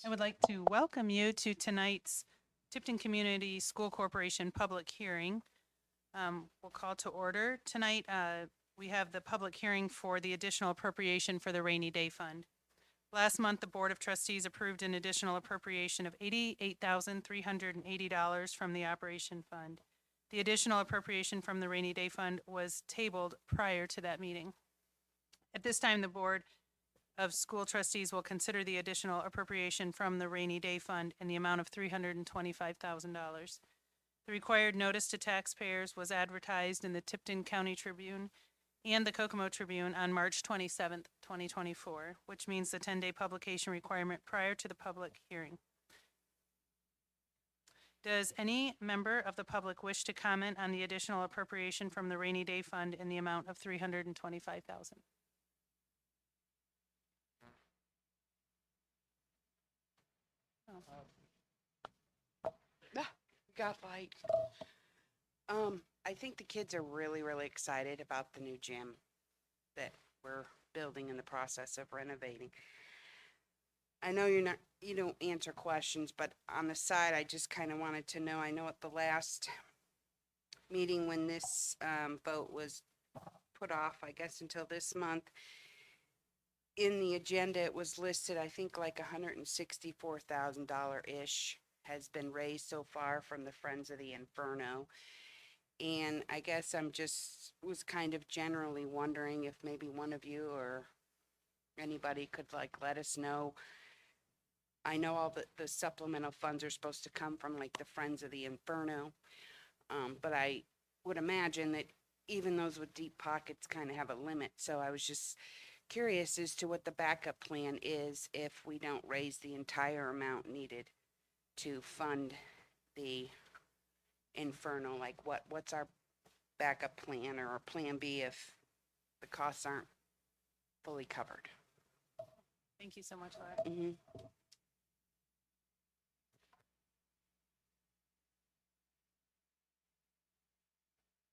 I would like to welcome you to tonight's Tipton Community School Corporation public hearing. We'll call to order. Tonight, we have the public hearing for the additional appropriation for the rainy day fund. Last month, the Board of Trustees approved an additional appropriation of $88,380 from the operation fund. The additional appropriation from the rainy day fund was tabled prior to that meeting. At this time, the Board of School Trustees will consider the additional appropriation from the rainy day fund in the amount of $325,000. The required notice to taxpayers was advertised in the Tipton County Tribune and the Kokomo Tribune on March 27th, 2024, which means the 10-day publication requirement prior to the public hearing. Does any member of the public wish to comment on the additional appropriation from the rainy day fund in the amount of $325,000? Got light. I think the kids are really, really excited about the new gym that we're building in the process of renovating. I know you don't answer questions, but on the side, I just kind of wanted to know, I know at the last meeting when this, vote was put off, I guess, until this month, in the agenda, it was listed, I think like $164,000-ish has been raised so far from the Friends of the Inferno. And I guess was kind of generally wondering if maybe one of you or anybody could like let us know. I know all the supplemental funds are supposed to come from like the Friends of the Inferno. But I would imagine that even those with deep pockets kind of have a limit. So I was just curious as to what the backup plan is if we don't raise the entire amount needed to fund the Inferno. Like what's our backup plan or our plan B if the costs aren't fully covered? Thank you so much, Laura. Mm-hmm.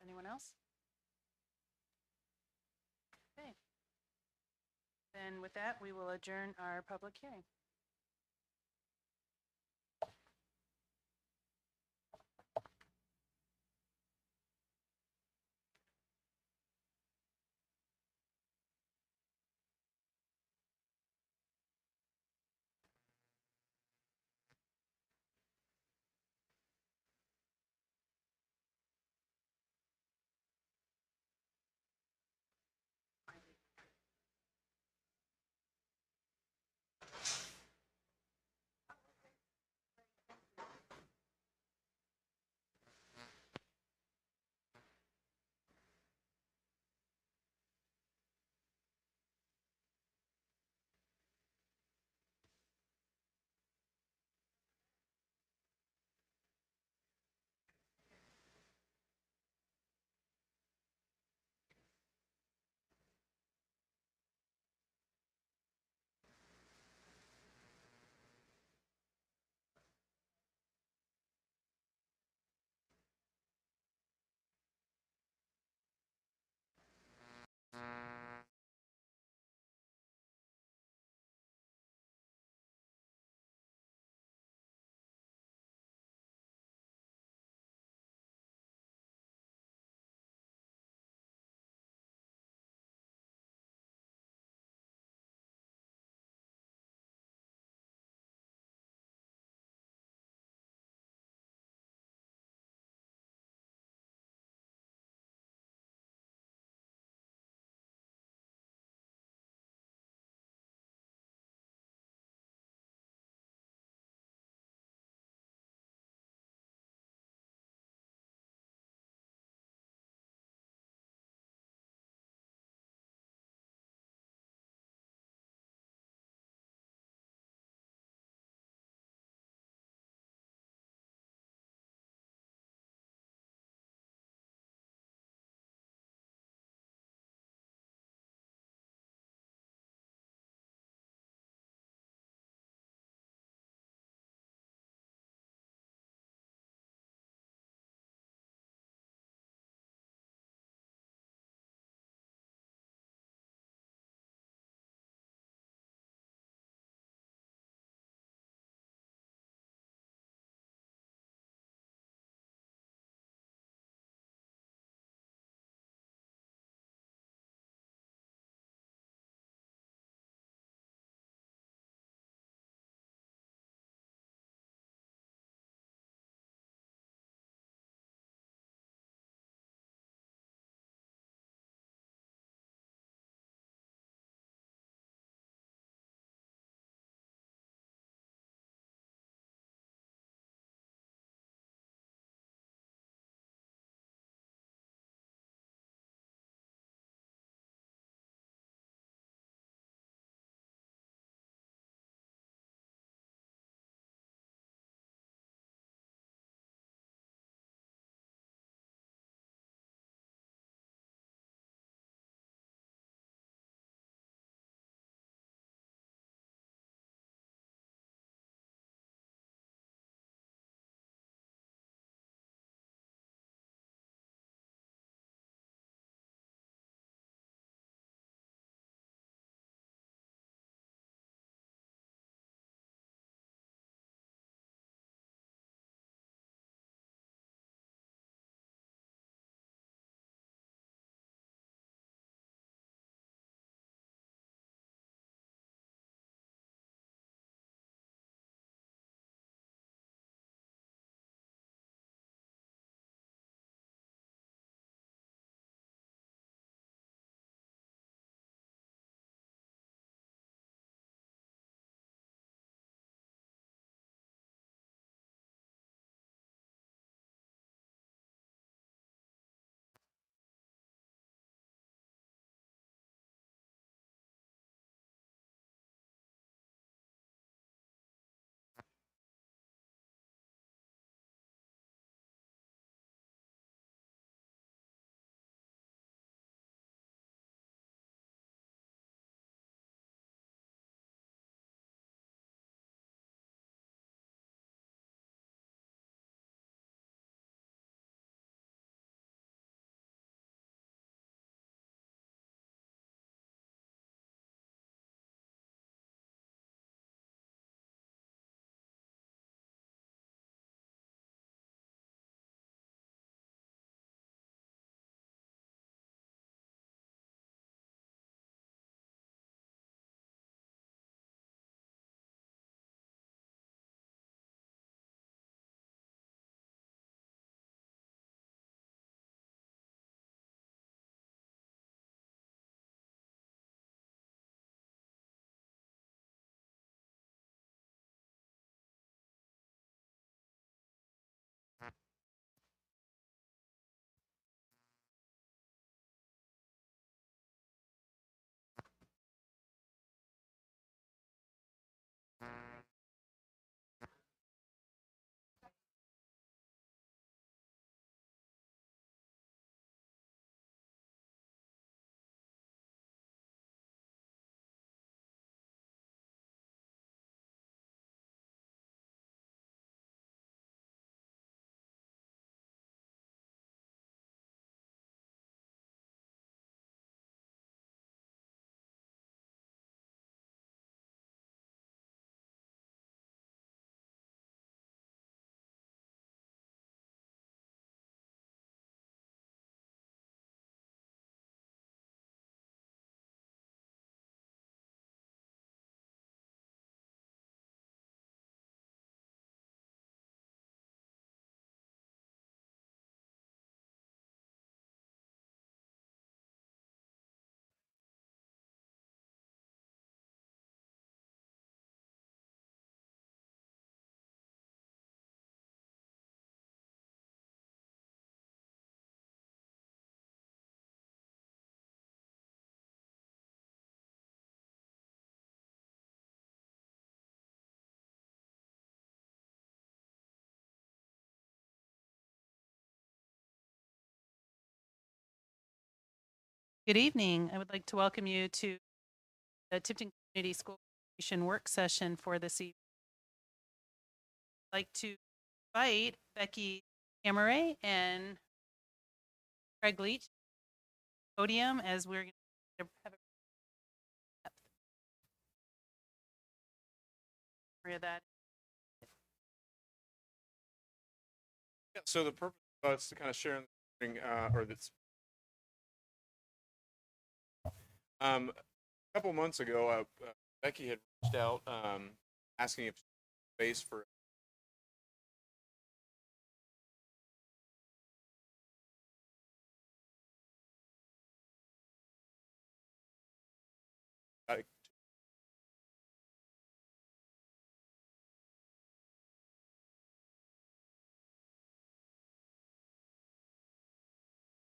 Anyone else? Okay. Then with that, we will adjourn our public hearing. Good evening. I would like to welcome you to the Tipton Community School Education Work Session for this evening. I'd like to invite Becky Amaray and Craig Leach to the podium as we're going to have a of that. Yeah, so the purpose of us to kind of share, or that's a couple months ago, Becky had reached out asking if space for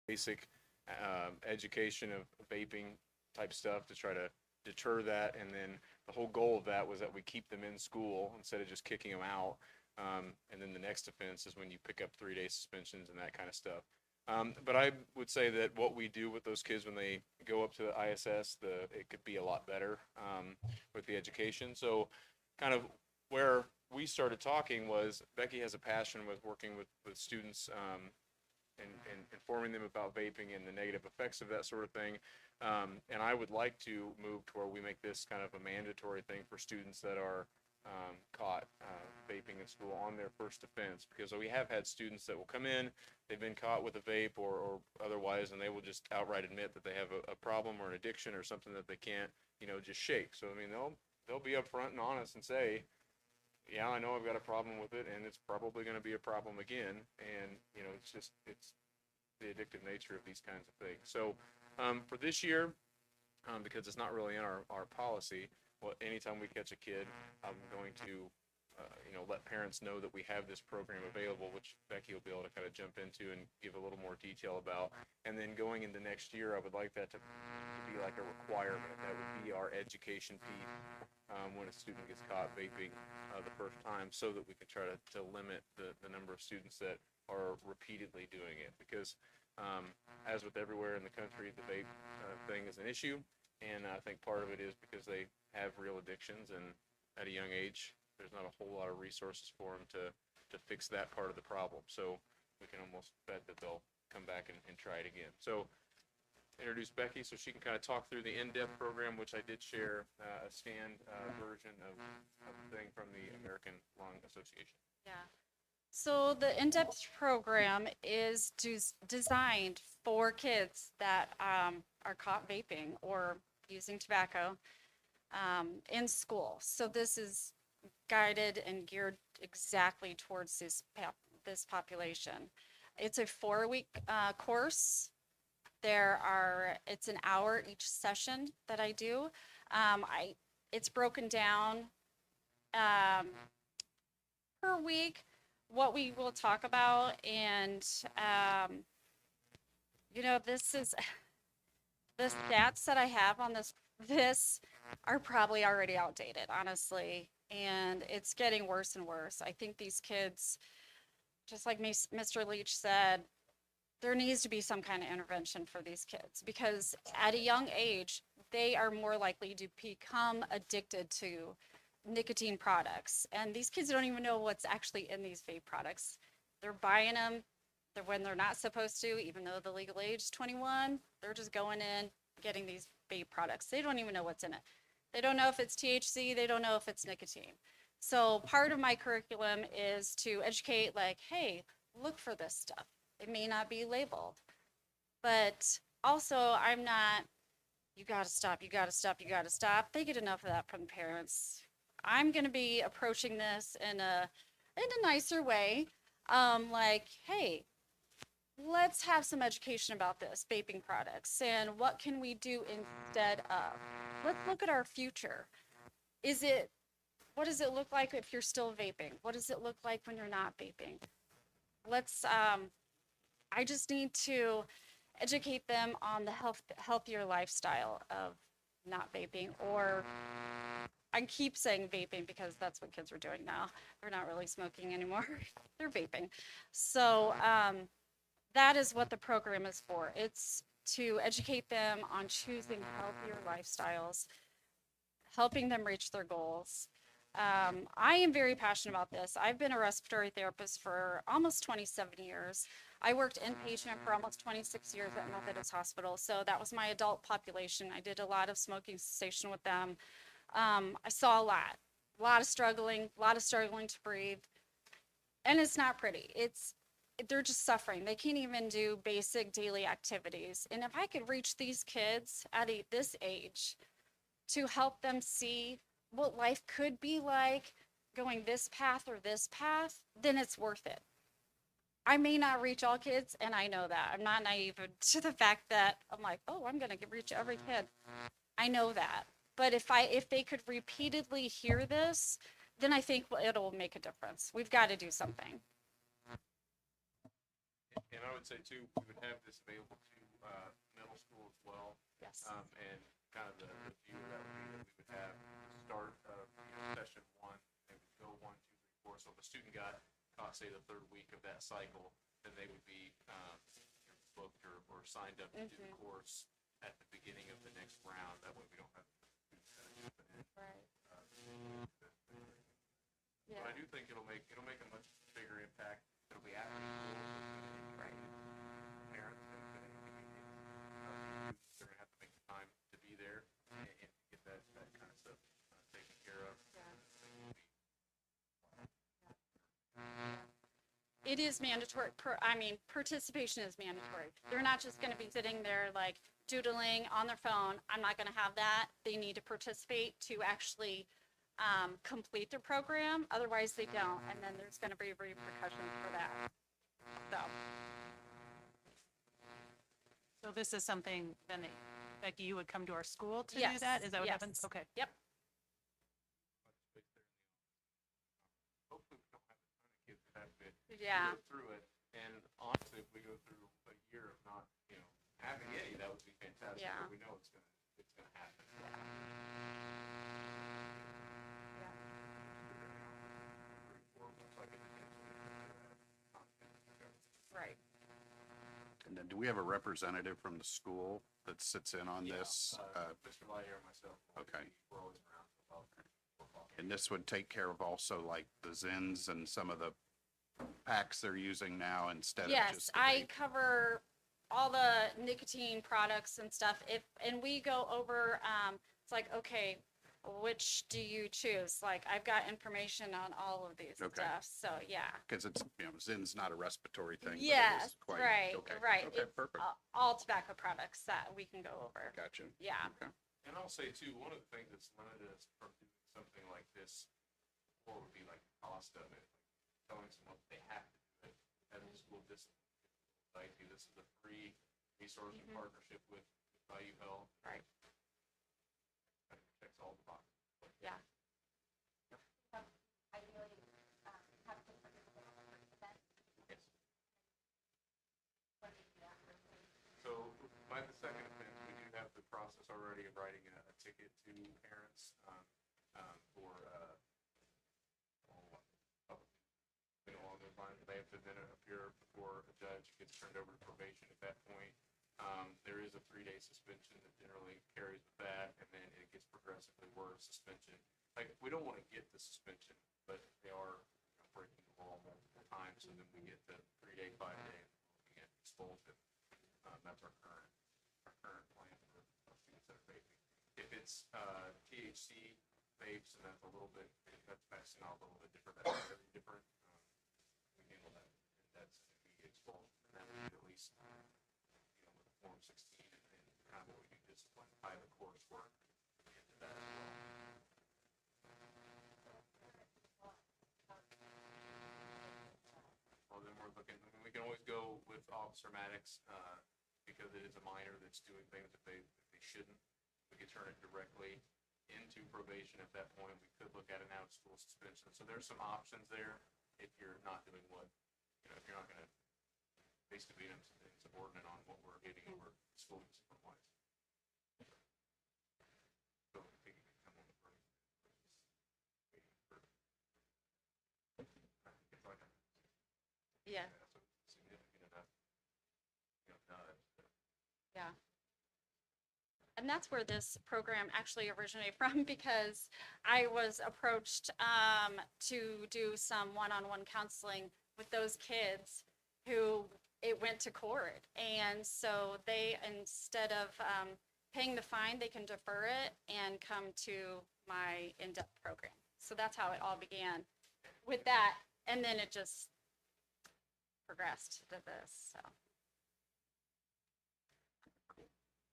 basic education of vaping type stuff to try to deter that. And then the whole goal of that was that we keep them in school instead of just kicking them out. And then the next offense is when you pick up 3-day suspensions and that kind of stuff. But I would say that what we do with those kids when they go up to the ISS, it could be a lot better with the education. So kind of where we started talking was Becky has a passion with working with students and informing them about vaping and the negative effects of that sort of thing. And I would like to move to where we make this kind of a mandatory thing for students that are caught vaping in school on their first offense, because we have had students that will come in, they've been caught with a vape or otherwise, and they will just outright admit that they have a problem or an addiction or something that they can't, just shake. So, I mean, they'll be upfront and honest and say, yeah, I know I've got a problem with it, and it's probably going to be a problem again. And, it's the addictive nature of these kinds of things. So for this year, because it's not really in our policy, well, anytime we catch a kid, I'm going to, let parents know that we have this program available, which Becky will be able to kind of jump into and give a little more detail about. And then going into next year, I would like that to be like a requirement. That would be our education piece when a student gets caught vaping the first time, so that we can try to limit the number of students that are repeatedly doing it. Because as with everywhere in the country, the vape thing is an issue. And I think part of it is because they have real addictions, and at a young age, there's not a whole lot of resources for them to fix that part of the problem. So we can almost bet that they'll come back and try it again. So introduce Becky so she can kind of talk through the in-depth program, which I did share a scanned version of the thing from the American Lung Association. Yeah. So the in-depth program is designed for kids that are caught vaping or using tobacco in school. So this is guided and geared exactly towards this population. It's a 4-week course. It's an hour each session that I do. It's broken down per week what we will talk about, and this is the stats that I have on this are probably already outdated, honestly, and it's getting worse and worse. I think these kids, just like Mr. Leach said, there needs to be some kind of intervention for these kids, because at a young age, they are more likely to become addicted to nicotine products. And these kids don't even know what's actually in these vape products. They're buying them when they're not supposed to, even though the legal age is 21. They're just going in, getting these vape products. They don't even know what's in it. They don't know if it's THC. They don't know if it's nicotine. So part of my curriculum is to educate, like, hey, look for this stuff. It may not be labeled, but also I'm not, you gotta stop, you gotta stop, you gotta stop. They get enough of that from the parents. I'm gonna be approaching this in a nicer way. Like, hey, let's have some education about this vaping products and what can we do instead of. Let's look at our future. What does it look like if you're still vaping? What does it look like when you're not vaping? I just need to educate them on the healthier lifestyle of not vaping, or I keep saying vaping because that's what kids are doing now. They're not really smoking anymore. They're vaping. So that is what the program is for. It's to educate them on choosing healthier lifestyles, helping them reach their goals. I am very passionate about this. I've been a respiratory therapist for almost 27 years. I worked inpatient for almost 26 years at Methodist Hospital, so that was my adult population. I did a lot of smoking cessation with them. I saw a lot of struggling to breathe, and it's not pretty. They're just suffering. They can't even do basic daily activities. And if I could reach these kids at this age to help them see what life could be like going this path or this path, then it's worth it. I may not reach all kids, and I know that. I'm not naive to the fact that I'm like, oh, I'm going to reach every kid. I know that. But if they could repeatedly hear this, then I think it'll make a difference. We've got to do something. And I would say too, we would have this available to middle school as well. Yes. And kind of the view of that would be that we would have the start of session one, they would go 1, 2, 3, 4. So if a student got caught, say, the third week of that cycle, then they would be booked or signed up to do the course at the beginning of the next round. That way we don't have students that are jumping in. Right. But I do think it'll make a much bigger impact. It'll be after school. Right. Parents and they're gonna have to make the time to be there and get that kind of stuff taken care of. It is mandatory. Participation is mandatory. They're not just going to be sitting there like doodling on their phone. I'm not going to have that. They need to participate to actually complete their program. Otherwise, they don't, and then there's going to be repercussions for that. So this is something then, Becky, you would come to our school to do Yes, that? Is that what yes. happens? Okay. Yep. Hopefully we don't have a ton of kids that have it. Yeah. Go through it, and honestly, if we go through a year of not, having any, that would be fantastic. Yeah. But we know it's gonna happen. Right. And then do we have a representative from the school that sits in on this? Mr. Lighter and myself. Okay. We're always around for about football. And this would take care of also like the Zins and some of the packs they're using now instead of Yes, just the I vape? cover all the nicotine products and stuff. And we go over, it's like, okay, which do you choose? Like, I've got information on all of these Okay. stuff. So, yeah. Because it's, Zin's not a respiratory thing. but it is Yes, quite- right, okay, right. Okay, It's perfect. all tobacco products that we can go over. Gotcha. Yeah. Okay. And I'll say too, one of the things that's limited us from doing something like this before would be like the cost of it, like telling someone they have to do it, having school discipline. Like, this is a free resource and partnership with Value Health. Right. Kind of checks all the boxes. Yeah. So by the second offense, we do have the process already of writing a ticket to parents for something along those lines. They have to then appear before a judge, gets turned over to probation at that point. There is a 3-day suspension that generally carries with that, and then it gets progressively worse suspension. Like, we don't want to get the suspension, but they are breaking the law multiple times, so then we get the 3-day, 5-day, looking at expulsion. That's our current plan for students that are vaping. If it's THC vapes, and that's a little bit, that's passing out a little bit different, that's very different. We handle that, and that's immediate expulsion, and that would be at least, with the Form 16 and kind of what we do discipline, tie the coursework into that as well. Well, then we're looking, we can always go with Officer Maddox, because it is a minor that's doing things that they shouldn't. We could turn it directly into probation at that point. We could look at an out-of-school suspension. So there's some options there if you're not doing what, if you're not gonna basically be insubordinate on what we're getting over school discipline wise. So I think it can come on the first. Waiting for. I think it's like a Yeah. significant enough, nudge. Yeah. and that's where this program actually originated from, because I was approached to do some one-on-one counseling with those kids who it went to court. And so they, instead of paying the fine, they can defer it and come to my in-depth program. So that's how it all began with that. And then it just progressed to this, so.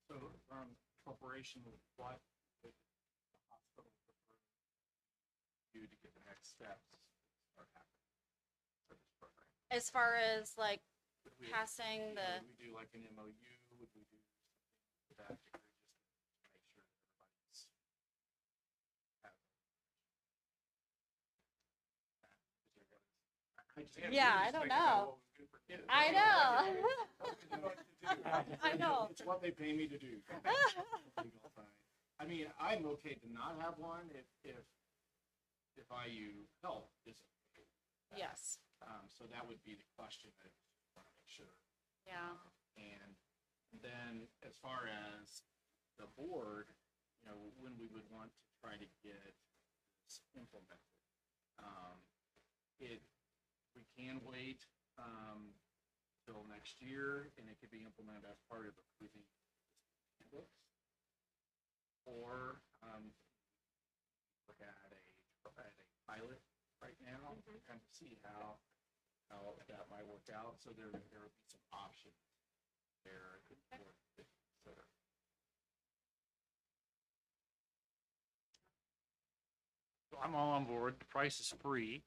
So, corporation, what would the hospital prefer you to get the next steps start happening for this program? As far as like Would we- passing the, Would we do like an MOU? Would we do something to that degree just to make sure that everybody's Yeah, I don't know. I know. I know. It's what they pay me to do. Legal side. I mean, I'm okay to not have one if IU help is. yes, So that would be the question that I want to make sure. yeah, And then as far as the board, you know, when we would want to try to get this implemented. We can wait, till next year, and it could be implemented as part of approving handbooks. Or, look at a pilot right now, kind of see how that might work out, so there would be some options there. for the board to consider. I'm all on board. The price is free.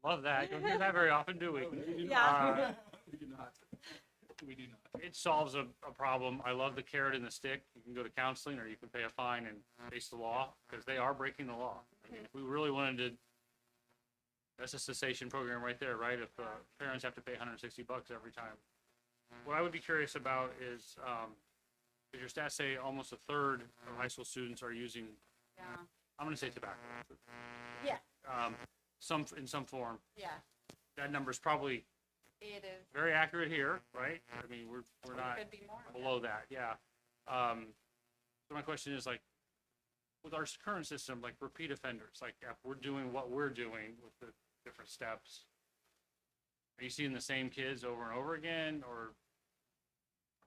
Love that. Don't hear that very often, do we? Yeah. We do not. We do not. It solves a problem. I love the carrot and the stick. You can go to counseling or you can pay a fine and face the law because they are breaking the law. I mean, if we really wanted to, that's a cessation program right there, right? If parents have to pay $160 every time. What I would be curious about is, if your stats say almost a third of high school students are using, yeah, I'm going to say tobacco, yeah, in some form. yeah, That number is probably it is. very accurate here, right? I mean, we're not Could be more. below that, yeah. So my question is like, with our current system, like repeat offenders, like if we're doing what we're doing with the different steps, are you seeing the same kids over and over again, or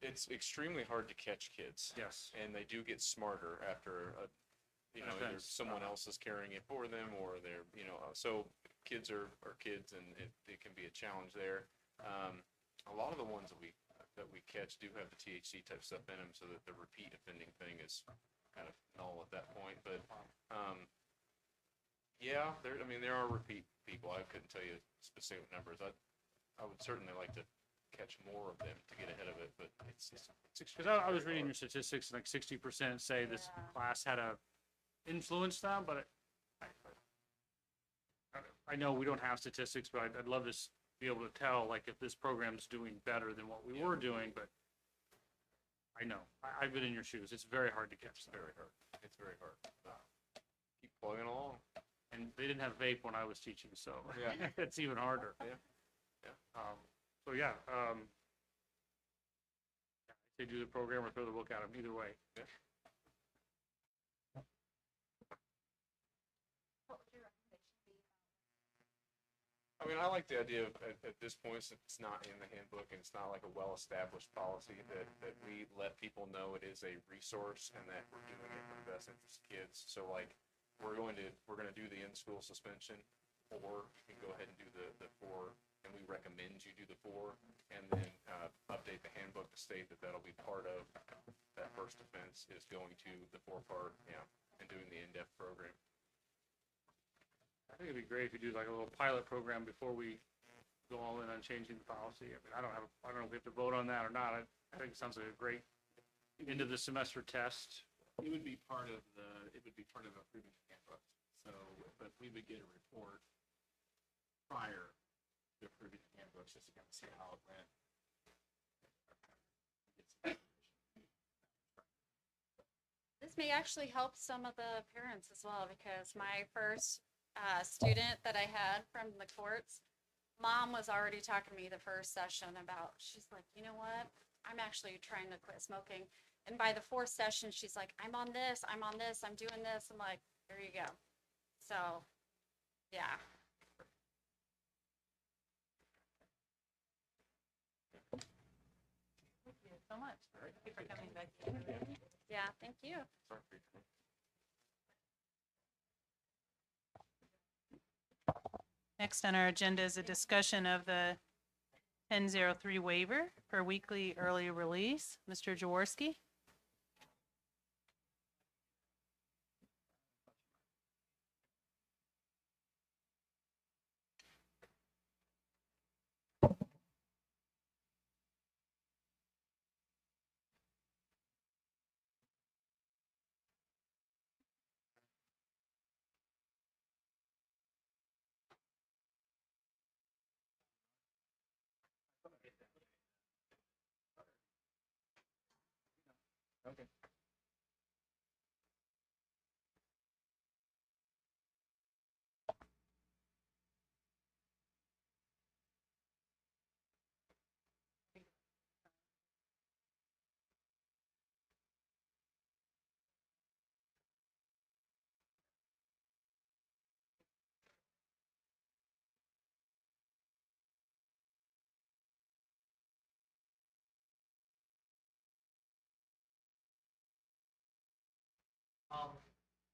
It's extremely hard to catch kids. yes? And they do get smarter after, either Offense. someone else is carrying it for them or they're, so kids are kids and it can be a challenge there. A lot of the ones that we catch do have the THC type stuff in them so that the repeat offending thing is kind of null at that point. But, yeah, there are repeat people. I couldn't tell you specific numbers. I would certainly like to catch more of them to get ahead of it, but it's Because I was reading your statistics, and like 60% say this Yeah. class had a influence them, but I know we don't have statistics, but I'd love to be able to tell, like, if this program's doing better than what we were doing, but I know, I've been in your shoes, it's very hard to catch them. very hard. It's very hard. But keep plugging along. And they didn't have vape when I was teaching, so Yeah. it's even harder. Yeah. Yeah. So yeah, they do the program or throw the book at them, either way. I like the idea of, at this point, since it's not in the handbook and it's not like a well-established policy, that we let people know it is a resource and that we're doing it for the best interest of kids. So like, we're gonna do the in-school suspension, or you can go ahead and do the 4, and we recommend you do the 4, and then, update the handbook to state that that'll be part of that first offense is going to the 4-part, and doing the in-depth program. I think it'd be great if you do like a little pilot program before we go all in on changing the policy. I mean, I don't know if we have to vote on that or not. I think it sounds like a great end of the semester test. It would be part of approving the handbook. So, but we would get a report prior to approving the handbooks just to kind of see how it went. This may actually help some of the parents as well, because my first student that I had from the courts, mom was already talking to me the first session about, she's like, you know what? I'm actually trying to quit smoking. And by the fourth session, she's like, I'm on this, I'm doing this. I'm like, there you go. So, yeah. Thank you so much. Thank you for coming back. Yeah, thank you. Next on our agenda is a discussion of the 1003 waiver for weekly early release. Mr. Jaworski? Okay.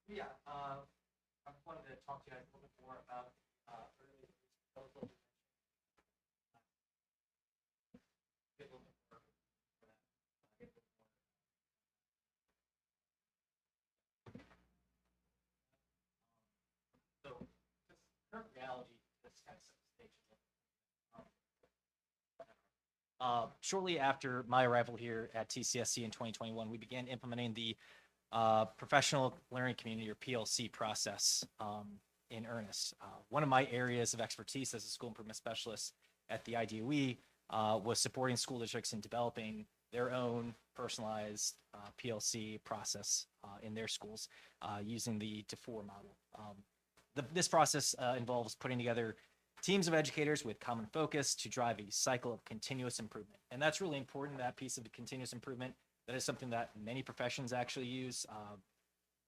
Yeah, I wanted to talk to you guys a little bit more about, early proposal. Get a little bit more for that. Get a little more. So, this current reality, this kind of sets the stage. Shortly after my arrival here at TCSC in 2021, we began implementing the professional learning community, or PLC, process in earnest. One of my areas of expertise as a school improvement specialist at the IDOE was supporting school districts in developing their own personalized PLC process in their schools using the DeFore model. This process involves putting together teams of educators with common focus to drive a cycle of continuous improvement. And that's really important, that piece of the continuous improvement. That is something that many professions actually use.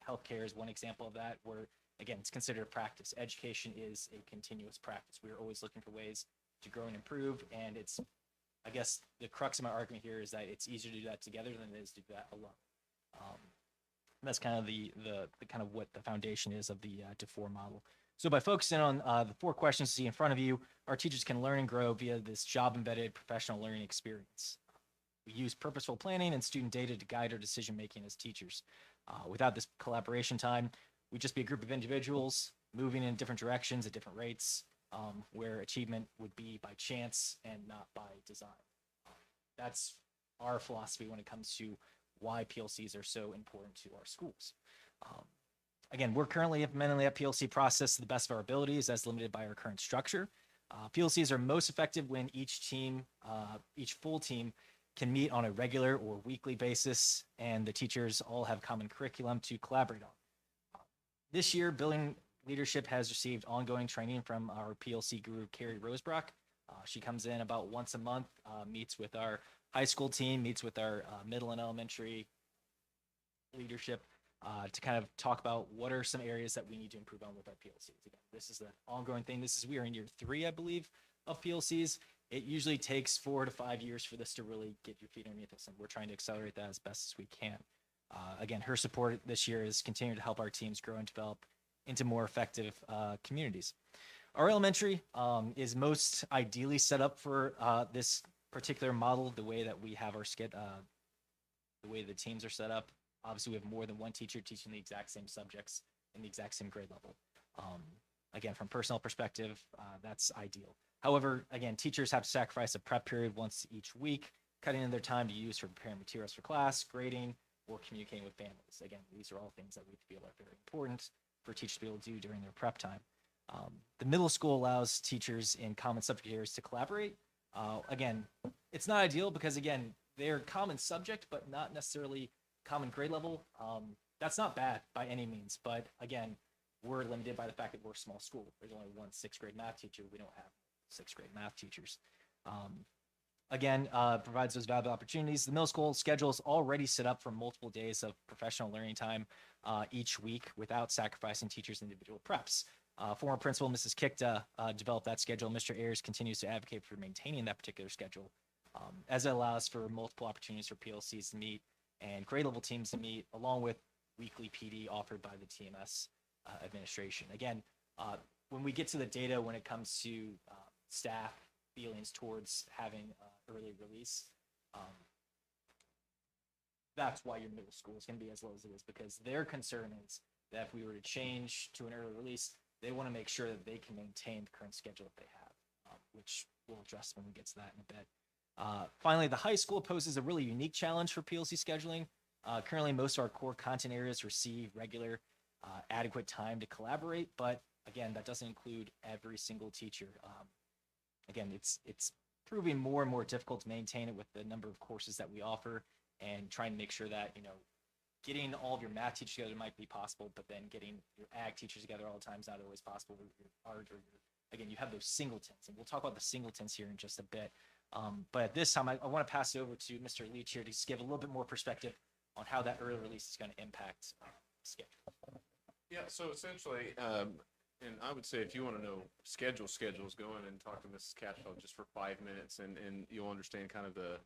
Healthcare is one example of that, where, again, it's considered a practice. Education is a continuous practice. We are always looking for ways to grow and improve. And it's, I guess, the crux of my argument here is that it's easier to do that together than it is to do that alone. That's kind of the kind of what the foundation is of the DeFore model. So by focusing on the 4 questions you see in front of you, our teachers can learn and grow via this job-embedded professional learning experience. We use purposeful planning and student data to guide our decision-making as teachers. Without this collaboration time, we'd just be a group of individuals moving in different directions at different rates, where achievement would be by chance and not by design. That's our philosophy when it comes to why PLCs are so important to our schools. Again, we're currently implementing that PLC process to the best of our abilities as limited by our current structure. PLCs are most effective when each full team can meet on a regular or weekly basis, and the teachers all have common curriculum to collaborate on. This year, building leadership has received ongoing training from our PLC guru, Carrie Rosebrock. She comes in about once a month, meets with our high school team, meets with our middle and elementary leadership to kind of talk about what are some areas that we need to improve on with our PLCs. Again, this is an ongoing thing. We are in year 3, I believe, of PLCs. It usually takes 4 to 5 years for this to really get your feet underneath us, and we're trying to accelerate that as best as we can. Again, her support this year is continuing to help our teams grow and develop into more effective communities. Our elementary is most ideally set up for this particular model, the way that we have our the way the teams are set up. Obviously, we have more than one teacher teaching the exact same subjects in the exact same grade level. Again, from personal perspective, that's ideal. However, again, teachers have to sacrifice a prep period once each week, cutting in their time to use for preparing materials for class, grading, or communicating with families. Again, these are all things that we feel are very important for teachers to be able to do during their prep time. The middle school allows teachers in common subject areas to collaborate. Again, it's not ideal because, again, they're common subject, but not necessarily common grade level. That's not bad by any means, but again, we're limited by the fact that we're a small school. There's only one 6th grade math teacher. We don't have 6th grade math teachers. again, provides those valuable opportunities. The middle school schedule is already set up for multiple days of professional learning time each week without sacrificing teachers' individual preps. Former principal Mrs. Kikta developed that schedule. Mr. Ayers continues to advocate for maintaining that particular schedule, as it allows for multiple opportunities for PLCs to meet and grade level teams to meet, along with weekly PD offered by the TMS administration. Again, when we get to the data when it comes to staff feelings towards having early release, that's why your middle school is going to be as low as it is, because their concern is that if we were to change to an early release, they want to make sure that they can maintain the current schedule that they have, which we'll address when we get to that in a bit. Finally, the high school poses a really unique challenge for PLC scheduling. Currently, most of our core content areas receive regular, adequate time to collaborate, but again, that doesn't include every single teacher. Again, it's proving more and more difficult to maintain it with the number of courses that we offer, and trying to make sure that, getting all of your math teachers together might be possible, but then getting your ag teachers together all the time is not always possible. Or your art, or again, you have those singletons, and we'll talk about the singletons here in just a bit. But at this time, I want to pass it over to Mr. Leach here to just give a little bit more perspective on how that early release is going to impact schedule. Yeah, so essentially, and I would say if you want to know schedules, go in and talk to Mrs. Catchfeld just for 5 minutes, and you'll understand kind of the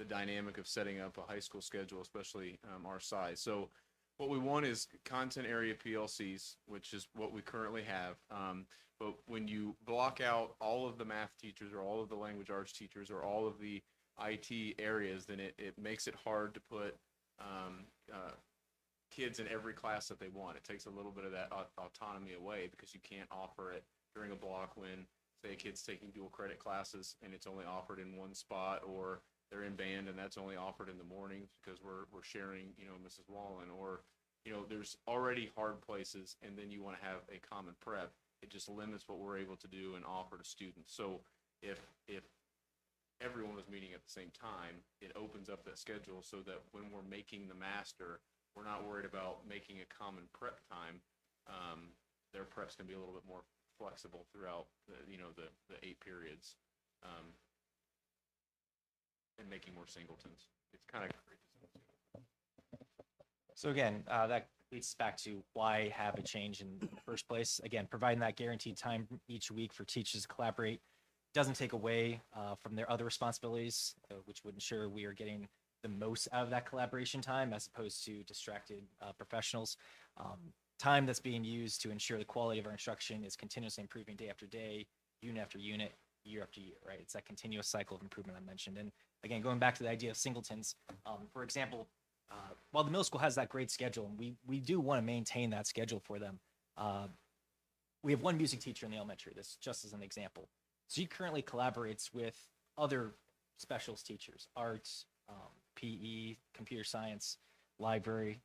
dynamic of setting up a high school schedule, especially our size. So what we want is content area PLCs, which is what we currently have. But when you block out all of the math teachers or all of the language arts teachers or all of the IT areas, then it makes it hard to put kids in every class that they want. It takes a little bit of that autonomy away, because you can't offer it during a block when, say, a kid's taking dual credit classes and it's only offered in one spot, or they're in band and that's only offered in the mornings because we're sharing, Mrs. Wallen, or, there's already hard places, and then you want to have a common prep. It just limits what we're able to do and offer to students. So if everyone was meeting at the same time, it opens up that schedule so that when we're making the master, we're not worried about making a common prep time. Their preps can be a little bit more flexible throughout the 8 periods, and making more singletons. It's kind of So again, that leads us back to why have a change in the first place. Again, providing that guaranteed time each week for teachers to collaborate doesn't take away from their other responsibilities, which would ensure we are getting the most out of that collaboration time, as opposed to distracted professionals. Time that's being used to ensure the quality of our instruction is continuously improving day after day, unit after unit, year after year, right? It's that continuous cycle of improvement I mentioned. And again, going back to the idea of singletons, for example, while the middle school has that great schedule, and we do want to maintain that schedule for them, we have one music teacher in the elementary. This just as an example. So she currently collaborates with other specialist teachers, arts, PE, computer science, library,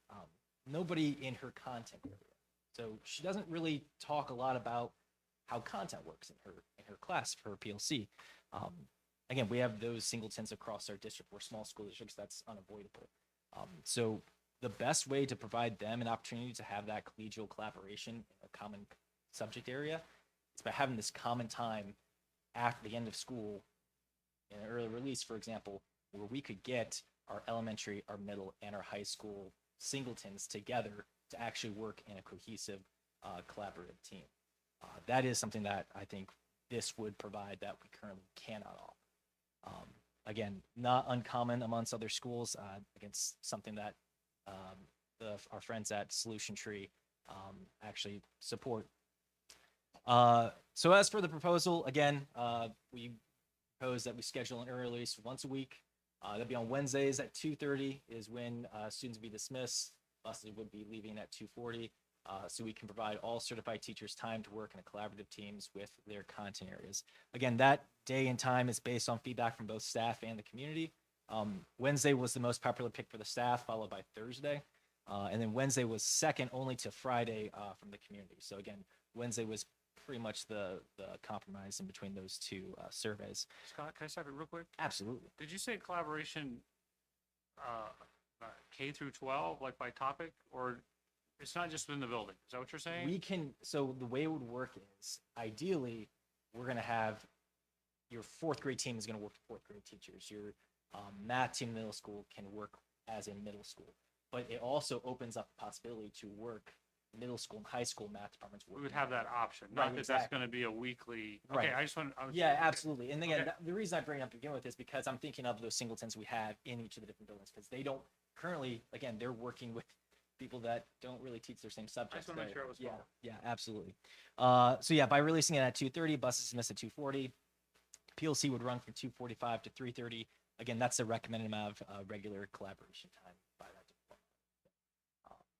nobody in her content area. So she doesn't really talk a lot about how content works in her class for her PLC. Again, we have those singletons across our district. We're small school districts, that's unavoidable. So the best way to provide them an opportunity to have that collegial collaboration in a common subject area is by having this common time after the end of school in an early release, for example, where we could get our elementary, our middle, and our high school singletons together to actually work in a cohesive, collaborative team. That is something that I think this would provide that we currently cannot offer. Again, not uncommon amongst other schools. Against something that our friends at Solution Tree actually support. So as for the proposal, again, we propose that we schedule an early release once a week. That'd be on Wednesdays at 2:30 is when students would be dismissed. Buses would be leaving at 2:40. So we can provide all certified teachers time to work in collaborative teams with their content areas. Again, that day and time is based on feedback from both staff and the community. Wednesday was the most popular pick for the staff, followed by Thursday. And then Wednesday was second only to Friday from the community. So again, Wednesday was pretty much the compromise in between those two surveys. Scott, can I stop you real quick? Absolutely. Did you say collaboration K through 12, like by topic, or it's not just within the building? Is that what you're saying? We can, so the way it would work is, ideally, we're going to have your fourth grade team is going to work with fourth grade teachers. Your math team in middle school can work as a middle school, but it also opens up the possibility to work middle school and high school math departments. We would have that option, not Right, that that's exactly. gonna be a weekly, Right. okay, I just want. Yeah, absolutely. And again, Okay. the reason I bring it up to begin with is because I'm thinking of those singletons we have in each of the different buildings, because they don't currently, again, they're working with people that don't really teach their same subjects. wanna make They- sure it was Yeah, followed. yeah, absolutely. So yeah, by releasing it at 2:30, buses miss at 2:40. PLC would run from 2:45 to 3:30. Again, that's the recommended amount of regular collaboration time by that department.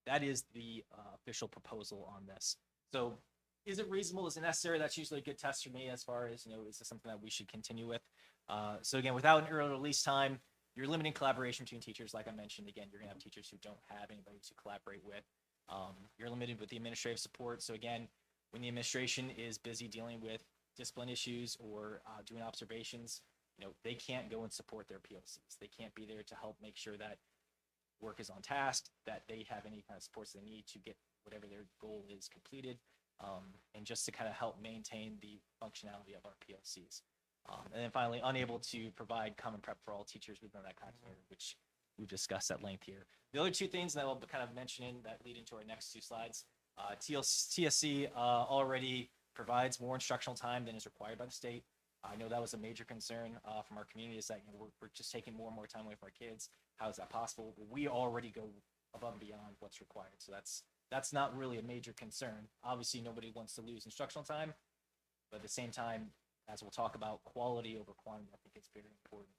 That is the official proposal on this. So is it reasonable? Is it necessary? That's usually a good test for me as far as, is this something that we should continue with? So again, without an early release time, you're limiting collaboration between teachers. Like I mentioned, again, you're gonna have teachers who don't have anybody to collaborate with. You're limited with the administrative support. So again, when the administration is busy dealing with discipline issues or doing observations, they can't go and support their PLCs. They can't be there to help make sure that work is on task, that they have any kind of supports they need to get whatever their goal is completed, and just to kind of help maintain the functionality of our PLCs. And then finally, unable to provide common prep for all teachers within that continuity, which we've discussed at length here. The other two things that I'll kind of mention in that lead into our next two slides, TSC already provides more instructional time than is required by the state. I know that was a major concern from our community, is that we're just taking more and more time away from our kids. How is that possible? We already go above and beyond what's required, so that's not really a major concern. Obviously, nobody wants to lose instructional time, but at the same time, as we'll talk about, quality over quantity, I think it's very important.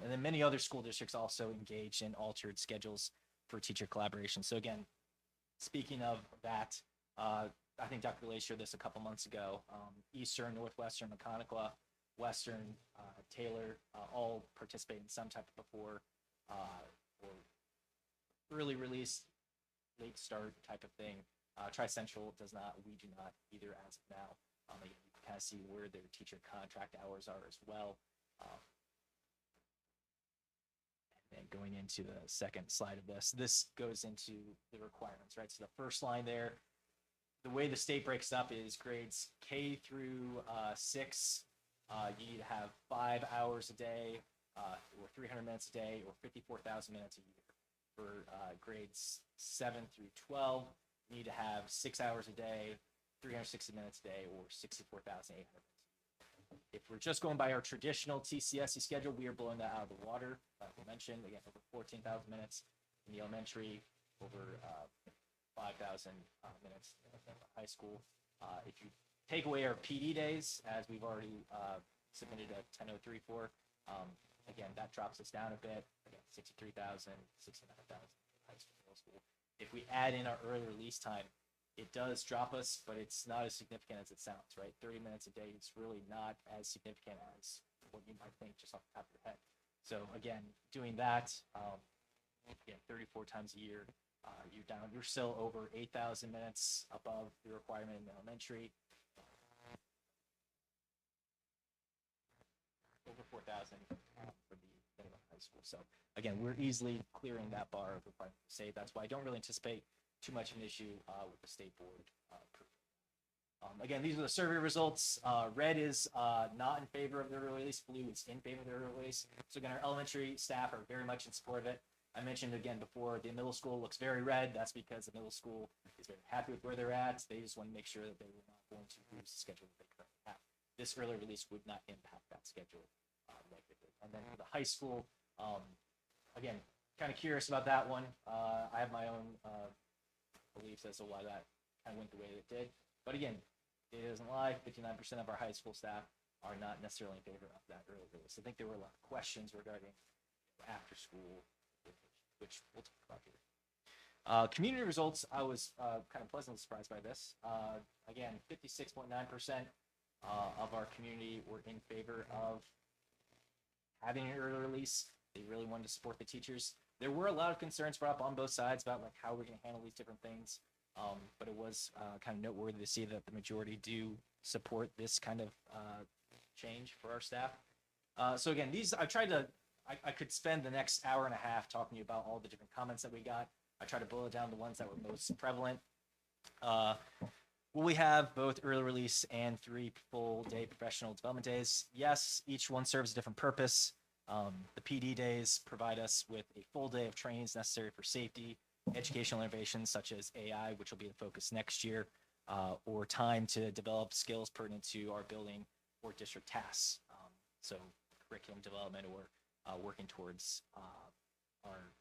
And then many other school districts also engage in altered schedules for teacher collaboration. So again, speaking of that, I think Dr. Lay shared this a couple months ago. Eastern, Northwestern, Mechanical, Western, Taylor, all participate in some type of before or early release, late start type of thing. Tri-Central does not, we do not either as of now. You can kind of see where their teacher contract hours are as well. And going into the second slide of this goes into the requirements, right? So the first line there, the way the state breaks up is grades K through 6. You need to have 5 hours a day, or 300 minutes a day, or 54,000 minutes a year. For grades 7 through 12, you need to have 6 hours a day, 360 minutes a day, or 64,800 minutes. If we're just going by our traditional TCSE schedule, we are blowing that out of the water. Like we mentioned, again, over 14,000 minutes in the elementary, over 5,000 minutes in the high school. If you take away our PD days, as we've already submitted a 1003 for, again, that drops us down a bit. Again, 63,000, 69,000 high school, middle school. If we add in our early release time, it does drop us, but it's not as significant as it sounds, right? 30 minutes a day is really not as significant as what you might think just off the top of your head. So again, doing that, again, 34 times a year, you're still over 8,000 minutes above the requirement in elementary. Over 4,000 for the minimum high school. So again, we're easily clearing that bar of requirement to say. That's why I don't really anticipate too much of an issue with the state board. Again, these are the survey results. Red is not in favor of the early release. Blue is in favor of the early release. So again, our elementary staff are very much in support of it. I mentioned again before, the middle school looks very red. That's because the middle school is very happy with where they're at. They just want to make sure that they were not going to lose the schedule that they currently have. This early release would not impact that schedule negatively. And then for the high school, again, kind of curious about that one. I have my own beliefs as to why that kind of went the way it did. But again, it doesn't lie. 59% of our high school staff are not necessarily in favor of that early release. I think there were a lot of questions regarding after school, which we'll talk about here. Community results, I was kind of pleasantly surprised by this. Again, 56.9% of our community were in favor of having an early release. They really wanted to support the teachers. There were a lot of concerns brought up on both sides about like how we're going to handle these different things. But it was kind of noteworthy to see that the majority do support this kind of change for our staff. So again, I could spend the next hour and a half talking to you about all the different comments that we got. I tried to boil it down to the ones that were most prevalent. Will we have both early release and 3 full day professional development days? Yes, each one serves a different purpose. The PD days provide us with a full day of trainings necessary for safety, educational innovations such as AI, which will be the focus next year, or time to develop skills pertinent to our building or district tasks. So curriculum development or working towards our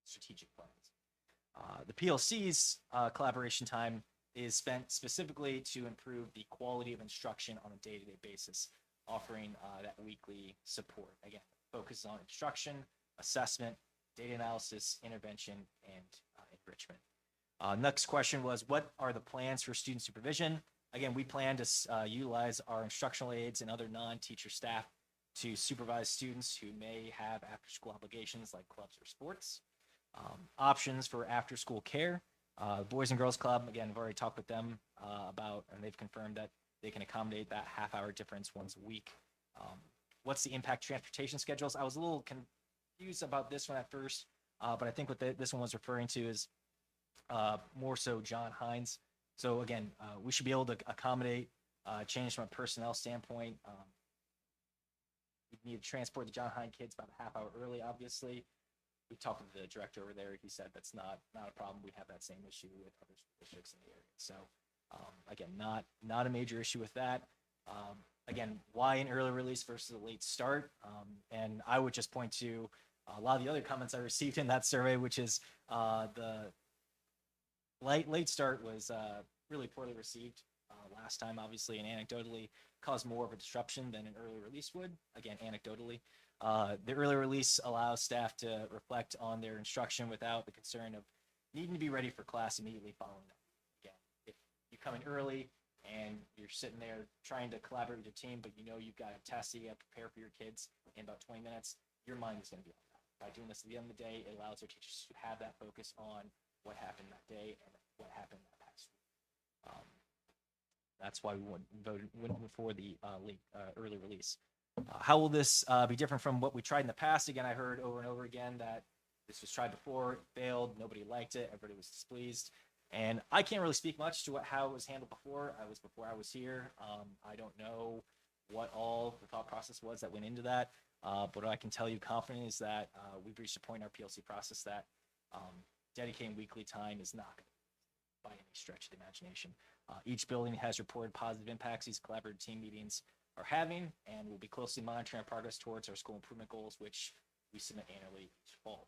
strategic plans. The PLC's collaboration time is spent specifically to improve the quality of instruction on a day-to-day basis, offering that weekly support. Again, focuses on instruction, assessment, data analysis, intervention, and enrichment. Next question was, what are the plans for student supervision? Again, we plan to utilize our instructional aides and other non-teacher staff to supervise students who may have after-school obligations like clubs or sports. Options for after-school care. Boys and Girls Club, again, I've already talked with them about, and they've confirmed that they can accommodate that half-hour difference once a week. What's the impact transportation schedules? I was a little confused about this one at first, but I think what this one was referring to is more so John Hines. So again, we should be able to accommodate change from a personnel standpoint. We need to transport the John Hines kids about a half hour early, obviously. We talked with the director over there. He said that's not a problem. We have that same issue with other school districts in the area. So again, not a major issue with that. Again, why an early release versus a late start? And I would just point to a lot of the other comments I received in that survey, which is the late start was really poorly received last time, obviously, and anecdotally caused more of a disruption than an early release would. Again, anecdotally. The early release allows staff to reflect on their instruction without the concern of needing to be ready for class immediately following that. Again, if you come in early and you're sitting there trying to collaborate with your team, but you know you've got a test that you have to prepare for your kids in about 20 minutes, your mind is going to be on that. By doing this at the end of the day, it allows our teachers to have that focus on what happened that day and what happened that past week. That's why we went for the early release. How will this be different from what we tried in the past? Again, I heard over and over again that this was tried before, it failed, nobody liked it, everybody was displeased. And I can't really speak much to how it was handled before. Before I was here. I don't know what all the thought process was that went into that. But what I can tell you confidently is that we've reached a point in our PLC process that dedicating weekly time is not going to by any stretch of the imagination. Each building has reported positive impacts these collaborative team meetings are having, and we'll be closely monitoring our progress towards our school improvement goals, which we submit annually each fall.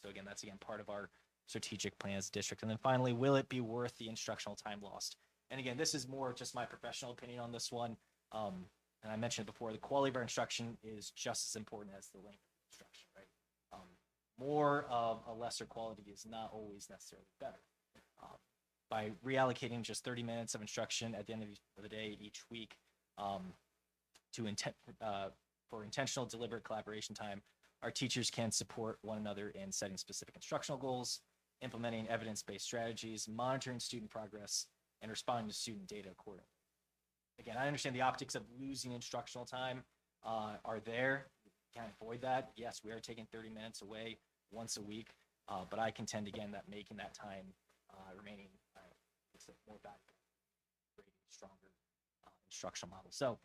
So again, that's part of our strategic plan as a district. And then finally, will it be worth the instructional time lost? And again, this is more just my professional opinion on this one. And I mentioned it before, the quality of our instruction is just as important as the length of instruction, right? More of a lesser quality is not always necessarily better. By reallocating just 30 minutes of instruction at the end of the day each week for intentional, deliberate collaboration time, our teachers can support one another in setting specific instructional goals, implementing evidence-based strategies, monitoring student progress, and responding to student data accordingly. Again, I understand the optics of losing instructional time are there. You can't avoid that. Yes, we are taking 30 minutes away once a week, but I contend again that making that time remaining it's a more valuable, stronger instructional model. So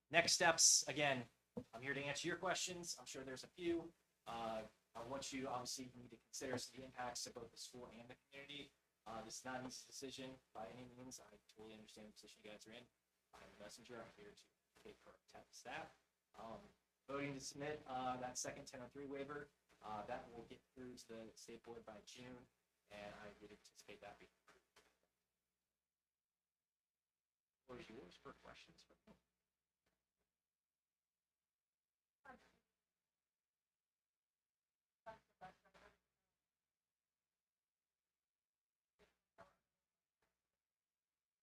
next steps, again, I'm here to answer your questions. I'm sure there's a few. I want you, obviously, you need to consider the impacts of both the school and the community. This is not an easy decision by any means. I totally understand the position you guys are in. I'm a messenger. I'm here to advocate for our staff. Voting to submit that second 1003 waiver, that will get through to the state board by June, and I would anticipate that being approved. The floor is yours for questions.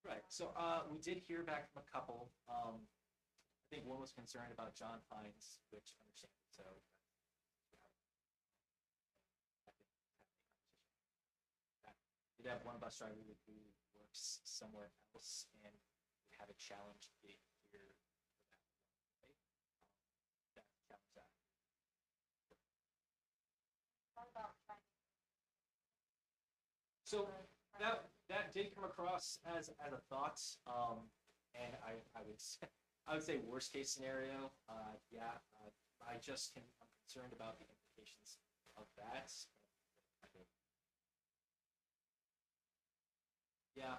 Right. So we did hear back from a couple. I think one was concerned about John Hines, which I understand. So we did have one bus driver who works somewhere else and we had a challenge getting here for that. That challenge that. So that did come across as a thought, and I would say worst case scenario, yeah, I'm concerned about the implications of that. Yeah,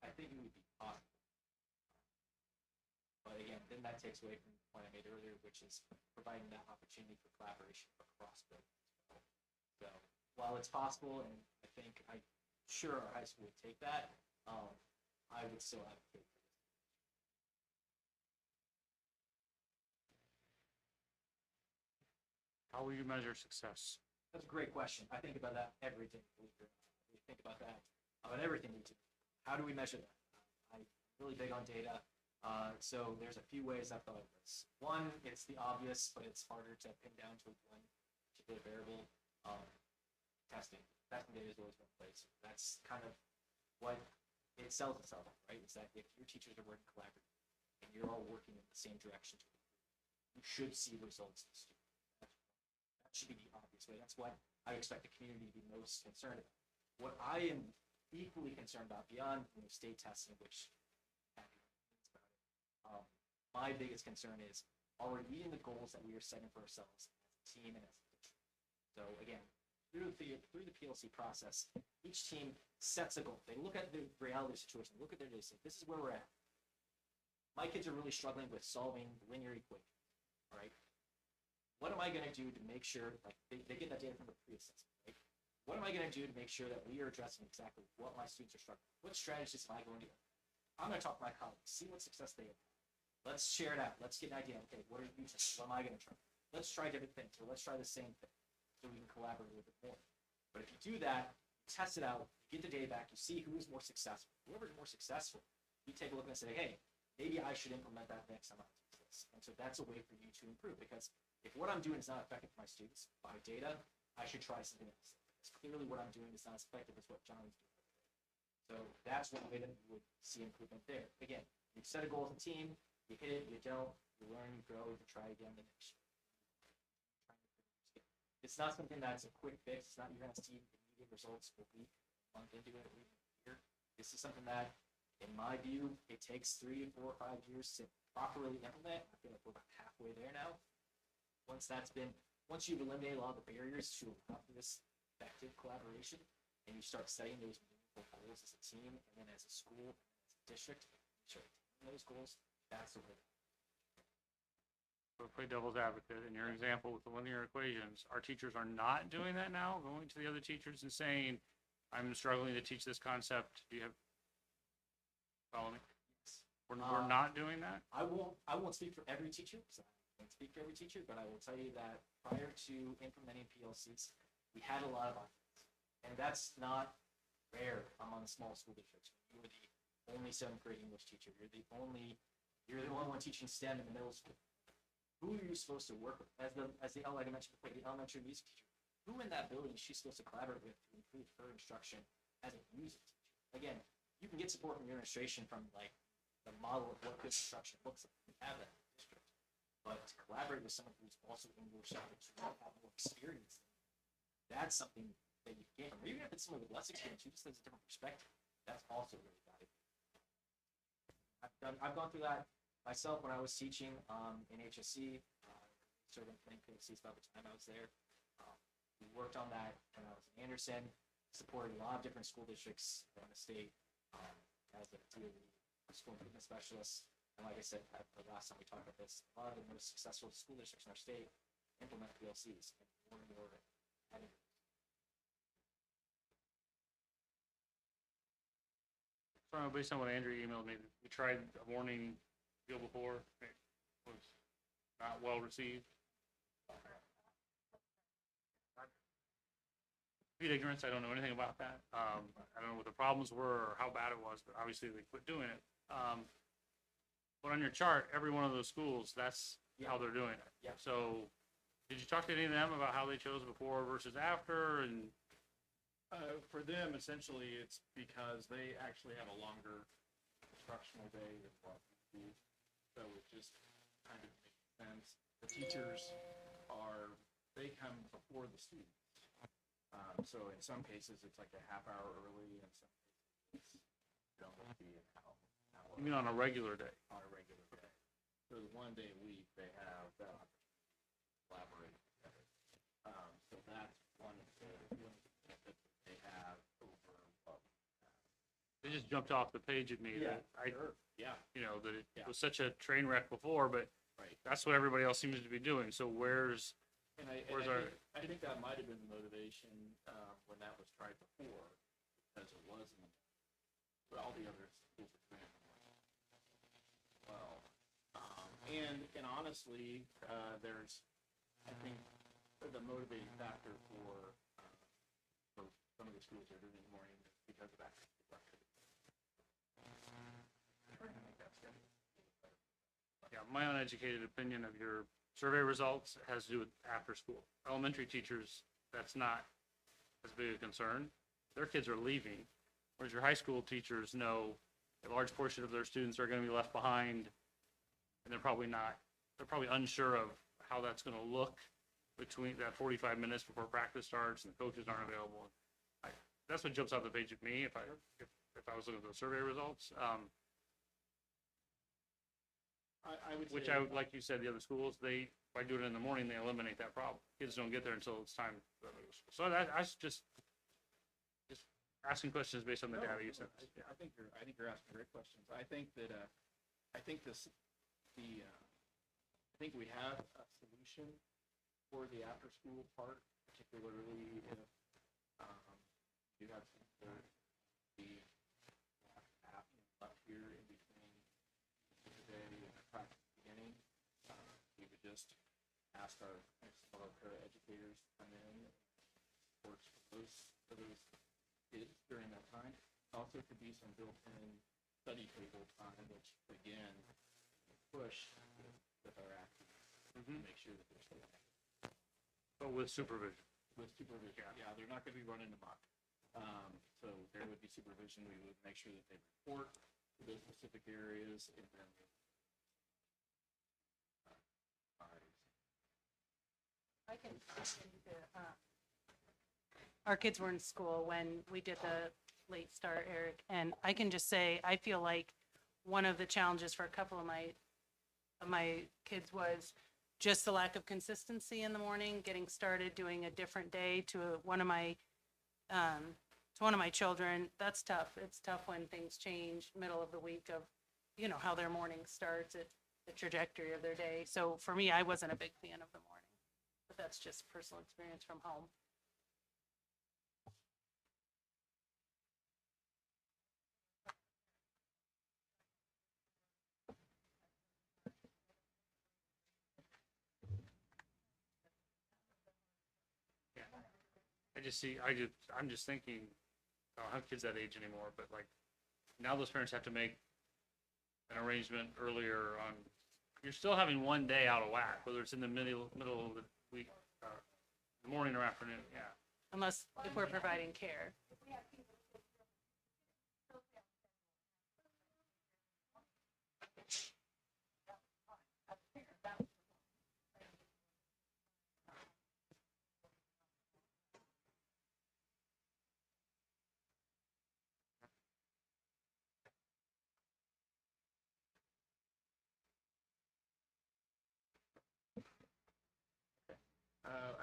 I think it would be possible. But again, then that takes away from the point I made earlier, which is providing that opportunity for collaboration across buildings. So while it's possible, and I'm sure our high school would take that, I would still advocate for this. How will you measure success? That's a great question. I think about that every day. Believe it or not. We think about that about everything we do. How do we measure that? I'm really big on data. So there's a few ways I've thought of this. One, it's the obvious, but it's harder to pin down to one particular variable. Testing. Testing data is always one place. That's kind of what it sells itself, right? Is that if your teachers are working collaboratively and you're all working in the same direction, you should see results in the student. That should be the obvious way. That's what I expect the community to be most concerned about. What I am equally concerned about beyond state testing, which my biggest concern is, are we meeting the goals that we are setting for ourselves as a team and as a district? So again, through the PLC process, each team sets a goal. They look at the reality of the situation, look at their data, say, this is where we're at. My kids are really struggling with solving linear equations, all right? What am I gonna do to make sure, like, they get that data from the pre-assessment, right? What am I gonna do to make sure that we are addressing exactly what my students are struggling with? What strategies am I going to? I'm gonna talk to my colleagues, see what success they have. Let's share it out. Let's get an idea. Okay, what are you trying? What am I going to try? Let's try different things, or let's try the same thing, so we can collaborate a little bit more. But if you do that, test it out, get the data back, you see who is more successful. Whoever's more successful, you take a look and say, hey, maybe I should implement that next time I do this. And so that's a way for you to improve, because if what I'm doing is not effective for my students by data, I should try something else. Because clearly what I'm doing is not as effective as what John's doing. So that's one way that you would see improvement there. Again, you set a goal as a team. You hit it, you don't, you learn, you grow, you try again the next year. It's not something that's a quick fix. It's not you're going to see immediate results a week, a month into it, a week, a year. This is something that, in my view, it takes 3, 4, 5 years to properly implement. I feel like we're about halfway there now. Once you've eliminated a lot of the barriers to allow for this effective collaboration, and you start setting those meaningful goals as a team, and then as a school, and as a district, you start attaining those goals. That's the way. So play devil's advocate. In your example with the linear equations, our teachers are not doing that now, going to the other teachers and saying, I'm struggling to teach this concept. Do you follow me? Yes. We're not doing that? I won't speak for every teacher, so I won't speak for every teacher, but I will tell you that prior to implementing PLCs, we had a lot of options. And that's not rare among small school districts. You were the only 7th grade English teacher. You're the only one teaching STEM in the middle school. Who are you supposed to work with? Like I mentioned before, the elementary music teacher. Who in that building is she supposed to collaborate with to improve her instruction as a music teacher? Again, you can get support from your administration from like the model of what good instruction looks like. We have that in the district. But to collaborate with someone who's also English language, who have more experience, that's something that you get. Or even if it's someone with less experience, who just has a different perspective, that's also really valuable. I've gone through that myself when I was teaching in HSC, started implementing PLCs about the time I was there. We worked on that when I was in Anderson, supported a lot of different school districts around the state as a DOE school improvement specialist. And like I said, the last time we talked about this, a lot of the most successful school districts in our state implement PLCs and more and more. So based on what Andrew emailed me, we tried a morning deal before. It was not well received. Complete ignorance. I don't know anything about that. I don't know what the problems were or how bad it was, but obviously they quit doing it. But on your chart, every one of those schools, that's how they're doing it. Yeah. So did you talk to any of them about how they chose before versus after? And For them, essentially, it's because they actually have a longer instructional day than what we do. So it just kind of makes sense. The teachers they come before the students. So in some cases, it's like a half hour early, and some cases You mean on a regular day? on a regular day. So the 1 day a week, they have that opportunity to collaborate together. So that's one of the benefits that they have over what It just jumped off the page at me that yeah, you know, that it Yeah. was such a train wreck before, but right. that's what everybody else seems to be doing. So where's, And I Where's think, I think that might have been the motivation, when that was tried before, because it wasn't, but all the other schools are doing it well. And honestly, there's, I think, the motivating factor for some of the schools that are doing it in the morning is because of that. yeah, my uneducated opinion of your survey results has to do with after school. Elementary teachers, that's not as big a concern. Their kids are leaving, whereas your high school teachers know a large portion of their students are going to be left behind, and they're probably unsure of how that's going to look between that 45 minutes before practice starts and the coaches aren't available. That's what jumps out the page at me if I was looking at the survey results. I would Which say, like you said, the other schools, by doing it in the morning, they eliminate that problem. Kids don't get there until it's time. So I was just asking questions based on the data you sent. I think you're asking great questions. I think that, I think I think we have a solution for the after-school part, particularly if, you have some, the app left here in between today and the practice beginning. We would just ask some of our educators to come in, works for those kids during that time. Also could be some built-in study table time, which again, push with our activities to make sure that they're staying But with supervision. with supervision. Yeah, they're not gonna be running amok. So there would be supervision. We would make sure that they report to those specific areas and then Our kids were in school when we did the late start, Eric, and I can just say, I feel like one of the challenges for a couple of my kids was just the lack of consistency in the morning, getting started, doing a different day to one of my children. That's tough. It's tough when things change middle of the week of, you know, how their morning starts, the trajectory of their day. So for me, I wasn't a big fan of the morning, but that's just personal experience from home. I'm just thinking, I don't have kids that age anymore, but like, now those parents have to make an arrangement earlier on. You're still having one day out of whack, whether it's in the middle of the week, the morning or afternoon, yeah. Unless if we're providing care.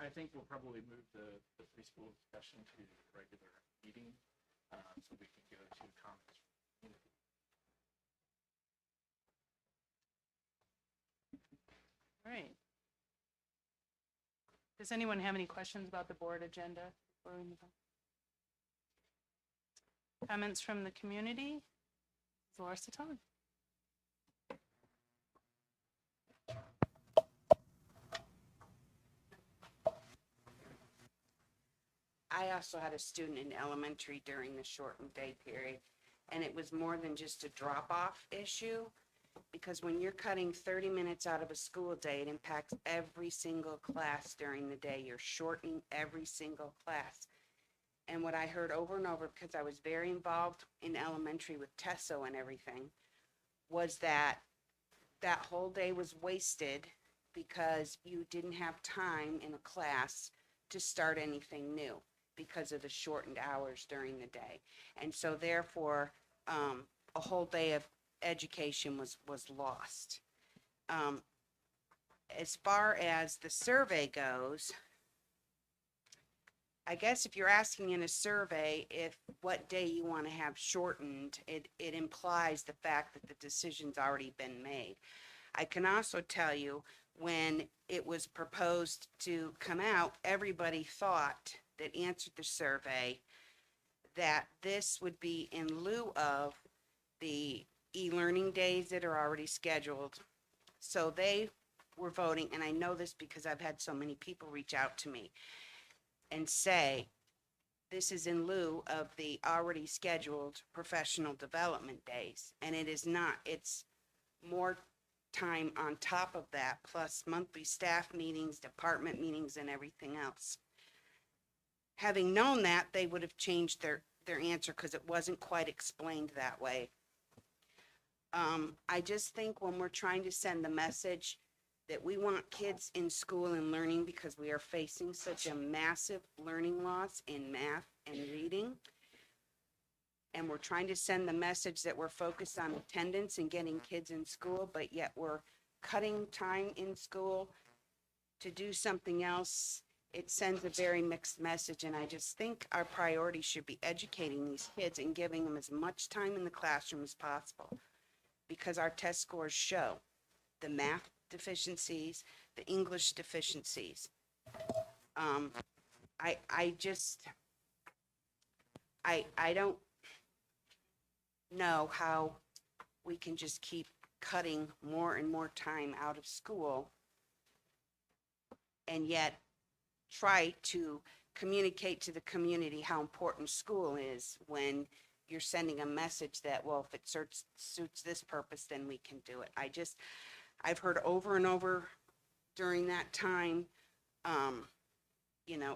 I think we'll probably move the preschool discussion to the regular meeting, so we can go to comments from the community. All right. Does anyone have any questions about the board agenda before we move on? Comments from the community? Laura Satan. I also had a student in elementary during the shortened day period, and it was more than just a drop-off issue, because when you're cutting 30 minutes out of a school day, it impacts every single class during the day. You're shortening every single class. And what I heard over and over, because I was very involved in elementary with TESO and everything, was that that whole day was wasted because you didn't have time in a class to start anything new because of the shortened hours during the day. And so therefore, a whole day of education was lost. As far as the survey goes, I guess if you're asking in a survey if what day you want to have shortened, it implies the fact that the decision's already been made. I can also tell you, when it was proposed to come out, everybody thought that answered the survey that this would be in lieu of the e-learning days that are already scheduled. So they were voting, and I know this because I've had so many people reach out to me and say, this is in lieu of the already scheduled professional development days. And it is not. It's more time on top of that, plus monthly staff meetings, department meetings, and everything else. Having known that, they would have changed their answer because it wasn't quite explained that way. I just think when we're trying to send the message that we want kids in school and learning, because we are facing such a massive learning loss in math and reading, and we're trying to send the message that we're focused on attendance and getting kids in school, but yet we're cutting time in school to do something else, it sends a very mixed message. And I just think our priority should be educating these kids and giving them as much time in the classroom as possible, because our test scores show the math deficiencies, the English deficiencies. I don't know how we can just keep cutting more and more time out of school and yet try to communicate to the community how important school is when you're sending a message that, well, if it suits this purpose, then we can do it. I've heard over and over during that time,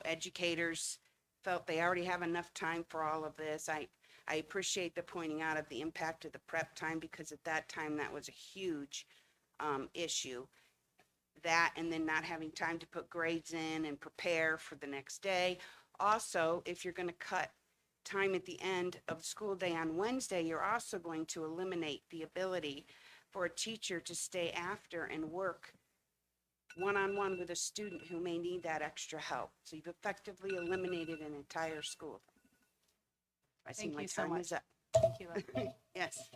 educators felt they already have enough time for all of this. I appreciate the pointing out of the impact of the prep time, because at that time that was a huge issue. That, and then not having time to put grades in and prepare for the next day. Also, if you're going to cut time at the end of the school day on Wednesday, you're also going to eliminate the ability for a teacher to stay after and work one-on-one with a student who may need that extra help. So you've effectively eliminated an entire school. I see Thank my you so time much. is up. Thank you, Leslie. Yes.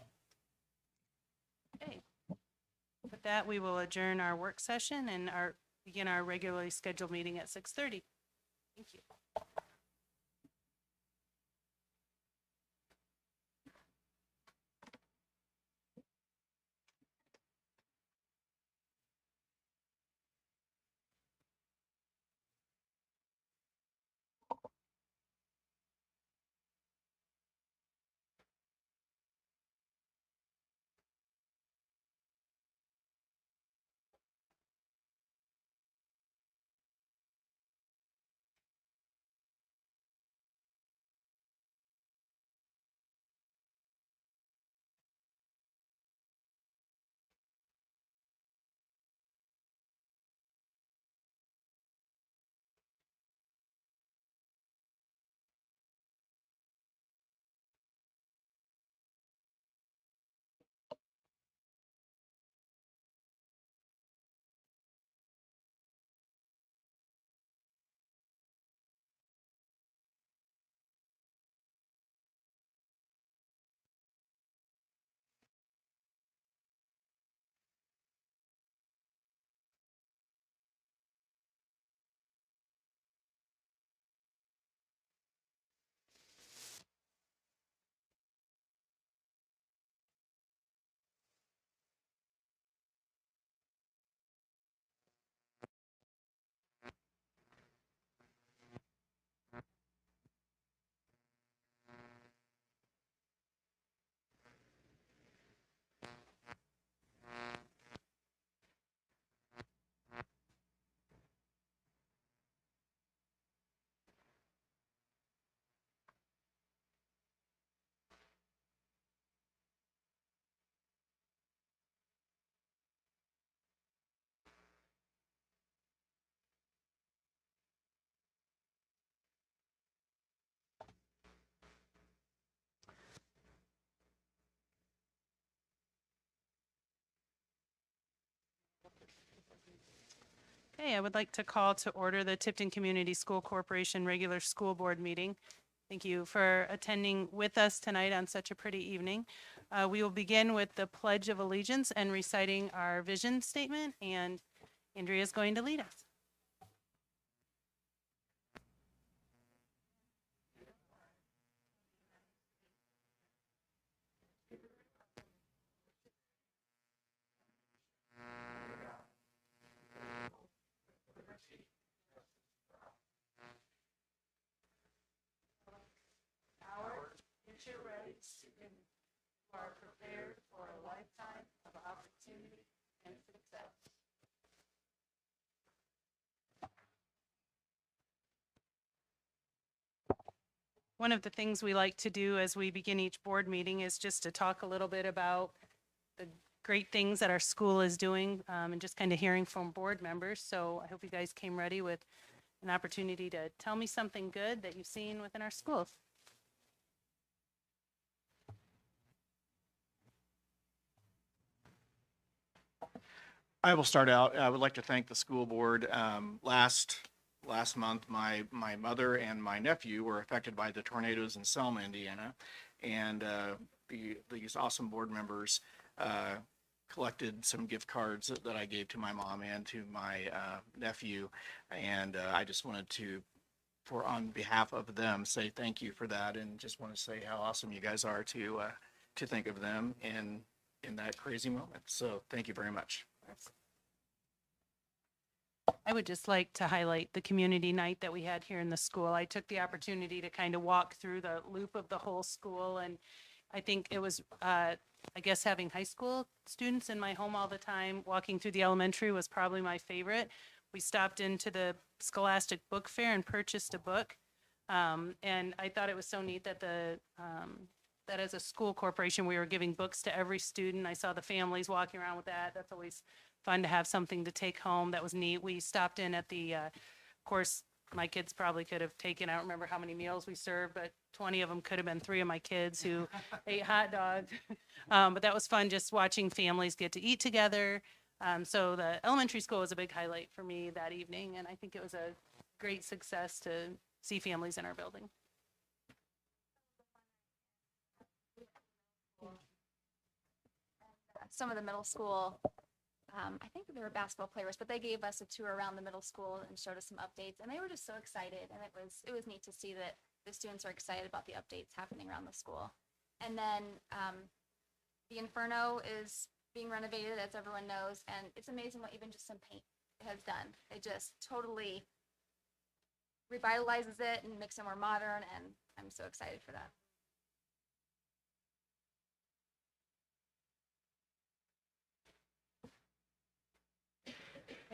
Okay. With that, we will adjourn our work session and begin our regularly scheduled meeting at 6:30. Thank you. Okay, I would like to call to order the Tipton Community School Corporation regular school board meeting. Thank you for attending with us tonight on such a pretty evening. We will begin with the Pledge of Allegiance and reciting our vision statement, and Andrea is going to lead us. Are prepared for a lifetime of opportunity and success. One of the things we like to do as we begin each board meeting is just to talk a little bit about the great things that our school is doing, and just kind of hearing from board members. So I hope you guys came ready with an opportunity to tell me something good that you've seen within our schools. I will start out. I would like to thank the school board. Last month, my mother and my nephew were affected by the tornadoes in Selma, Indiana. And these awesome board members collected some gift cards that I gave to my mom and to my nephew. And I just wanted to, on behalf of them, say thank you for that, and just want to say how awesome you guys are to think of them in that crazy moment. So thank you very much. I would just like to highlight the community night that we had here in the school. I took the opportunity to kind of walk through the loop of the whole school, and I think it was, I guess having high school students in my home all the time, walking through the elementary was probably my favorite. We stopped into the Scholastic Book Fair and purchased a book. And I thought it was so neat that that as a school corporation, we were giving books to every student. I saw the families walking around with that. That's always fun to have something to take home. That was neat. We stopped in at the, of course, my kids probably could have taken, I don't remember how many meals we served, but 20 of them could have been 3 of my kids who ate hot dogs. But that was fun, just watching families get to eat together. So the elementary school was a big highlight for me that evening, and I think it was a great success to see families in our building. Some of the middle school, I think they were basketball players, but they gave us a tour around the middle school and showed us some updates, and they were just so excited. And it was neat to see that the students are excited about the updates happening around the school. And then the Inferno is being renovated, as everyone knows, and it's amazing what even just some paint has done. It just totally revitalizes it and makes it more modern, and I'm so excited for that.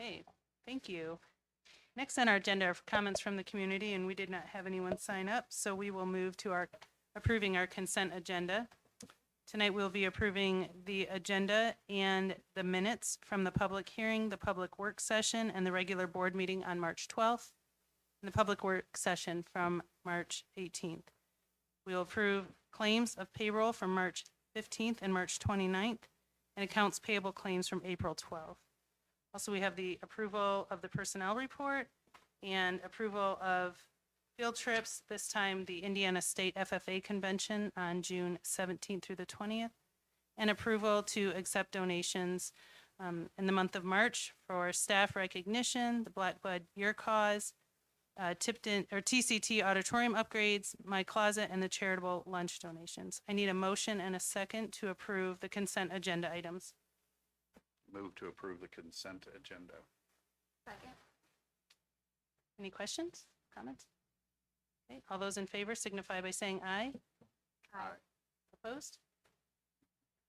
Okay, thank you. Next on our agenda are comments from the community, and we did not have anyone sign up, so we will move to our approving our consent agenda. Tonight we'll be approving the agenda and the minutes from the public hearing, the public work session, and the regular board meeting on March 12th, and the public work session from March 18th. We will approve claims of payroll from March 15th and March 29th, and accounts payable claims from April 12th. Also, we have the approval of the personnel report and approval of field trips, this time the Indiana State FFA Convention on June 17th through the 20th, and approval to accept donations in the month of March for staff recognition, the Black Bud Your Cause, Tipton or TCT auditorium upgrades, My Closet, and the charitable lunch donations. I need a motion and a second to approve the consent agenda items. Move to approve the consent agenda. Second. Any questions, comments? Okay, all those in favor signify by saying aye. Aye. Opposed?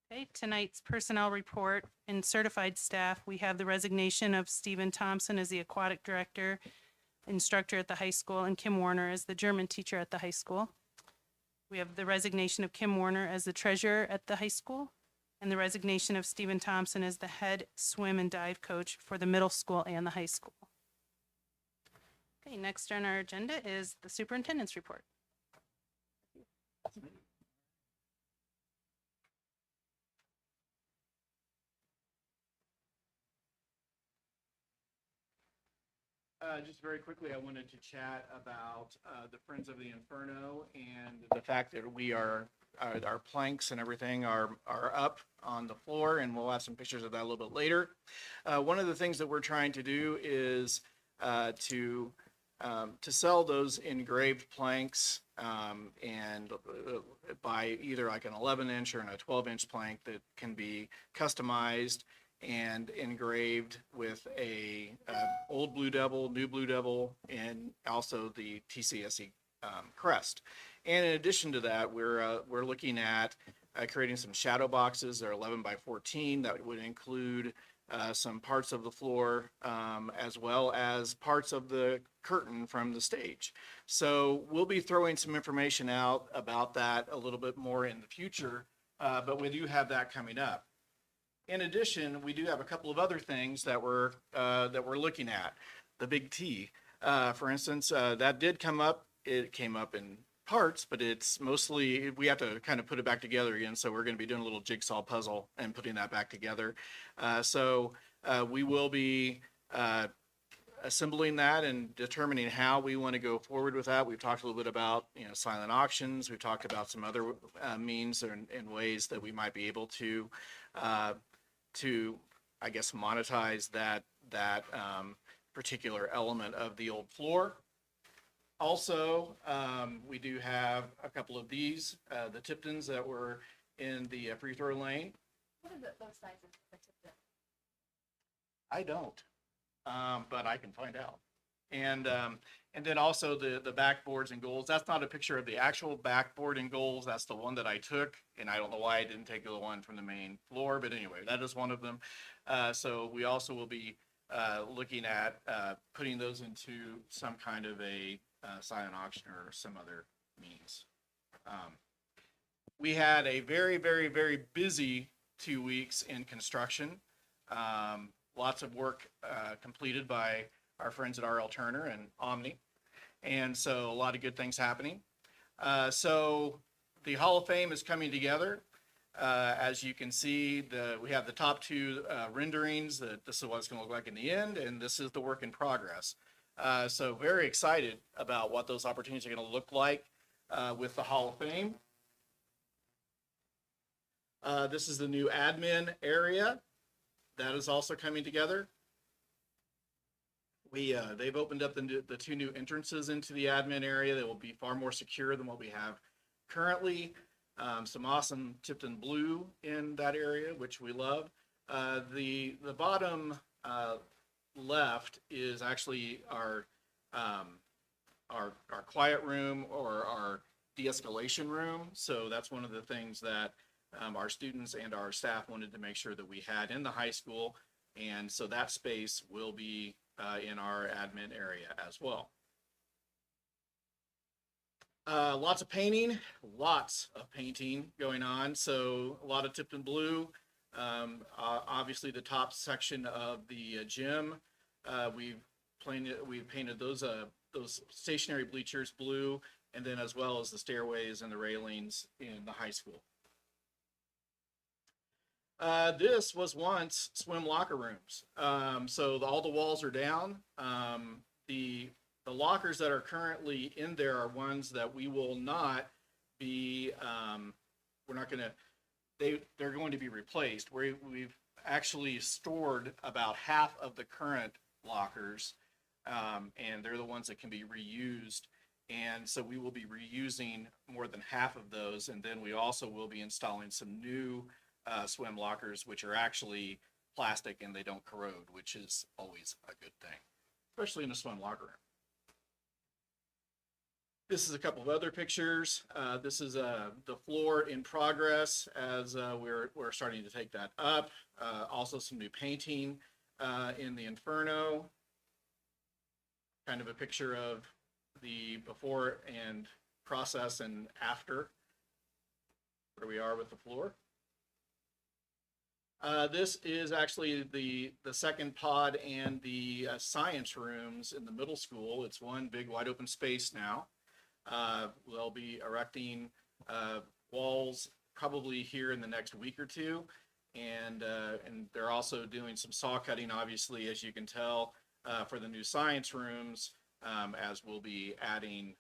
Okay, tonight's personnel report and certified staff, we have the resignation of Stephen Thompson as the aquatic director, instructor at the high school, and Kim Warner as the German teacher at the high school. We have the resignation of Kim Warner as the treasurer at the high school, and the resignation of Stephen Thompson as the head swim and dive coach for the middle school and the high school. Okay, next on our agenda is the superintendent's report. Just very quickly, I wanted to chat about the Friends of the Inferno and the fact that we are, our planks and everything are up on the floor, and we'll have some pictures of that a little bit later. One of the things that we're trying to do is to sell those engraved planks and by either like an 11-inch or a 12-inch plank that can be customized and engraved with a old Blue Devil, new Blue Devil, and also the TCSE crest. And in addition to that, we're looking at creating some shadow boxes. They're 11 by 14. That would include some parts of the floor as well as parts of the curtain from the stage. So we'll be throwing some information out about that a little bit more in the future, but we do have that coming up. In addition, we do have a couple of other things that we're looking at. The Big T, for instance, that did come up. It came up in parts, but it's mostly, we have to kind of put it back together again. So we're going to be doing a little jigsaw puzzle and putting that back together. So we will be assembling that and determining how we want to go forward with that. We've talked a little bit about, silent auctions. We've talked about some other means and ways that we might be able to, I guess, monetize that particular element of the old floor. Also, we do have a couple of these, the Tiptons that were in the free throw lane. What are those sizes? I don't, but I can find out. And then also the backboards and goals. That's not a picture of the actual backboard and goals. That's the one that I took, and I don't know why I didn't take the one from the main floor, but anyway, that is one of them. So we also will be looking at putting those into some kind of a silent auction or some other means. We had a very, very, very busy 2 weeks in construction. Lots of work completed by our friends at R.L. Turner and Omni. And so a lot of good things happening. So the Hall of Fame is coming together. As you can see, we have the top two renderings. This is what it's going to look like in the end, and this is the work in progress. So very excited about what those opportunities are going to look like with the Hall of Fame. This is the new admin area. That is also coming together. They've opened up the two new entrances into the admin area that will be far more secure than what we have currently. Some awesome Tipton blue in that area, which we love. The bottom left is actually our quiet room or our de-escalation room. So that's one of the things that our students and our staff wanted to make sure that we had in the high school. And so that space will be in our admin area as well. Lots of painting going on. So a lot of Tipton blue. Obviously the top section of the gym, we've painted those stationary bleachers blue, and then as well as the stairways and the railings in the high school. This was once swim locker rooms. So all the walls are down. The lockers that are currently in there are ones that we will not be, they're going to be replaced. We've actually stored about half of the current lockers, and they're the ones that can be reused. And so we will be reusing more than half of those. And then we also will be installing some new swim lockers, which are actually plastic and they don't corrode, which is always a good thing, especially in a swim locker room. This is a couple of other pictures. This is the floor in progress as we're starting to take that up. Also some new painting in the Inferno. Kind of a picture of the before and process and after, where we are with the floor. This is actually the second pod and the science rooms in the middle school. It's one big wide open space now. We'll be erecting walls probably here in the next week or two. And they're also doing some saw cutting, obviously, as you can tell. for the new science rooms, as we'll be adding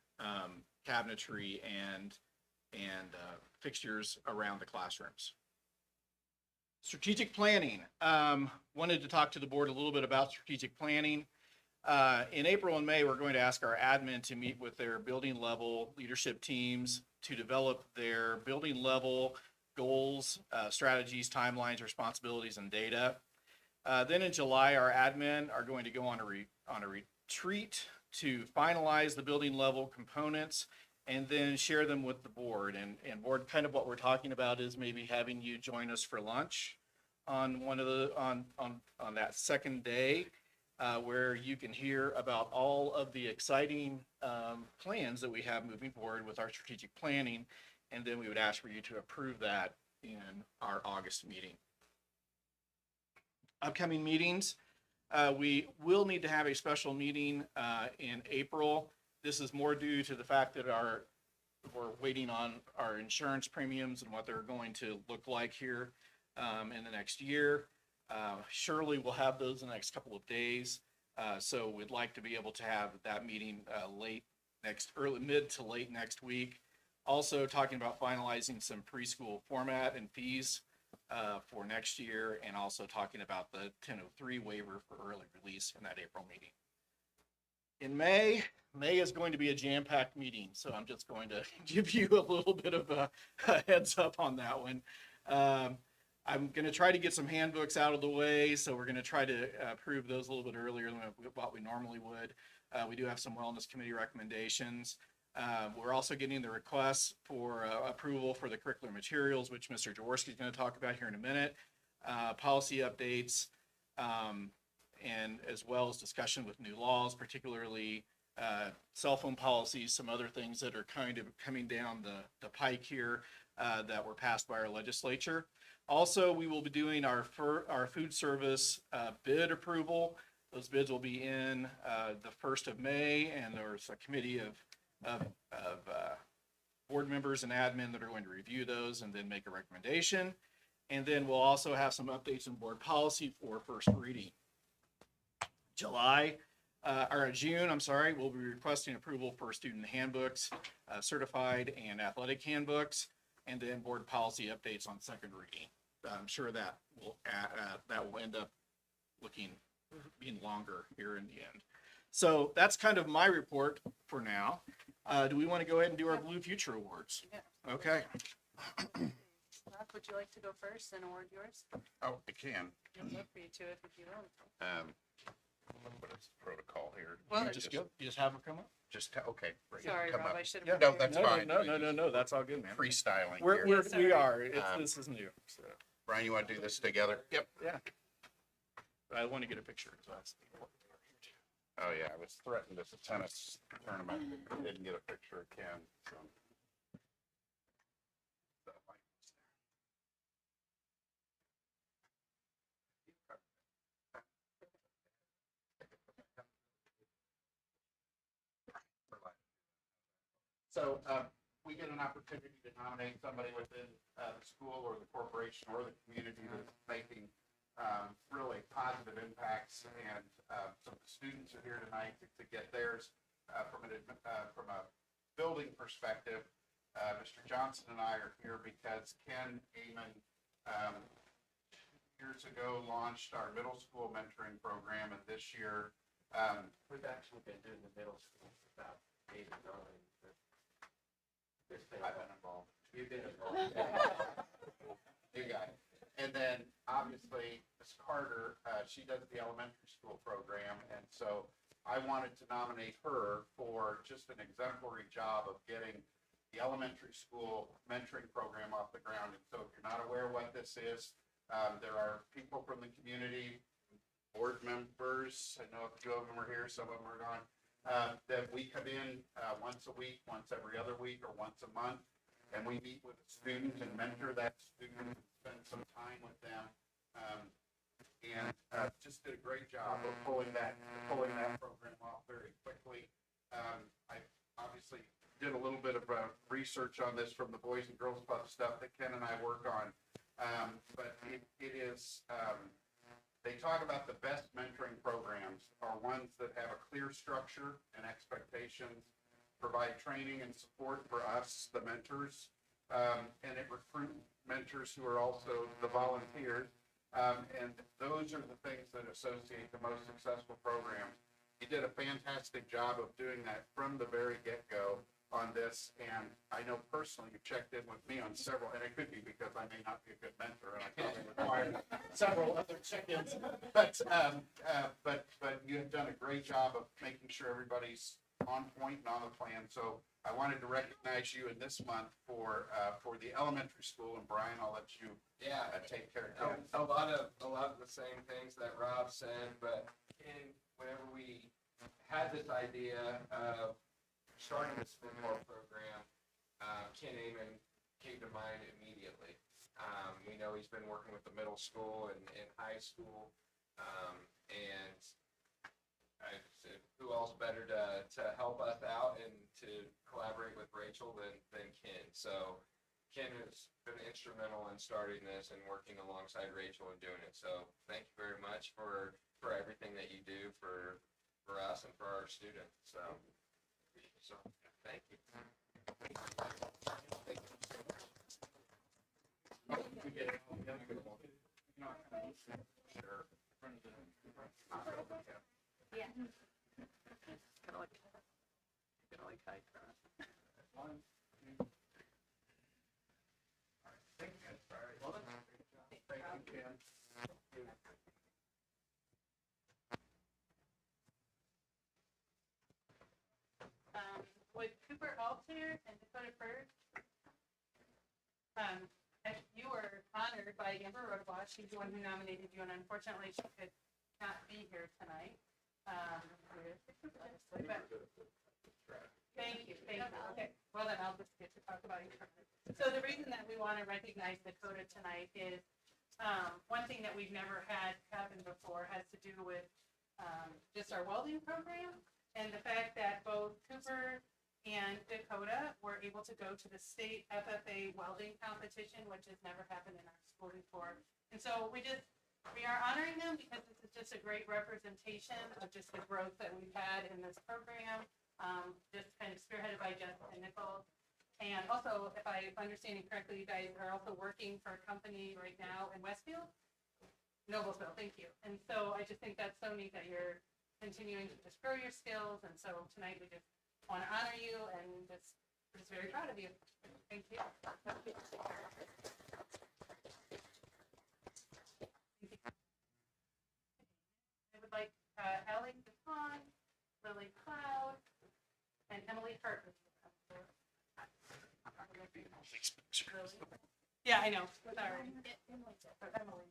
cabinetry and fixtures around the classrooms. Strategic planning. Wanted to talk to the board a little bit about strategic planning. In April and May, we're going to ask our admin to meet with their building level leadership teams to develop their building level goals, strategies, timelines, responsibilities, and data. Then in July, our admin are going to go on a retreat to finalize the building level components and then share them with the board. And board, kind of what we're talking about is maybe having you join us for lunch on one of the, on that second day, where you can hear about all of the exciting plans that we have moving forward with our strategic planning. And then we would ask for you to approve that in our August meeting. Upcoming meetings, we will need to have a special meeting in April. This is more due to the fact that we're waiting on our insurance premiums and what they're going to look like here in the next year. Surely we'll have those in the next couple of days. So we'd like to be able to have that meeting mid to late next week. Also talking about finalizing some preschool format and fees for next year, and also talking about the 1003 waiver for early release in that April meeting. In May is going to be a jam-packed meeting, so I'm just going to give you a little bit of a heads up on that one. I'm going to try to get some handbooks out of the way, so we're going to try to approve those a little bit earlier than what we normally would. We do have some wellness committee recommendations. We're also getting the requests for approval for the curricular materials, which Mr. Jaworski is going to talk about here in a minute, policy updates, and as well as discussion with new laws, particularly cell phone policies, some other things that are kind of coming down the pike here that were passed by our legislature. Also, we will be doing our food service bid approval. Those bids will be in the 1st of May, and there's a committee of board members and admin that are going to review those and then make a recommendation. And then we'll also have some updates in board policy for first reading. June, we'll be requesting approval for student handbooks, certified and athletic handbooks, and then board policy updates on second reading. I'm sure that will end up being longer here in the end. So that's kind of my report for now. Do we want to go ahead and do our Blue Future Awards? Yeah. Okay. Rob, would you like to go first and award yours? Oh, I can. I'd love for you to if you don't. What is the protocol here? Well, You just have them come up? Okay. right, Sorry, come Rob, up. I should Yeah. have. No, that's No, fine. No, that's all good, man. Freestyling We're, here. Yes, we sir. are. Um, This is new. So Brian, you want to do this together? Yep. yeah. I want to get a picture. So that's important. Oh, yeah, I was threatened at the tennis tournament, didn't get a picture of Ken, so. So, we get an opportunity to nominate somebody within the school or the corporation or the community that's making really positive impacts, and some of the students are here tonight to get theirs from a building perspective. Mr. Johnson and I are here because Ken Amon years ago launched our middle school mentoring program, and this year We've actually been doing the middle school for about 8 or 9. I've been involved. You've been involved. You got it. And then obviously Ms. Carter, she does the elementary school program, and so I wanted to nominate her for just an exemplary job of getting the elementary school mentoring program off the ground. And so if you're not aware what this is, there are people from the community, board members, I know a few of them are here, some of them are gone, that we come in once a week, once every other week, or once a month, and we meet with a student and mentor that student, spend some time with them, and just did a great job of pulling that program off very quickly. I obviously did a little bit of research on this from the Boys and Girls Club stuff that Ken and I work on, but it is they talk about the best mentoring programs are ones that have a clear structure and expectations, provide training and support for us, the mentors, and it recruit mentors who are also the volunteers. And those are the things that associate the most successful programs. You did a fantastic job of doing that from the very get-go on this, and I know personally you checked in with me on several, and it could be because I may not be a good mentor, and I probably require several other check-ins. But you have done a great job of making sure everybody's on point and on the plan. So I wanted to recognize you in this month for the elementary school, and Brian, I'll let you take care of it. A lot of the same things that Rob said, but whenever we had this idea of starting this mentor program, Ken Amon came to mind immediately. We know he's been working with the middle school and high school, and I said, who else better to help us out and to collaborate with Rachel than Ken? So Ken has been instrumental in starting this and working alongside Rachel and doing it. So thank you very much for everything that you do for us and for our students. So thank you. Sure. Yeah. Kind of like high cross. Thank you, Ken. With Cooper Alter and Dakota Bird, you were honored by Amber Rodewash. She's the one who nominated you, and unfortunately, she could not be here tonight. Thank you. Okay, well then I'll just get to talk about you. So the reason that we want to recognize Dakota tonight is one thing that we've never had happen before has to do with just our welding program, and the fact that both Cooper and Dakota were able to go to the state FFA welding competition, which has never happened in our school before. And so we are honoring them because this is just a great representation of just the growth that we've had in this program, just kind of spearheaded by Jessica Nichols. And also, if I'm understanding correctly, you guys are also working for a company right now in Westfield? Noblesville, thank you. And so I just think that's so neat that you're continuing to just grow your skills. And so tonight we just want to honor you and we're just very proud of you. Thank you. I would like Allie DePon, Lily Cloud, and Emily Hart. Yeah, I know. Sorry. Emily.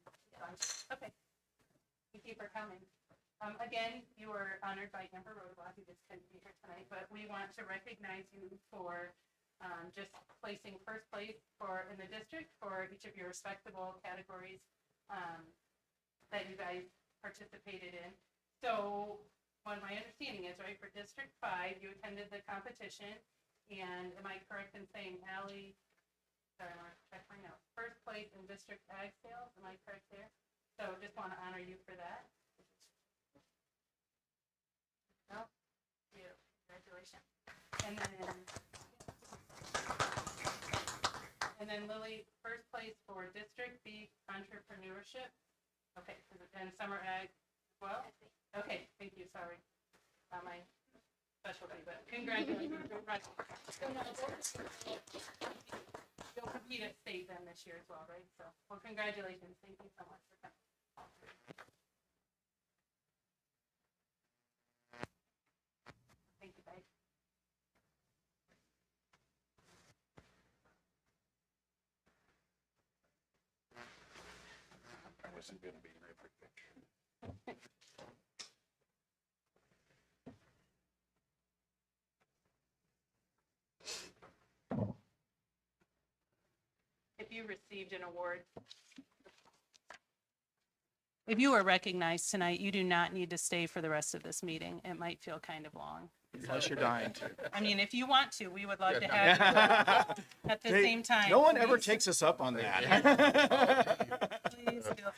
Okay. Thank you for coming. Again, you were honored by Amber Rodewash, who just couldn't be here tonight, but we want to recognize you for just placing first place in the district for each of your respectable categories that you guys participated in. So what my understanding is, right, for District 5, you attended the competition, and am I correct in saying Allie, sorry, I want to check my notes, first place in District Ag Sales, am I correct there? So just want to honor you for that. Oh, you, congratulations. And then Lily, first place for District B Entrepreneurship. Okay, and Summer Ag as well? Okay, thank you, sorry. Not my specialty, but congratulations. You'll compete at state then this year as well, right? So, well, congratulations. Thank you so much for coming. Thank you, guys. I wasn't going to be in every picture. If you received an award, if you were recognized tonight, you do not need to stay for the rest of this meeting. It might feel kind of long. Unless you're dying to. I mean, if you want to, we would love to have you at the same time. No one ever Please- takes us up on that. please feel-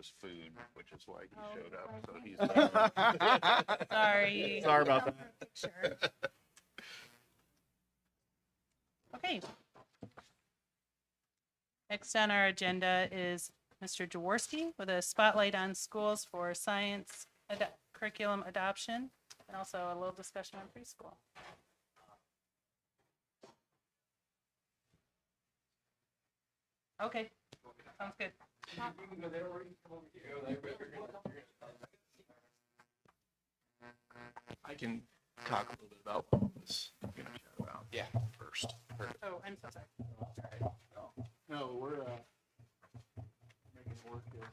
was food, which is why he Oh, showed up. So right. he's. Sorry. Sorry about that. Sure. Okay. Next on our agenda is Mr. Jaworski with a spotlight on schools for science curriculum adoption, and also a little discussion on preschool. Okay, sounds good. I can talk a little bit about what I was gonna chat about. Yeah. First. Oh, I'm so sorry. No, we're, making it work here.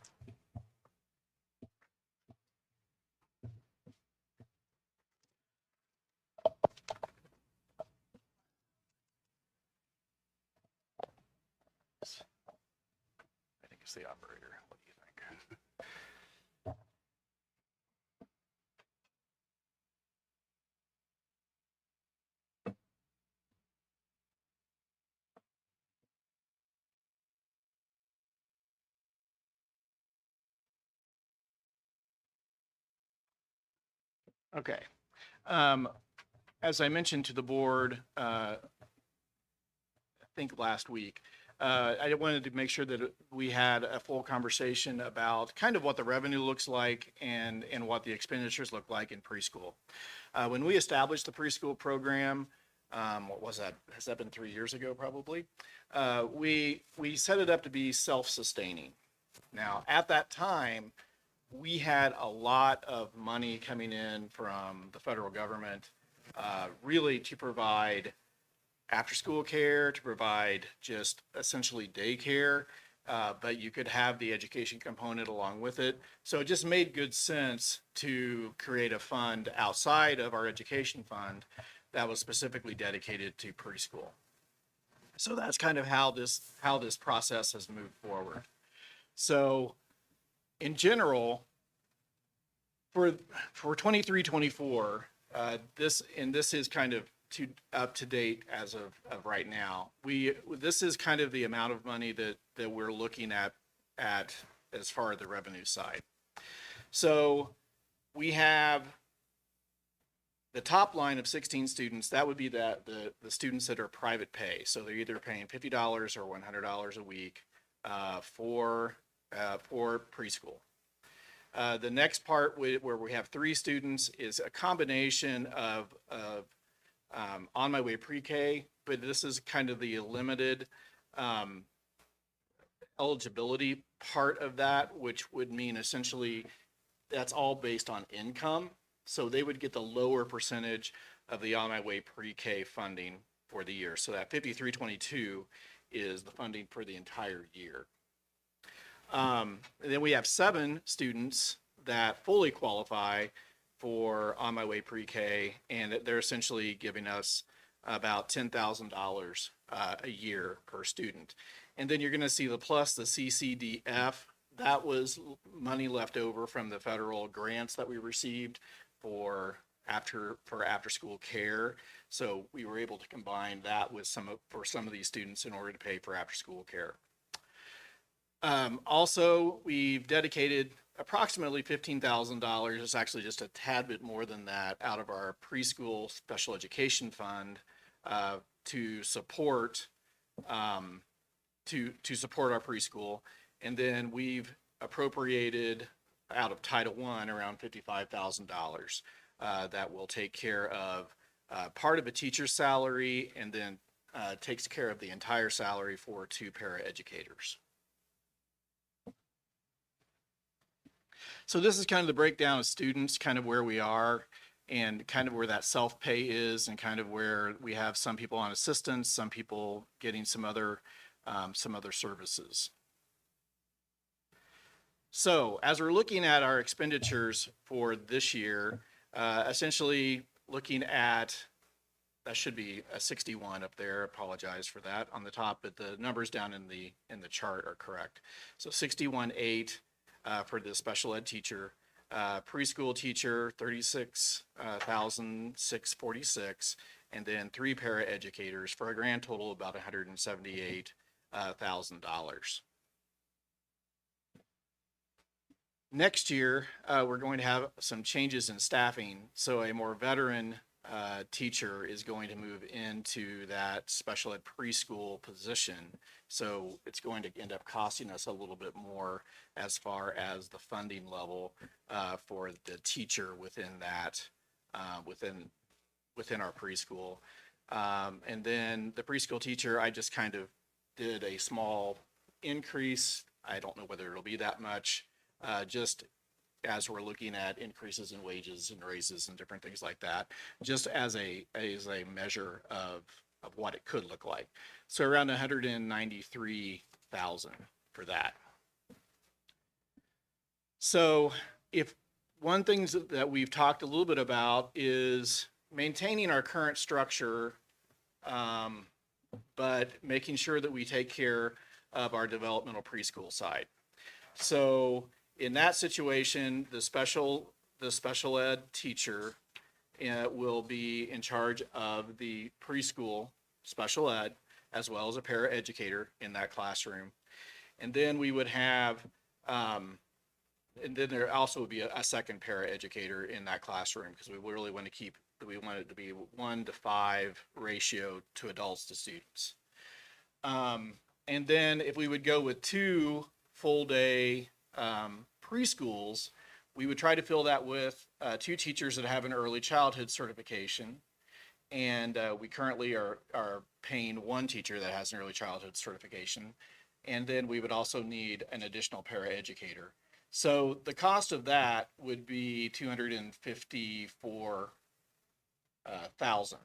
I think it's the operator. What do you think? Okay. As I mentioned to the board, I think last week, I wanted to make sure that we had a full conversation about kind of what the revenue looks like and what the expenditures look like in preschool. When we established the preschool program, what was that? Has that been 3 years ago, probably? We set it up to be self-sustaining. Now, at that time, we had a lot of money coming in from the federal government, really to provide after-school care, to provide just essentially daycare, but you could have the education component along with it. So it just made good sense to create a fund outside of our education fund that was specifically dedicated to preschool. So that's kind of how this process has moved forward. So in general, for 23-24, this is kind of up to date as of right now. This is kind of the amount of money that we're looking at as far as the revenue side. So we have the top line of 16 students. That would be the students that are private pay. So they're either paying $50 or $100 a week for preschool. The next part where we have 3 students is a combination of On My Way Pre-K, but this is kind of the limited eligibility part of that, which would mean essentially that's all based on income. So they would get the lower percentage of the On My Way Pre-K funding for the year. So that 5322 is the funding for the entire year. Then we have 7 students that fully qualify for On My Way Pre-K, and they're essentially giving us about $10,000 a year per student. And then you're going to see the CCDF. That was money left over from the federal grants that we received for after school care. So we were able to combine that with for some of these students in order to pay for after school care. Also, we've dedicated approximately $15,000. It's actually just a tad bit more than that out of our preschool special education fund to support support our preschool. And then we've appropriated out of Title I around $55,000 that will take care of part of a teacher's salary and then takes care of the entire salary for 2 paraeducators. So this is kind of the breakdown of students, kind of where we are and kind of where that self-pay is and kind of where we have some people on assistance, some people getting some other services. So as we're looking at our expenditures for this year, essentially looking at, that should be a 61 up there, apologize for that on the top, but the numbers down in the chart are correct. So 61.8 for the special ed teacher, preschool teacher 36,646, and then 3 paraeducators for a grand total of about $178,000. Next year, we're going to have some changes in staffing. So a more veteran teacher is going to move into that special ed preschool position. So it's going to end up costing us a little bit more as far as the funding level for the teacher within that, within our preschool. And then the preschool teacher, I just kind of did a small increase. I don't know whether it'll be that much, just as we're looking at increases in wages and raises and different things like that, just as a measure of what it could look like. So around 193,000 for that. So if one thing that we've talked a little bit about is maintaining our current structure, but making sure that we take care of our developmental preschool side. So in that situation, the special ed teacher will be in charge of the preschool special ed, as well as a paraeducator in that classroom. And then we would have, and then there also would be a second paraeducator in that classroom, because we really want to we want it to be 1-to-5 ratio to adults to students. And then if we would go with 2 full-day preschools, we would try to fill that with 2 teachers that have an early childhood certification. And we currently are paying 1 teacher that has an early childhood certification. And then we would also need an additional paraeducator. So the cost of that would be $254,000.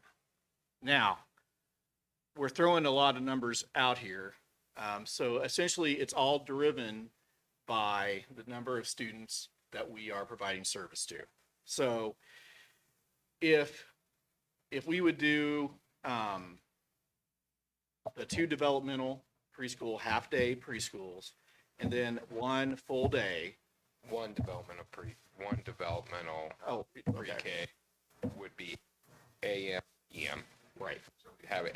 Now, we're throwing a lot of numbers out here. So essentially, it's all driven by the number of students that we are providing service to. So if we would do the 2 developmental preschool, half-day preschools, and then 1 full day. One developmental Oh, pre-K would be AM, PM. right. So we have AM,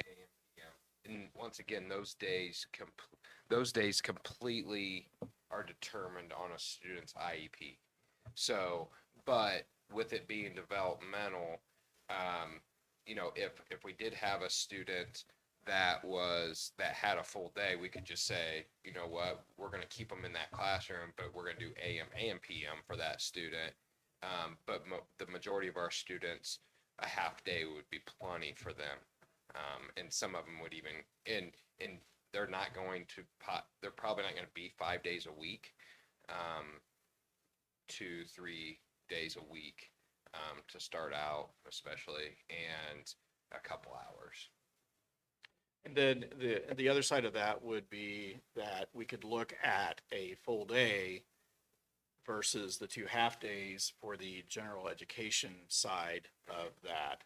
PM. And once again, those days completely are determined on a student's IEP. So, but with it being developmental, you know, if we did have a student that had a full day, we could just say, you know what, we're going to keep them in that classroom, but we're going to do AM and PM for that student. But the majority of our students, a half day would be plenty for them. And some of them would even, and they're not going to they're probably not going to be 5 days a week, 2-3 days a week, to start out, especially, and a couple hours. And then the other side of that would be that we could look at a full day versus the 2 half days for the general education side of that.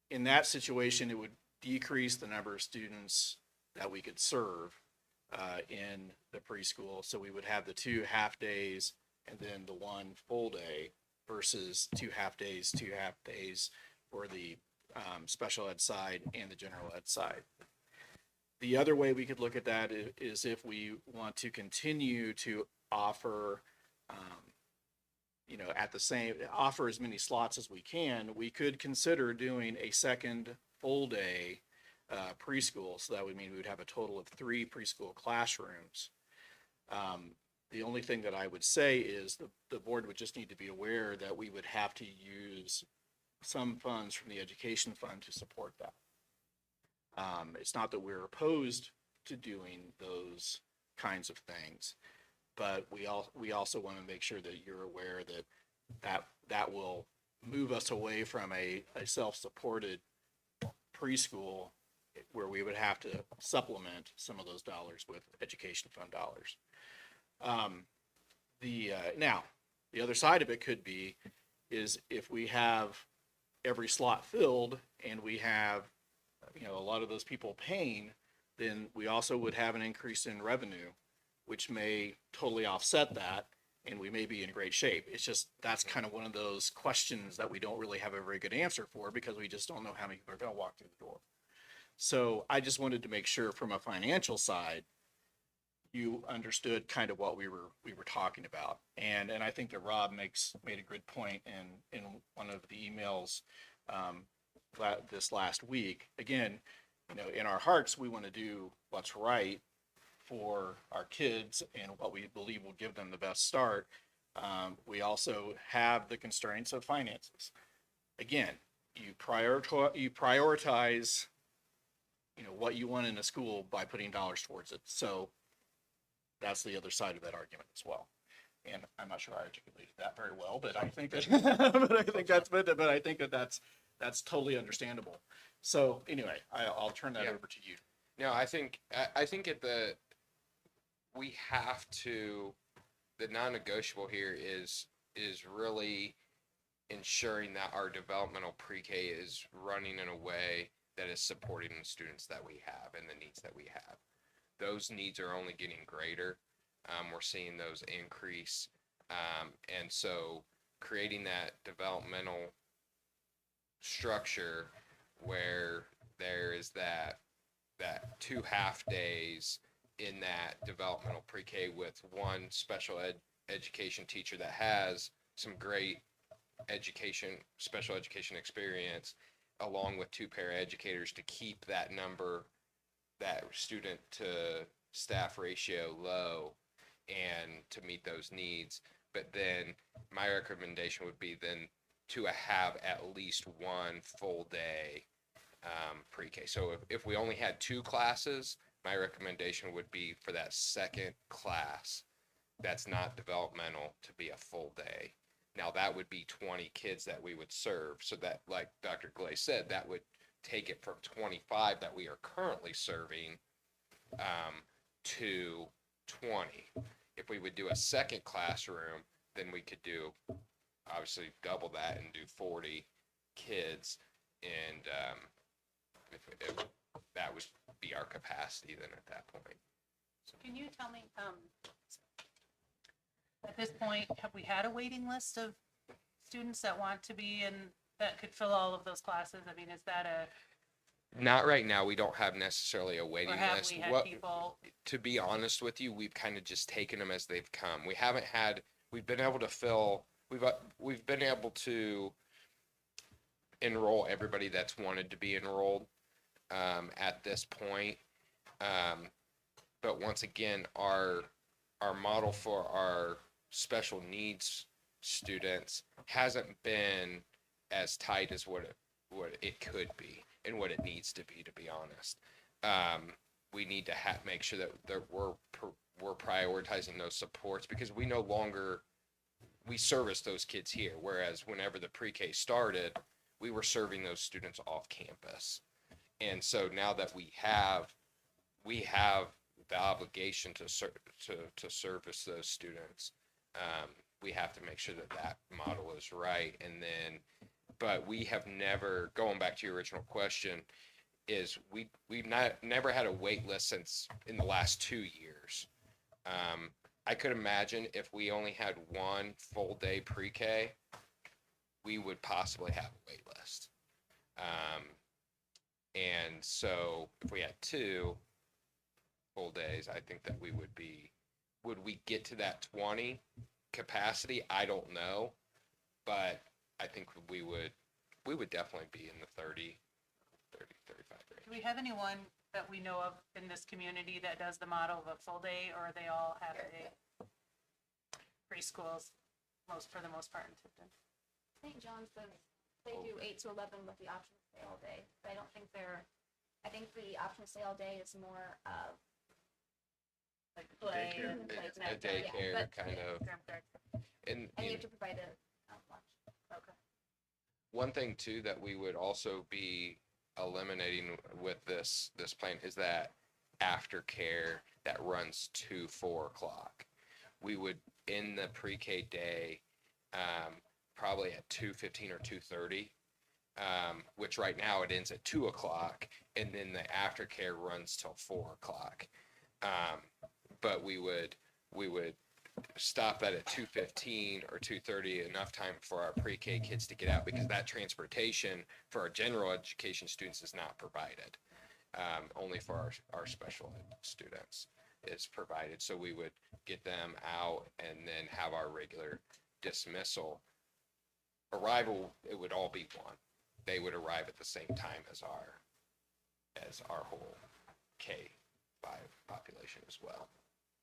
In that situation, it would decrease the number of students that we could serve in the preschool. So we would have the 2 half days and then the 1 full day versus 2 half days for the special ed side and the general ed side. The other way we could look at that is if we want to continue to offer, offer as many slots as we can, we could consider doing a second full day preschool. So that would mean we would have a total of 3 preschool classrooms. The only thing that I would say is the board would just need to be aware that we would have to use some funds from the education fund to support that. It's not that we're opposed to doing those kinds of things, but we also want to make sure that you're aware that will move us away from a self-supported preschool where we would have to supplement some of those dollars with education fund dollars. Now, the other side of it could be is if we have every slot filled and we have, a lot of those people paying, then we also would have an increase in revenue, which may totally offset that, and we may be in great shape. It's just, that's kind of one of those questions that we don't really have a very good answer for because we just don't know how many people are going to walk through the door. So I just wanted to make sure from a financial side, you understood kind of what we were talking about. And I think that Rob made a good point in one of the emails this last week. Again, in our hearts, we want to do what's right for our kids and what we believe will give them the best start. We also have the constraints of finances. Again, you prioritize, what you want in a school by putting dollars towards it. So that's the other side of that argument as well. And I'm not sure I articulated that very well, but I think that, but I think that that's totally understandable. So anyway, I'll turn that Yeah. over to you. No, I think we have to, the non-negotiable here is really ensuring that our developmental pre-K is running in a way that is supporting the students that we have and the needs that we have. Those needs are only getting greater. We're seeing those increase. And so creating that developmental structure where there is that 2 half days in that developmental pre-K with one special education teacher that has some great special education experience, along with 2 paraeducators to keep that student to staff ratio low and to meet those needs. But then my recommendation would be then to have at least one full day pre-K. So if we only had 2 classes, my recommendation would be for that second class that's not developmental to be a full day. Now that would be 20 kids that we would serve. So that, like Dr. Glay said, that would take it from 25 that we are currently serving to 20. If we would do a second classroom, then we could do obviously double that and do 40 kids. And if that would be our capacity then at that point. Can you tell me, at this point, have we had a waiting list of students that want to be in, that could fill all of those classes? I mean, is that Not right now. We don't have necessarily a waiting or have list. we had people? To be honest with you, we've kind of just taken them as they've come. We've been able to fill, we've been able to enroll everybody that's wanted to be enrolled at this point. But once again, our model for our special needs students hasn't been as tight as what it could be and what it needs to be honest. We need to make sure that we're prioritizing those supports, because we no longer, we service those kids here. Whereas whenever the pre-K started, we were serving those students off campus. And so now that we have the obligation to service those students, we have to make sure that model is right. And then, but we have never, going back to your original question, is we've never had a wait list since in the last 2 years. I could imagine if we only had one full day pre-K, we would possibly have a wait list. And so if we had 2 full days, I think that would we get to that 20 capacity? I don't know, but I think we would definitely be in the 30, 35 range. Do we have anyone that we know of in this community that does the model of a full day, or they all have a day? Preschools, for the most part in Tipton. St. John's, they do 8 to 11 with the option to stay all day. But I don't think I think the option to stay all day is more of Like play daycare. and like A that, daycare but- kind of, and And you have to provide a lunch. Okay. one thing too that we would also be eliminating with this plan is that aftercare that runs to 4 o'clock. We would end the pre-K day probably at 2:15 or 2:30, which right now it ends at 2 o'clock, and then the aftercare runs till 4 o'clock. But we would stop that at 2:15 or 2:30, enough time for our pre-K kids to get out, because that transportation for our general education students is not provided, only for our special ed students. is provided. So we would get them out and then have our regular dismissal. Arrival, it would all be one. They would arrive at the same time as our whole K-5 population as well.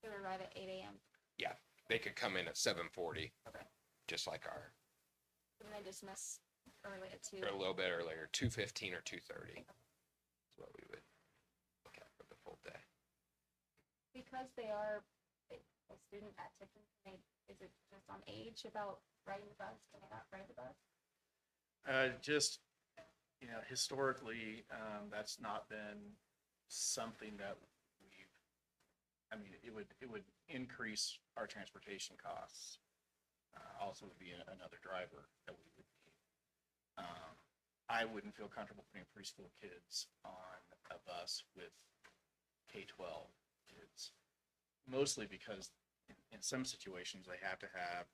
They would arrive at 8 a.m. Yeah, they could come in at 7:40, Okay. just like our, And then dismiss early at 2. or a little bit earlier, 2:15 or 2:30. Is what we would look at for the full day. Because they are a student at Tipton, is it just on age about riding the bus? Can they not ride the bus? Just, historically, that's not been something that it would increase our transportation costs. Also would be another driver that we would need. I wouldn't feel comfortable putting preschool kids on a bus with K-12 kids, mostly because in some situations they have to have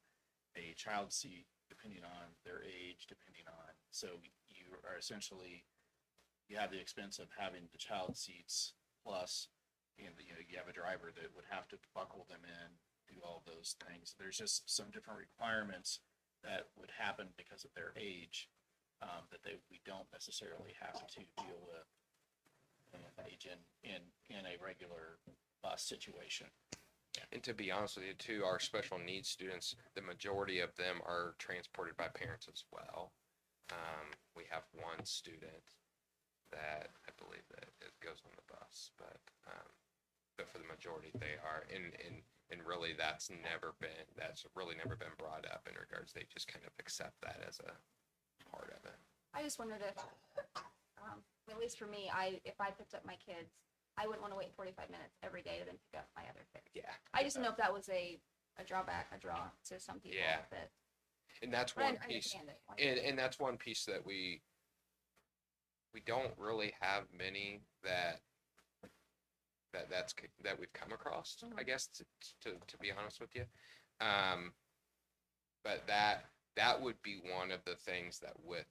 a child seat depending on their age, so you are essentially, you have the expense of having the child seats plus, you have a driver that would have to buckle them in, do all those things. There's just some different requirements that would happen because of their age, that we don't necessarily have to deal with in a regular bus situation. And to be honest with you too, our special needs students, the majority of them are transported by parents as well. We have one student that I believe that it goes on the bus, but for the majority they are, and really that's really never been brought up in regards. They just kind of accept that as a part of it. I just wondered if, at least for me, if I picked up my kids, I wouldn't want to wait 45 minutes every day to then pick up my other kids. Yeah. I just didn't know if that was a draw to some people. Yeah. That, And that's but I one piece. understand it. And that's one piece that we don't really have many that we've come across, I guess, to be honest with you. But that would be one of the things that, with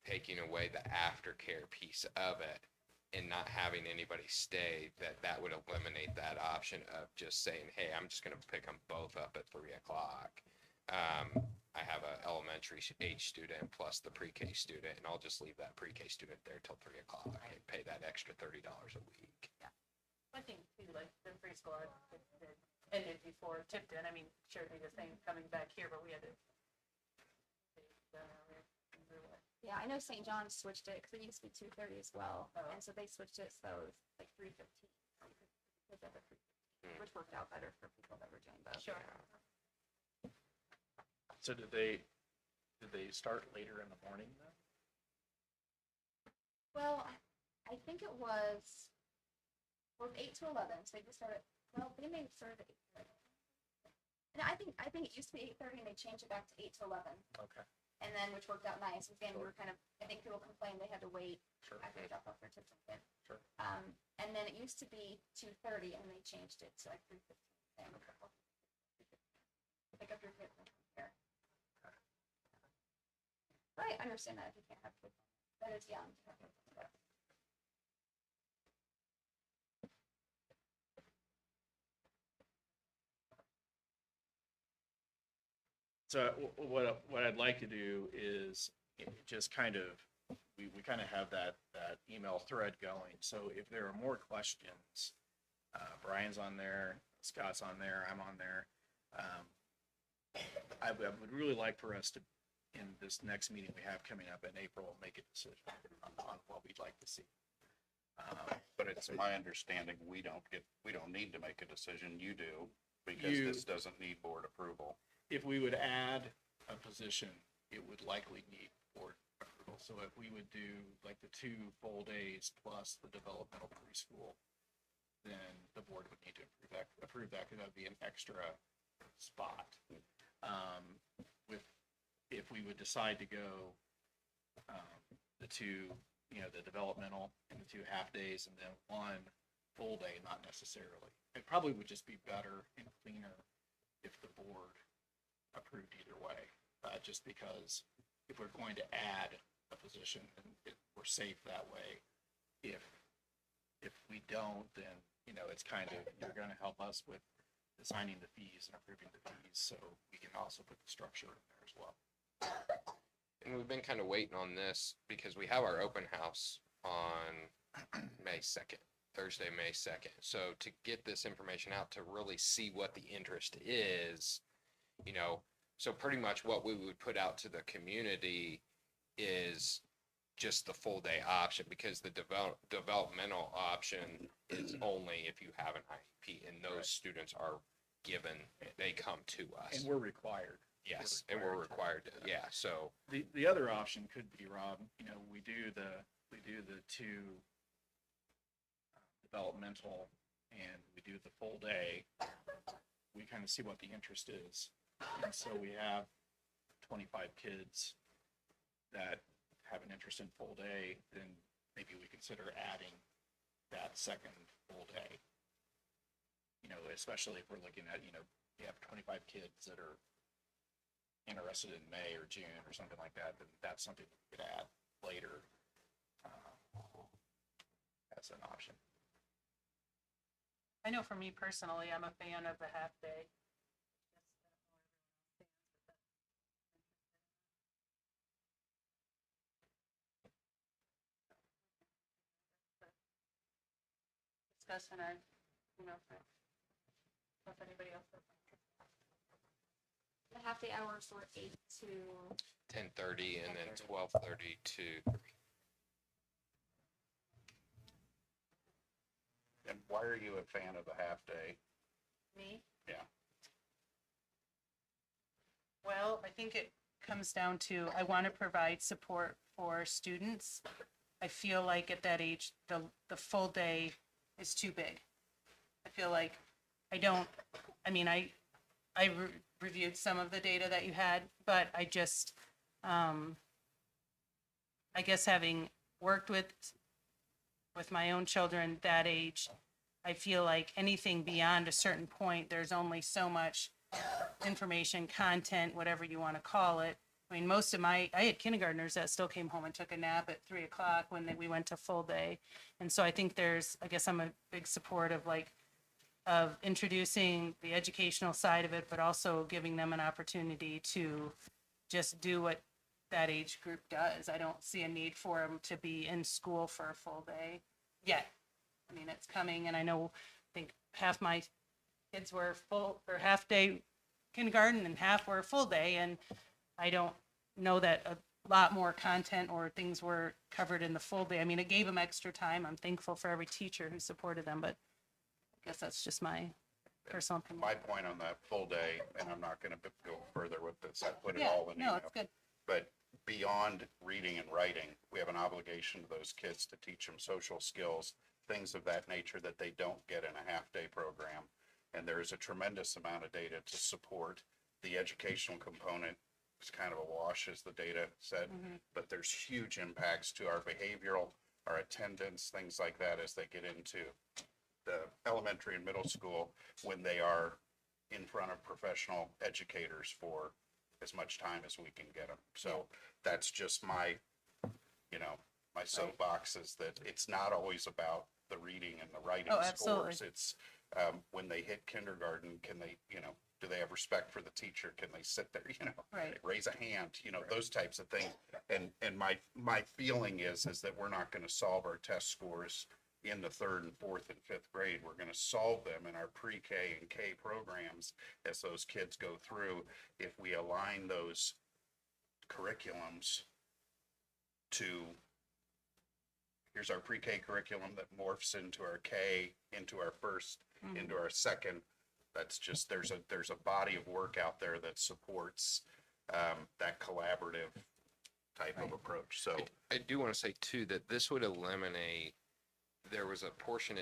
taking away the aftercare piece of it and not having anybody stay, that would eliminate that option of just saying, hey, I'm just going to pick them both up at 3 o'clock. I have an elementary age student plus the pre-K student, and I'll just leave that pre-K student there till 3 o'clock and pay that extra $30 a week. I think too, like the preschool that ended before Tipton, I mean, sure, they the same coming back here, but we had to. Yeah, I know St. John's switched it because it used to be 2:30 as well, Oh. and so they switched it so it was like 3:15. Which worked out better for people that were doing both. Sure. So did they start later in the morning then? Well, I think it was 8 to 11. So they just started. Well, they may have started at 8:30. And I think it used to be 8:30, and they changed it back to 8 to 11. Okay. And then, which worked out nice. Again, we were kind of. I think people complained they had to wait Sure. after they dropped off their tips and kids. Sure. And then it used to be 2:30, and they changed it to like 3:15. Pick up your kids and come here. But I understand that if you can't have kids, that is young to have kids on the bus. So what I'd like to do is just kind of, we kind of have that email thread going. So if there are more questions, Brian's on there, Scott's on there, I'm on there. I would really like for us to, in this next meeting we have coming up in April, make a decision on what we'd like to see. But it's my understanding, we don't need to make a decision, you do, because You- this doesn't need board approval. If we would add a position, it would likely need board approval. So if we would do like the 2 full days plus the developmental preschool, then the board would need to approve that because that would be an extra spot. If we would decide to go the 2, the developmental and the 2 half days and then 1 full day, not necessarily. It probably would just be better and cleaner if the board approved either way, just because if we're going to add a position, then we're safe that way. If we don't, then, you know, it's kind of, you're gonna help us with designing the fees and approving the fees, so we can also put the structure in there as well. And we've been kind of waiting on this because we have our open house on May 2nd, Thursday, May 2nd. So to get this information out, to really see what the interest is, you know, so pretty much what we would put out to the community is just the full day option, because the developmental option is only if you have an IEP, and those students are given, they come to us. And we're required. Yes, and we're required to, yeah, so. The other option could be, Rob, you know, we do the two developmental and we do the full day. We kind of see what the interest is. And so we have 25 kids that have an interest in full day, then maybe we consider adding that second full day. You know, especially if we're looking at, you know, you have 25 kids that are interested in May or June or something like that, then that's something we could add later as an option. I know for me personally, I'm a fan of the half day. Discussion, you know, if anybody else has. The half day hours were 8 to 10:30 and then 12:30 to 3. And why are you a fan of the half day? Me? Yeah. Well, I think it comes down to, I want to provide support for students. I feel like at that age, the full day is too big. I feel like I reviewed some of the data that you had, but I just, I guess having worked with my own children that age, I feel like anything beyond a certain point, there's only so much information, content, whatever you want to call it. I mean, I had kindergartners that still came home and took a nap at 3 o'clock when we went to full day. And so I think I guess I'm a big support of introducing the educational side of it, but also giving them an opportunity to just do what that age group does. I don't see a need for them to be in school for a full day yet. I mean, it's coming, and I think half my kids were full or half day kindergarten and half were full day, and I don't know that a lot more content or things were covered in the full day. I mean, it gave them extra time. I'm thankful for every teacher who supported them, but I guess that's just my personal opinion. My point on that full day, and I'm not gonna go further with this, I put it Yeah, all in no, email. it's good. But beyond reading and writing, we have an obligation to those kids to teach them social skills, things of that nature that they don't get in a half-day program. And there is a tremendous amount of data to support the educational component. It's kind of a wash, as the data said, but there's huge impacts to our behavioral, our attendance, things like that as they get into the elementary and middle school, when they are in front of professional educators for as much time as we can get them. So that's just my, my soapbox, is that it's not always about the reading and the writing Oh, absolutely. scores. It's when they hit kindergarten, can they, do they have respect for the teacher? Can they sit there, Right. raise a hand, those types of things. And my feeling is that we're not going to solve our test scores in the 3rd and 4th and 5th grade. We're going to solve them in our pre-K and K programs as those kids go through, if we align those curriculums to, here's our pre-K curriculum that morphs into our K, into our first, into our second. That's just, there's a body of work out there that supports that collaborative type of approach. So I do want to say too, that this would eliminate, there was a portion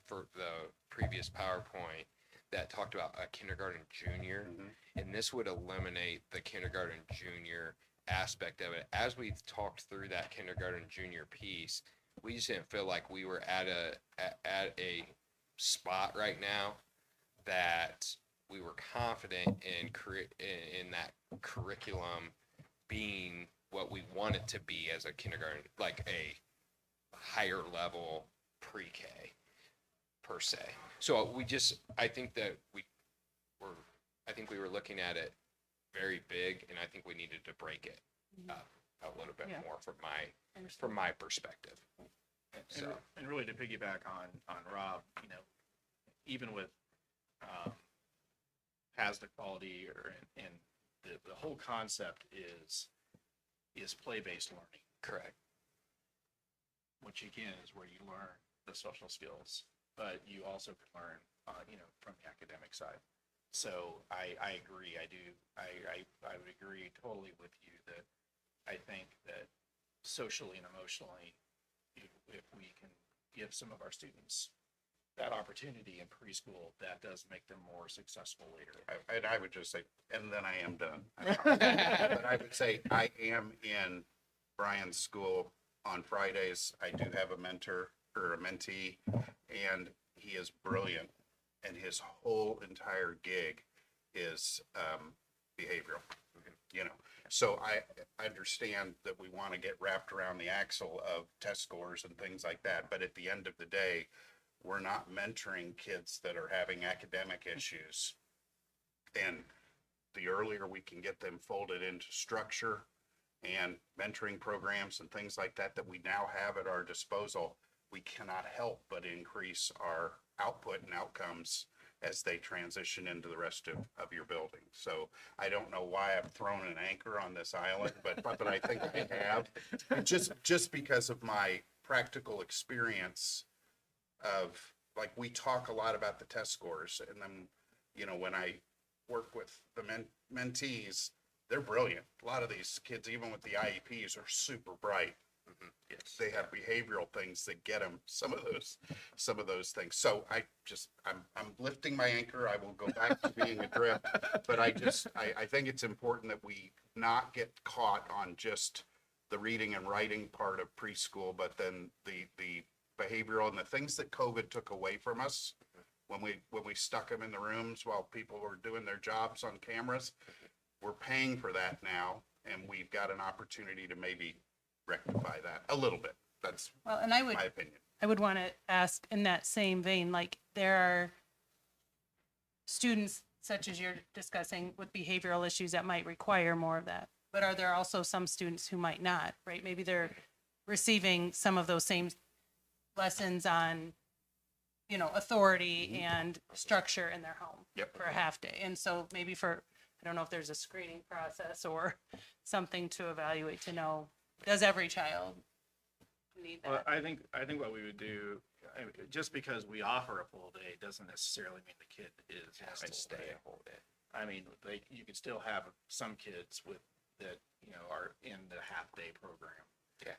for the previous PowerPoint that talked about a kindergarten junior, and this would eliminate the kindergarten junior aspect of it. As we talked through that kindergarten junior piece, we just didn't feel like we were at a spot right now that we were confident in that curriculum being what we want it to be as a kindergarten, like a higher level pre-K per se. So I think that I think we were looking at it very big, and I think we needed to break it up a little bit Yeah. more from my perspective. So, And really to piggyback on Rob, you know, even with, has the quality and the whole concept is play-based learning, correct. which again is where you learn the social skills, but you also can learn, you know, from the academic side. So I agree. I would agree totally with you that I think that socially and emotionally, if we can give some of our students that opportunity in preschool, that does make them more successful later. And I would just say, and then I am done. But I would say I am in Brian's school on Fridays. I do have a mentor or a mentee, and he is brilliant. And his whole entire gig is behavioral, you know. So I understand that we want to get wrapped around the axle of test scores and things like that. But at the end of the day, we're not mentoring kids that are having academic issues. And the earlier we can get them folded into structure and mentoring programs and things like that we now have at our disposal, we cannot help but increase our output and outcomes as they transition into the rest of your building. So I don't know why I've thrown an anchor on this island, but I think I have. And just because of my practical experience of, like, we talk a lot about the test scores, and then, you know, when I work with the mentees, they're brilliant. A lot of these kids, even with the IEPs, are super bright. Yes. They have behavioral things that get them some of those things. So I'm lifting my anchor. I will go back to being adrift, but I think it's important that we not get caught on just the reading and writing part of preschool, but then the behavioral and the things that COVID took away from us when we stuck them in the rooms while people were doing their jobs on cameras. We're paying for that now, and we've got an opportunity to maybe rectify that a little bit. That's Well, and I would my opinion. want to ask in that same vein, like, there are students such as you're discussing with behavioral issues that might require more of that. But are there also some students who might not, right? Maybe they're receiving some of those same lessons on, you know, authority and structure in their home Yep. for a half day. And so maybe I don't know if there's a screening process or something to evaluate to know, does every child need Well, that? I think what we would do, just because we offer a full day doesn't necessarily mean the kid Has has to stay a whole day. I mean, you could still have some kids that, you know, are in the half-day program. Yeah.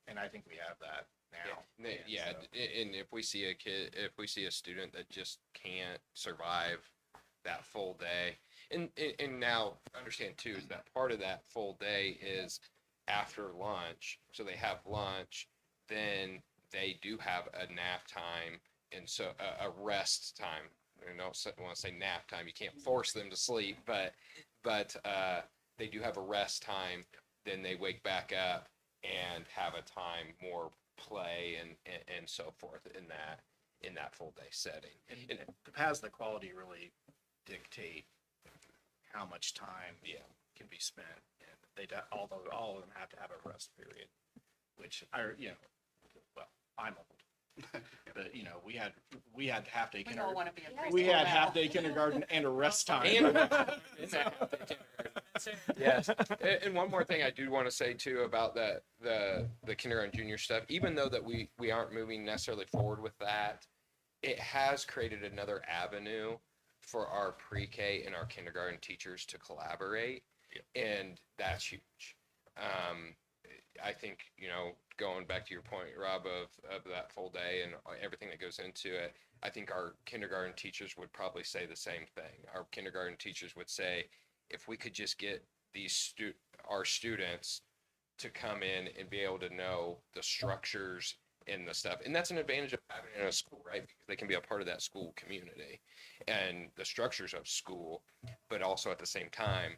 And I think we have that now. Yeah, and if we see a student that just can't survive that full day, and now understand too, is that part of that full day is after lunch. So they have lunch, then they do have a nap time, and so a rest time. I don't want to say nap time. You can't force them to sleep, but they do have a rest time. Then they wake back up and have a time more play and so forth in that full day setting. And the paths the quality really dictate how much time can be spent, and although all of them have to have a rest period, which I'm old, but you know, we had half-day We all kindergarten. want to be in We preschool had now. half-day kindergarten and a rest time. Yes. And one more thing I do want to say too about the kindergarten junior stuff, even though that we aren't moving necessarily forward with that, it has created another avenue for our pre-K and our kindergarten teachers to collaborate. And that's huge. I think, you know, going back to your point, Rob, of that full day and everything that goes into it, I think our kindergarten teachers would probably say the same thing. Our kindergarten teachers would say, if we could just get our students to come in and be able to know the structures and the stuff, and that's an advantage of having it in a school, right? Because they can be a part of that school community and the structures of school, but also at the same time,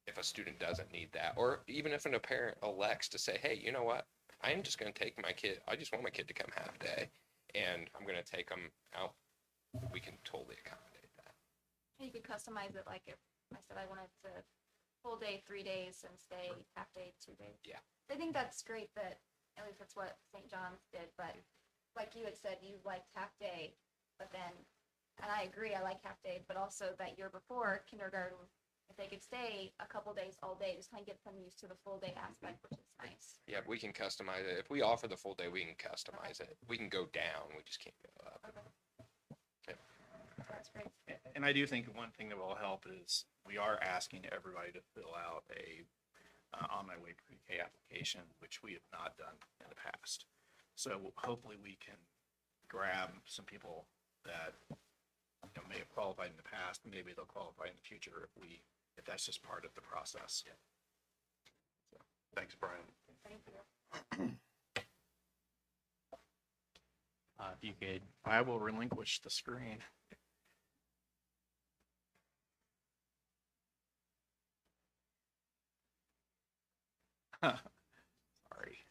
if a student doesn't need that, or even if a parent elects to say, hey, you know what, I am just going to take my kid, I just want my kid to come half day, and I'm gonna take them out, we can totally accommodate that. You could customize it like if I said I wanted to full day 3 days and stay half day 2 days. Yeah. I think that's great that at least that's what St. John's did, but like you had said, you liked half day, but then, and I agree, I like half day, but also that year before kindergarten, if they could stay a couple days all day, just kind of get them used to the full day aspect, which is nice. Yeah, we can customize it. If we offer the full day, we can customize it. We can go down, we just can't go up. That's great. And I do think one thing that will help is we are asking everybody to fill out a On My Way Pre-K application, which we have not done in the past. So hopefully we can grab some people that may have qualified in the past. Maybe they'll qualify in the future if that's just part of the process. So, thanks, Brian. Thank you. If you could, I will relinquish the screen. Sorry.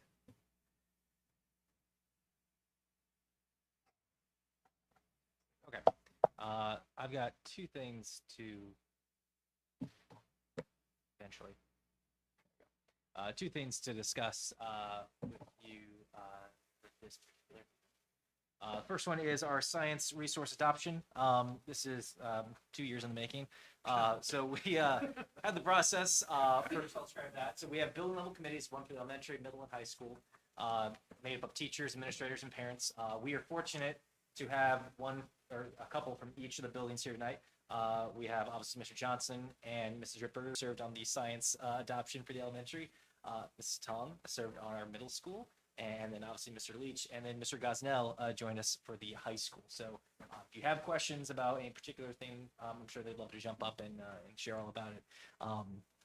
okay. I've got two things to eventually. Two things to discuss with you with this particular. First one is our science resource adoption. This is 2 years in the making. So we had the process. First, I'll describe that. So we have building level committees, one for the elementary, middle, and high school, made up of teachers, administrators, and parents. We are fortunate to have one or a couple from each of the buildings here tonight. We have obviously Mr. Johnson and Mrs. Ripper served on the science adoption for the elementary. Mrs. Tong served on our middle school. And then obviously Mr. Leach, and then Mr. Gosnell joined us for the high school. So if you have questions about any particular thing, I'm sure they'd love to jump up and share all about it.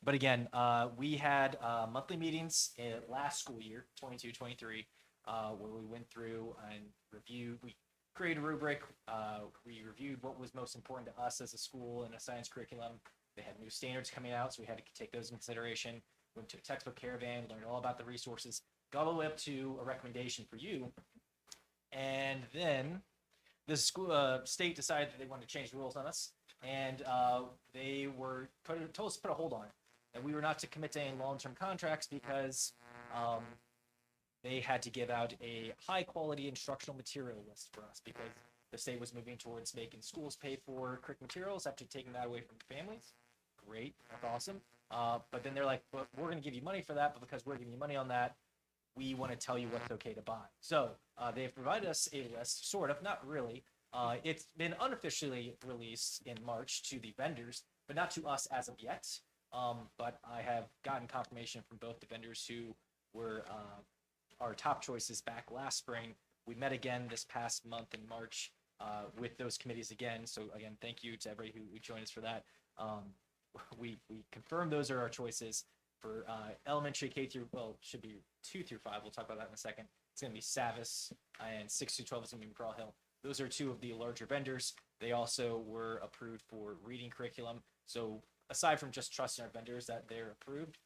But again, we had monthly meetings last school year, 22-23, where we went through and reviewed. We created a rubric. We reviewed what was most important to us as a school and a science curriculum. They had new standards coming out, so we had to take those in consideration. Went to a textbook caravan, learned all about the resources. Got all the way up to a recommendation for you, and then the school state decided that they wanted to change the rules on us, and they were told us to put a hold on it, that we were not to commit to any long-term contracts because they had to give out a high-quality instructional material list for us because the state was moving towards making schools pay for curriculum materials after taking that away from families. Great, that's awesome. But then they're like, but we're going to give you money for that, but because we're giving you money on that, we want to tell you what's okay to buy. So they've provided us a list, sort of, not really. It's been unofficially released in March to the vendors, but not to us as of yet. But I have gotten confirmation from both the vendors who were our top choices back last spring. We met again this past month in March with those committees again. So again, thank you to everybody who joined us for that. We confirmed those are our choices. For elementary K through, well, should be 2 through 5. We'll talk about that in a second. It's going to be Savis, and 6 through 12 is going to be McGraw Hill. Those are two of the larger vendors. They also were approved for reading curriculum. So aside from just trusting our vendors that they're approved,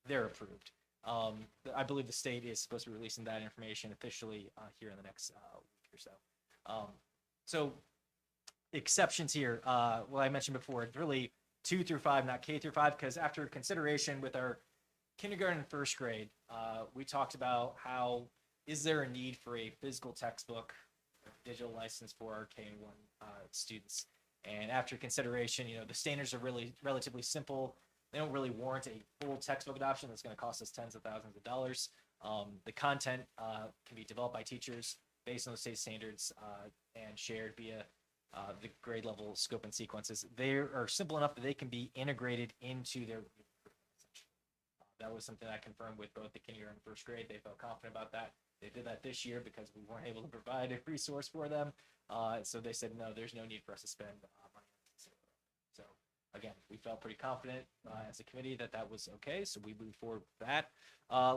they're approved. I believe the state is supposed to be releasing that information officially here in the next week or so. So exceptions here. Well, I mentioned before, it's really 2 through 5, not K through 5, because after consideration with our kindergarten and first grade, we talked about how is there a need for a physical textbook, digital license for our K-1 students. And after consideration, the standards are really relatively simple. They don't really warrant a full textbook adoption that's going to cost us tens of thousands of dollars. The content can be developed by teachers based on the state standards and shared via the grade level scope and sequences. They are simple enough that they can be integrated into their that was something I confirmed with both the kindergarten and first grade. They felt confident about that. They did that this year because we weren't able to provide a resource for them. So they said, no, there's no need for us to spend money. So again, we felt pretty confident as a committee that that was okay. So we moved forward with that.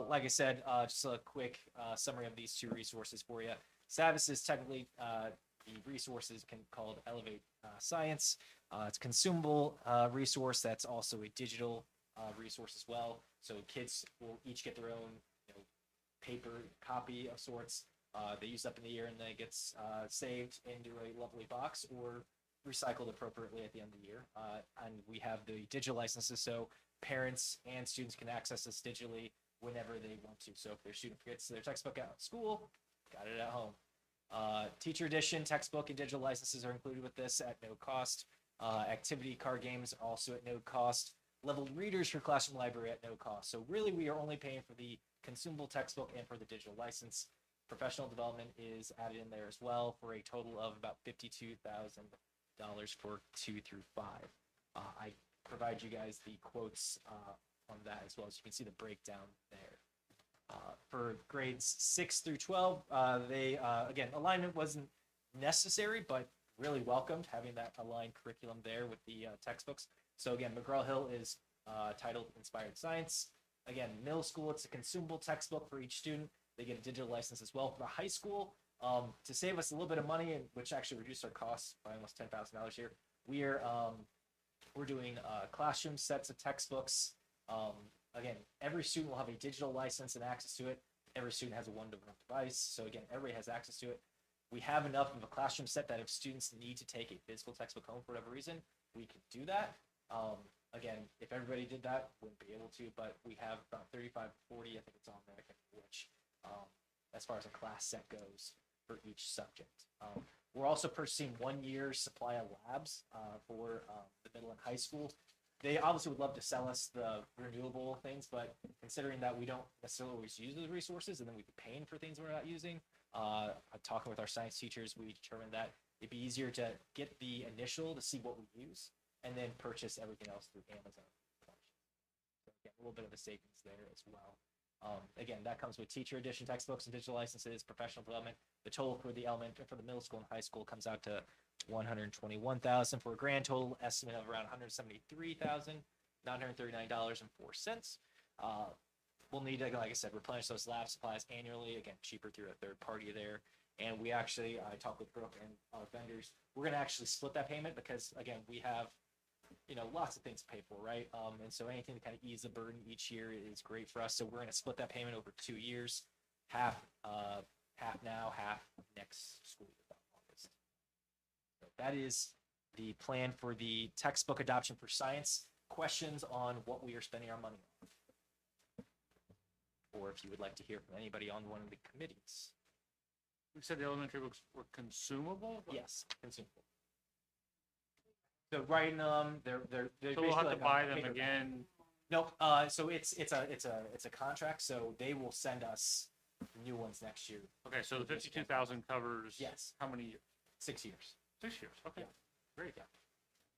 Like I said, just a quick summary of these two resources for you. Savis is technically the resources called Elevate Science. It's a consumable resource that's also a digital resource as well. So kids will each get their own paper copy of sorts. They use up in the year and then it gets saved into a lovely box or recycled appropriately at the end of the year. And we have the digital licenses, so parents and students can access this digitally whenever they want to. So if their student forgets their textbook out at school, got it at home. Teacher edition textbook and digital licenses are included with this at no cost. Activity card games also at no cost. Leveled readers for classroom library at no cost. So really, we are only paying for the consumable textbook and for the digital license. Professional development is added in there as well for a total of about $52,000 for 2 through 5. I provide you guys the quotes on that as well, as you can see the breakdown there. For grades 6 through 12, they again, alignment wasn't necessary, but really welcomed having that aligned curriculum there with the textbooks. So again, McGraw-Hill is titled Inspired Science. Again, middle school, it's a consumable textbook for each student. They get a digital license as well. For the high school, to save us a little bit of money, and which actually reduced our costs by almost $10,000 here, we're doing classroom sets of textbooks. Again, every student will have a digital license and access to it. Every student has a one-to-one device. So again, everybody has access to it. We have enough of a classroom set that if students need to take a physical textbook home for whatever reason, we can do that. Again, if everybody did that, wouldn't be able to, but we have about 35, 40, I think it's on there, I can't remember which, as far as a class set goes for each subject. We're also purchasing 1 year supply of labs for the middle and high school. They obviously would love to sell us the renewable things, but considering that we don't necessarily always use those resources and then we'd be paying for things we're not using, talking with our science teachers, we determined that it'd be easier to get the initial to see what we use and then purchase everything else through Amazon. So again, a little bit of a savings there as well. Again, that comes with teacher edition textbooks and digital licenses, professional development. The total for the for the middle school and high school comes out to $121,000 for a grand total estimate of around $173,939.04. We'll need to, like I said, replenish those lab supplies annually. Again, cheaper through a third party there. And we actually, I talked with Brooke and our vendors. We're going to actually split that payment because, again, we have, lots of things to pay for, right? And so anything to kind of ease the burden each year is great for us. So we're going to split that payment over 2 years, half now, half next school year. August. So that is the plan for the textbook adoption for science. Questions on what we are spending our money on? Or if you would like to hear from anybody on one of the committees. We said the elementary books were consumable? Yes, consumable. So writing them, they're So we'll have basically to like buy a them paperback. again. No, so it's a contract, so they will send us new ones next year. Okay, so the 52,000 covers. Yes. How many years? 6 years. 6 years, okay. Yeah. Great. Yeah.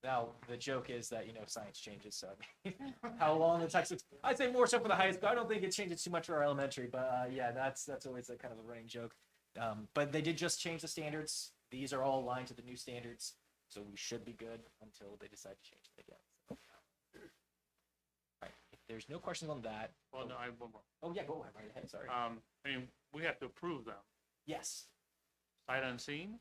Now the joke is that science changes, so how long the textbooks? I'd say more so for the high school. I don't think it changes too much for our elementary, but yeah, that's always a kind of a running joke. But they did just change the standards. These are all aligned to the new standards, so we should be good until they decide to change it again. So. All right. If there's no questions on that. Well, no, I have one more. Oh yeah, go right ahead. Sorry. We have to approve them. Yes. Sight unseen?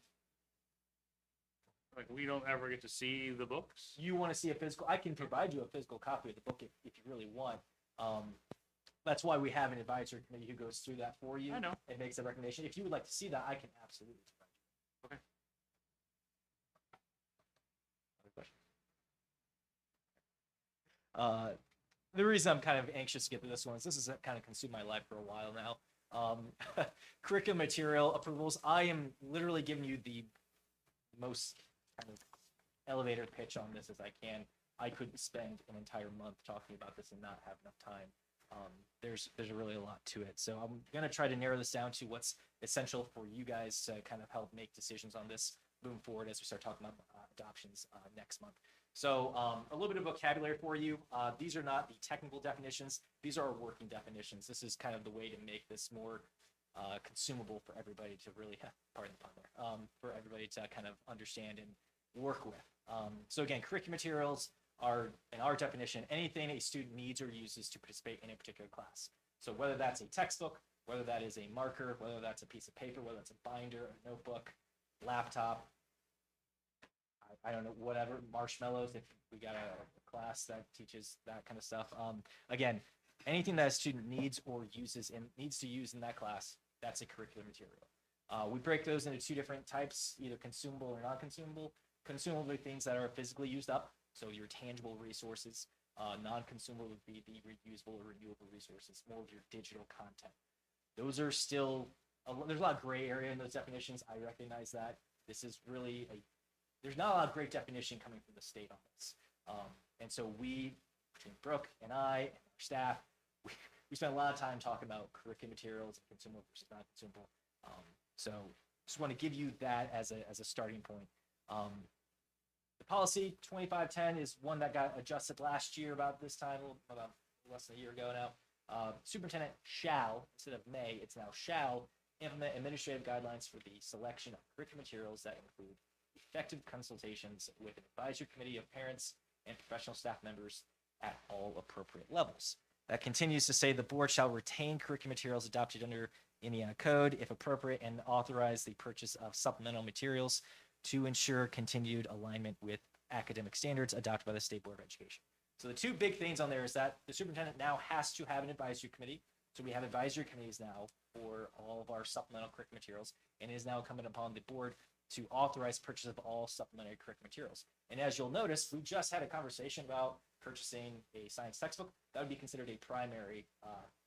Like, we don't ever get to see the books? You want to see a physical? I can provide you a physical copy of the book if you really want. That's why we have an advisory committee who goes through that for you. I know. And makes a recommendation. If you would like to see that, I can absolutely provide you. Okay. Other questions? The reason I'm kind of anxious to get to this one is this has kind of consumed my life for a while now. Curriculum material approvals. I am literally giving you the most kind of elevator pitch on this as I can. I couldn't spend an entire month talking about this and not have enough time. There's really a lot to it. So I'm going to try to narrow this down to what's essential for you guys to kind of help make decisions on this moving forward as we start talking about adoptions next month. So a little bit of vocabulary for you. These are not the technical definitions. These are our working definitions. This is kind of the way to make this more consumable for everybody to really, pardon the pun there, for everybody to kind of understand and work with. So again, curriculum materials are, in our definition, anything a student needs or uses to participate in a particular class. So whether that's a textbook, whether that is a marker, whether that's a piece of paper, whether that's a binder, a notebook, laptop, I don't know, whatever, marshmallows, if we got a class that teaches that kind of stuff. Again, anything that a student needs or uses and needs to use in that class, that's a curriculum material. We break those into two different types, either consumable or non-consumable. Consumable are things that are physically used up, so your tangible resources. Non-consumable would be the reusable or renewable resources, more of your digital content. Those are still, there's a lot of gray area in those definitions. I recognize that. This is really there's not a lot of great definition coming from the state on this. And so we, between Brooke and I and our staff, we spent a lot of time talking about curriculum materials and consumable versus non-consumable. So just want to give you that as a starting point. The policy 2510 is one that got adjusted last year about this time, about less than a year ago now. Superintendent shall, instead of may, it's now shall implement administrative guidelines for the selection of curriculum materials that include effective consultations with an advisory committee of parents and professional staff members at all appropriate levels. That continues to say the board shall retain curriculum materials adopted under Indiana Code, if appropriate, and authorize the purchase of supplemental materials to ensure continued alignment with academic standards adopted by the State Board of Education. So the two big things on there is that the superintendent now has to have an advisory committee. So we have advisory committees now for all of our supplemental curriculum materials, and it is now incumbent upon the board to authorize purchase of all supplementary curriculum materials. And as you'll notice, we just had a conversation about purchasing a science textbook. That would be considered a primary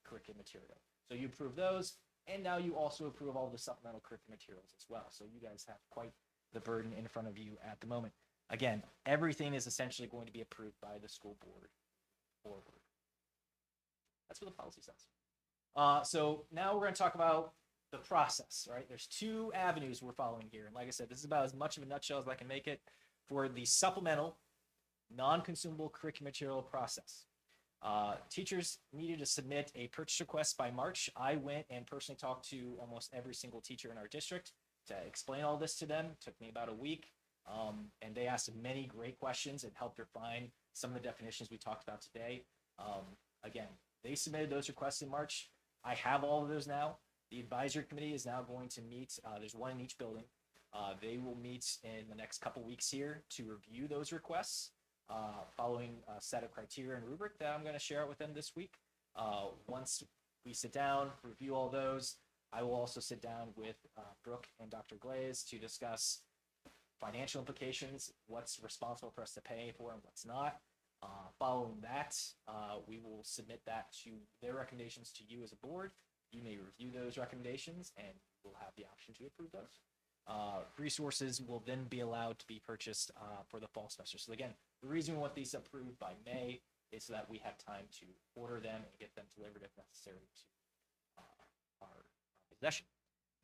curriculum material. So you approve those, and now you also approve all the supplemental curriculum materials as well. So you guys have quite the burden in front of you at the moment. Again, everything is essentially going to be approved by the school board forward. That's what the policy says. So now we're going to talk about the process, right? There's two avenues we're following here. And like I said, this is about as much of a nutshell as I can make it for the supplemental non-consumable curriculum material process. Teachers needed to submit a purchase request by March. I went and personally talked to almost every single teacher in our district to explain all this to them. It took me about a week. And they asked many great questions and helped refine some of the definitions we talked about today. Again, they submitted those requests in March. I have all of those now. The advisory committee is now going to meet. There's one in each building. They will meet in the next couple weeks here to review those requests, following a set of criteria and rubric that I'm going to share with them this week. Once we sit down, review all those, I will also sit down with Brooke and Dr. Glaze to discuss financial implications, what's responsible for us to pay for and what's not. Following that, we will submit that to their recommendations to you as a board. You may review those recommendations and we'll have the option to approve those. Resources will then be allowed to be purchased for the fall semester. So again, the reason we want these approved by May is so that we have time to order them and get them delivered if necessary to our possession.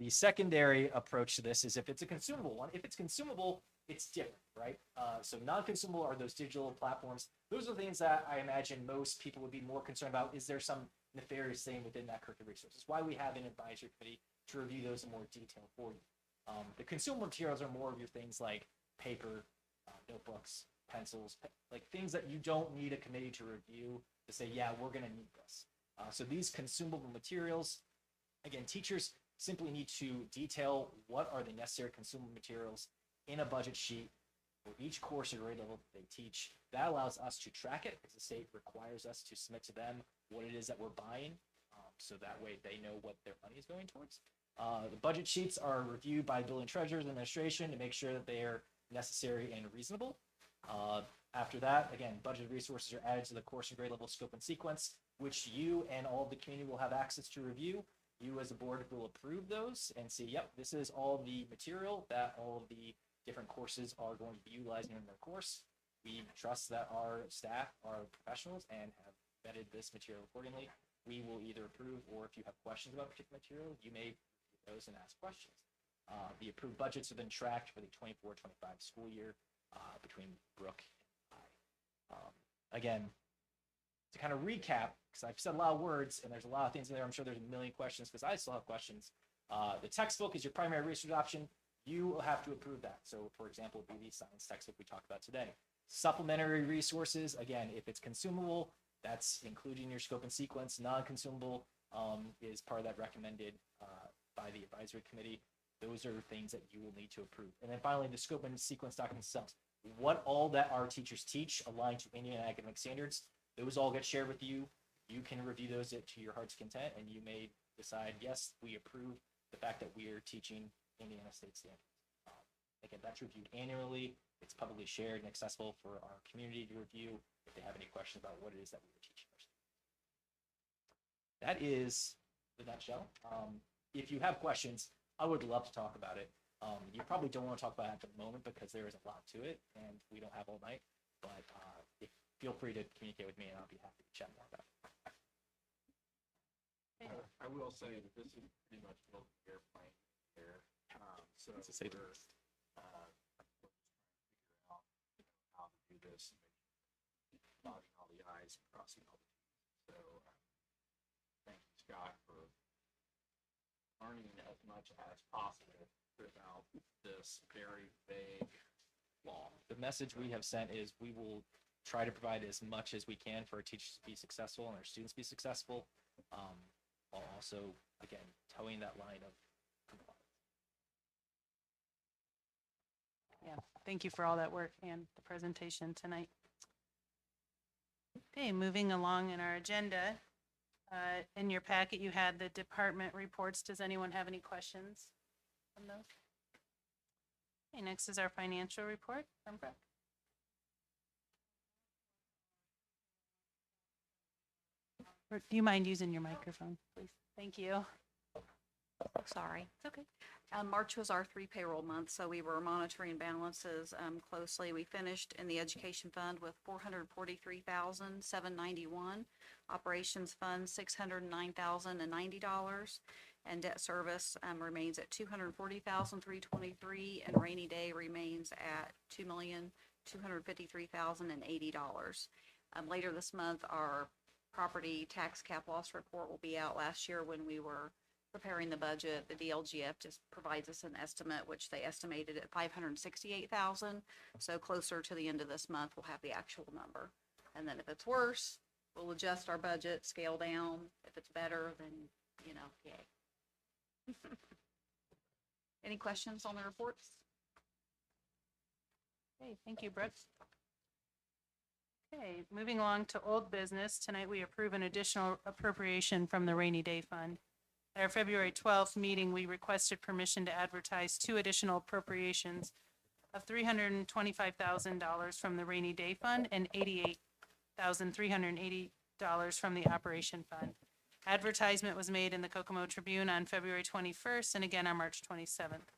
The secondary approach to this is if it's a consumable one. If it's consumable, it's different, right? So non-consumable are those digital platforms. Those are the things that I imagine most people would be more concerned about. Is there some nefarious thing within that curriculum resource? It's why we have an advisory committee to review those in more detail for you. The consumable materials are more of your things like paper, notebooks, pencils, like things that you don't need a committee to review to say, yeah, we're going to need this. So these consumable materials, again, teachers simply need to detail what are the necessary consumable materials in a budget sheet for each course or grade level that they teach. That allows us to track it because the state requires us to submit to them what it is that we're buying. So that way they know what their money is going towards. The budget sheets are reviewed by building treasurers and administration to make sure that they are necessary and reasonable. After that, again, budget resources are added to the course and grade level scope and sequence, which you and all of the community will have access to review. You as a board will approve those and see, yep, this is all the material that all of the different courses are going to be utilizing in their course. We trust that our staff are professionals and have vetted this material accordingly. We will either approve, or if you have questions about a particular material, you may review those and ask questions. The approved budgets have been tracked for the 24-25 school year between Brooke and I. Again, to kind of recap, because I've said a lot of words and there's a lot of things in there, I'm sure there's a million questions because I still have questions. The textbook is your primary research option. You will have to approve that. So, for example, would be the science textbook we talked about today. Supplementary resources, again, if it's consumable, that's included in your scope and sequence. Non-consumable is part of that recommended by the advisory committee. Those are things that you will need to approve. And then finally, the scope and sequence documents themselves. What all that our teachers teach aligned to Indiana academic standards, those all get shared with you. You can review those to your heart's content, and you may decide, yes, we approve the fact that we're teaching Indiana state standards. Again, that's reviewed annually. It's publicly shared and accessible for our community to review if they have any questions about what it is that we were teaching our students. That is the nutshell. If you have questions, I would love to talk about it. You probably don't want to talk about it at the moment because there is a lot to it and we don't have all night, but feel free to communicate with me and I'll be happy to chat more about it. I will say that this is pretty much built airplane here. So It's a safe we're just trying to figure out, how to do this, and dotting all the i's, and crossing all the t's. So thank you, Scott, for learning as much as possible about this very vague law. The message we have sent is we will try to provide as much as we can for our teachers to be successful and our students to be successful, while also, again, towing that line of compliance. Yeah, thank you for all that work and the presentation tonight. Okay, moving along in our agenda. In your packet, you had the department reports. Does anyone have any questions on those? Okay, next is our financial report from Brooke. Brooke, do you mind using your microphone, please? Thank you. Sorry, it's okay. March was our 3 payroll month, so we were monitoring balances closely. We finished in the education fund with $443,791, operations fund $609,090, and debt service remains at $240,323, and rainy day remains at $2,253,080. Later this month, our property tax cap loss report will be out. Last year when we were preparing the budget, the DLGF just provides us an estimate, which they estimated at $568,000. So closer to the end of this month, we'll have the actual number. And then if it's worse, we'll adjust our budget, scale down. If it's better, then, yay. Any questions on the reports? Okay, thank you, Brooke. Okay, moving along to old business. Tonight we approve an additional appropriation from the rainy day fund. At our February 12th meeting, we requested permission to advertise 2 additional appropriations of $325,000 from the rainy day fund and $88,380 from the operation fund. Advertisement was made in the Kokomo Tribune on February 21st and again on March 27th.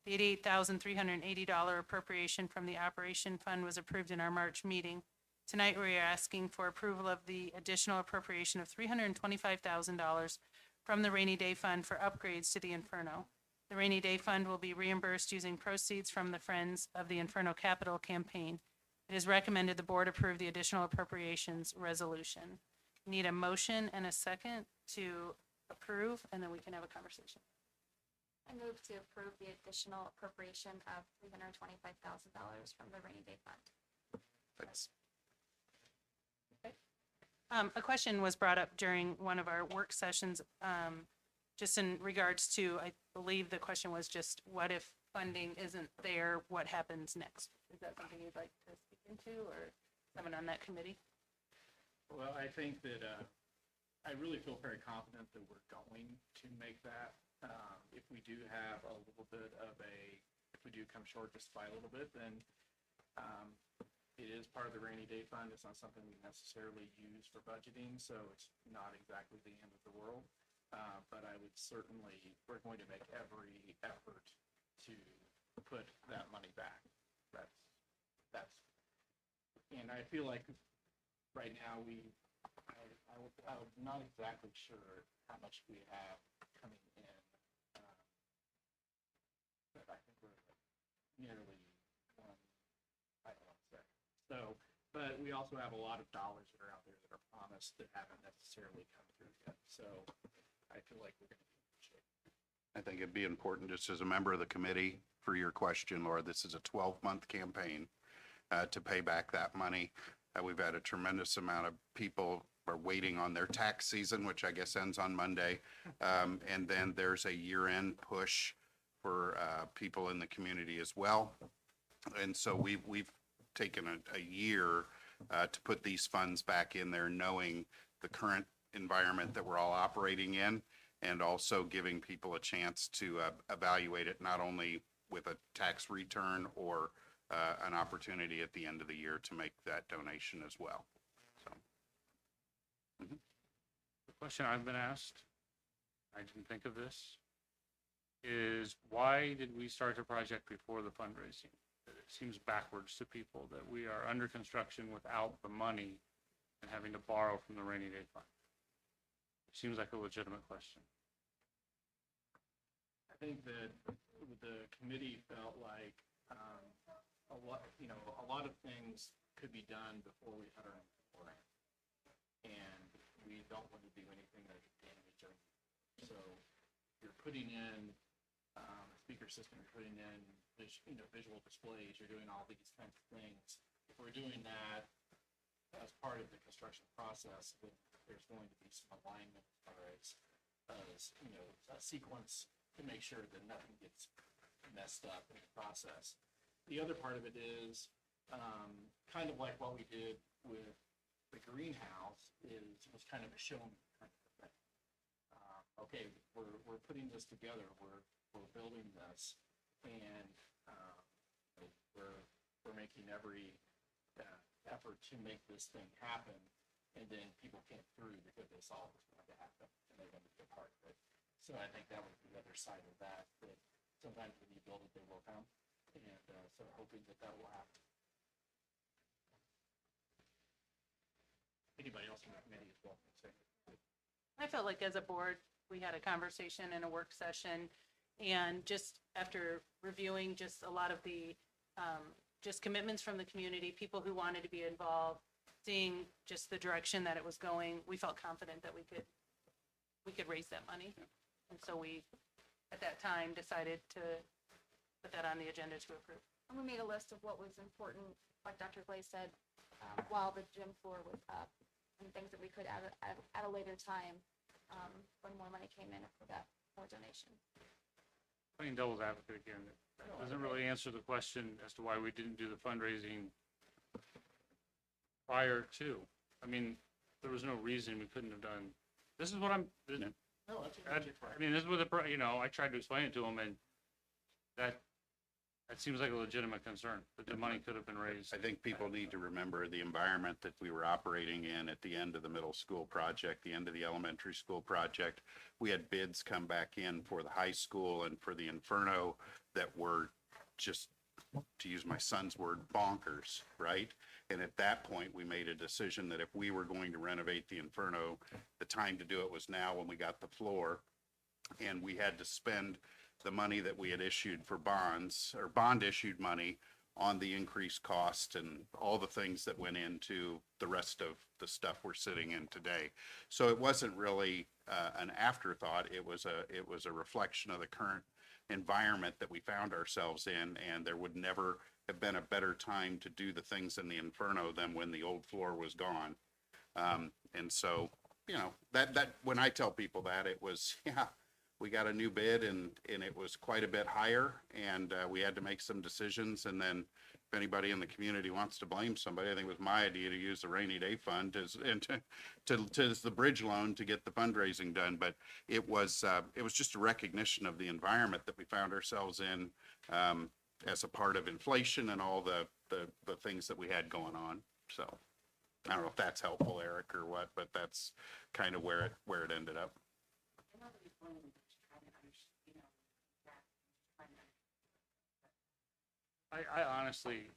The $88,380 appropriation from the operation fund was approved in our March meeting. Tonight, we are asking for approval of the additional appropriation of $325,000 from the rainy day fund for upgrades to the Inferno. The rainy day fund will be reimbursed using proceeds from the Friends of the Inferno Capital campaign. It is recommended the board approve the additional appropriations resolution. Need a motion and a second to approve, and then we can have a conversation. I move to approve the additional appropriation of $325,000 from the rainy day fund. Thanks. A question was brought up during one of our work sessions, just in regards to, I believe the question was just, what if funding isn't there, what happens next? Is that something you'd like to speak into, or someone on that committee? Well, I think that I really feel very confident that we're going to make that. If we do have a little bit of if we do come short just by a little bit, then it is part of the rainy day fund. It's not something we necessarily use for budgeting, so it's not exactly the end of the world. But I would certainly, we're going to make every effort to put that money back. And I feel like right now I'm not exactly sure how much we have coming in. But I think we're nearly one, I don't know, second. So, but we also have a lot of dollars that are out there that are promised that haven't necessarily come through yet. So I feel like we're going to be in good shape. I think it'd be important, just as a member of the committee, for your question, Laura, this is a 12-month campaign to pay back that money. We've had a tremendous amount of people are waiting on their tax season, which I guess ends on Monday. And then there's a year-end push for people in the community as well. And so we've taken a year to put these funds back in there, knowing the current environment that we're all operating in. and also giving people a chance to evaluate it not only with a tax return or an opportunity at the end of the year to make that donation as well. So, The question I've been asked, I didn't think of this, is why did we start the project before the fundraising? It seems backwards to people that we are under construction without the money and having to borrow from the rainy day fund. It seems like a legitimate question. I think that the committee felt like, a lot of things could be done before we had our own program. And we don't want to do anything that could damage our, so you're putting in, a speaker system, you're putting in, visual displays, you're doing all these kinds of things. If we're doing that as part of the construction process, then there's going to be some alignment as far as, a sequence to make sure that nothing gets messed up in the process. The other part of it is, kind of like what we did with the greenhouse was kind of a show me kind of thing. Okay, we're putting this together, we're building this, and we're making every effort to make this thing happen, and then people came through because they saw it was going to happen and they wanted to be a part of it. So I think that was the other side of that sometimes when you build it, they will come, and so hoping that will happen. Anybody else in the committee is welcome to say. I felt like as a board, we had a conversation in a work session, and just after reviewing just a lot of the, just commitments from the community, people who wanted to be involved, seeing just the direction that it was going, we felt confident that we could raise that money. And so we, at that time, decided to put that on the agenda to approve. And we made a list of what was important, like Dr. Glaze said, while the gym floor was up, and things that we could add at a later time, when more money came in for that more donation. Playing devil's advocate again, that doesn't really answer the question as to why we didn't do the fundraising prior to. I mean, there was no reason we couldn't have done, this is what I'm, No, that's a I legit question. mean, this is what I tried to explain it to them, and that seems like a legitimate concern, that the money could have been raised. I think people need to remember the environment that we were operating in at the end of the middle school project, the end of the elementary school project. We had bids come back in for the high school and for the Inferno that were just, to use my son's word, bonkers, right? And at that point, we made a decision that if we were going to renovate the Inferno, the time to do it was now when we got the floor. And we had to spend the money that we had issued for bonds, or bond issued money, on the increased cost and all the things that went into the rest of the stuff we're sitting in today. So it wasn't really an afterthought. It was a reflection of the current environment that we found ourselves in, and there would never have been a better time to do the things in the Inferno than when the old floor was gone. And so, that when I tell people that, it was, we got a new bid and it was quite a bit higher, and we had to make some decisions. And then if anybody in the community wants to blame somebody, I think it was my idea to use the rainy day fund as the bridge loan to get the fundraising done. But it was just a recognition of the environment that we found ourselves in, as a part of inflation and all the things that we had going on. So I don't know if that's helpful, Eric, or what, but that's kind of where it ended up. I honestly,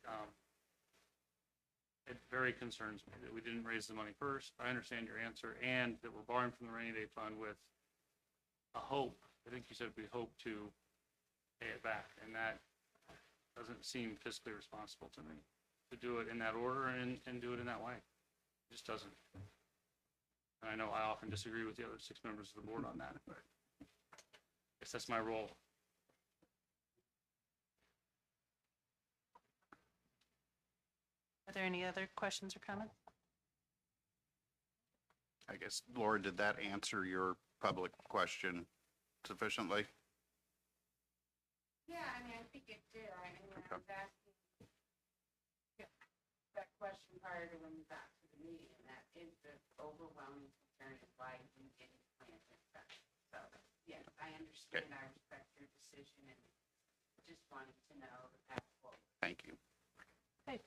it very concerns me that we didn't raise the money first. I understand your answer, and that we're borrowing from the rainy day fund with a hope, I think you said we hope to pay it back, and that doesn't seem fiscally responsible to me, to do it in that order and do it in that way. It just doesn't. And I know I often disagree with the other 6 members of the board on that, but I guess that's my role. Are there any other questions or comments? I guess, Laura, did that answer your public question sufficiently? Yeah, I mean, I think it did. I was Okay. asking that question prior to when we got to the meeting, and that is the overwhelming concern is why we didn't plant this stuff. So Yes, I understand. I respect your decision and just wanted to know the path forward. Thank you. Okay.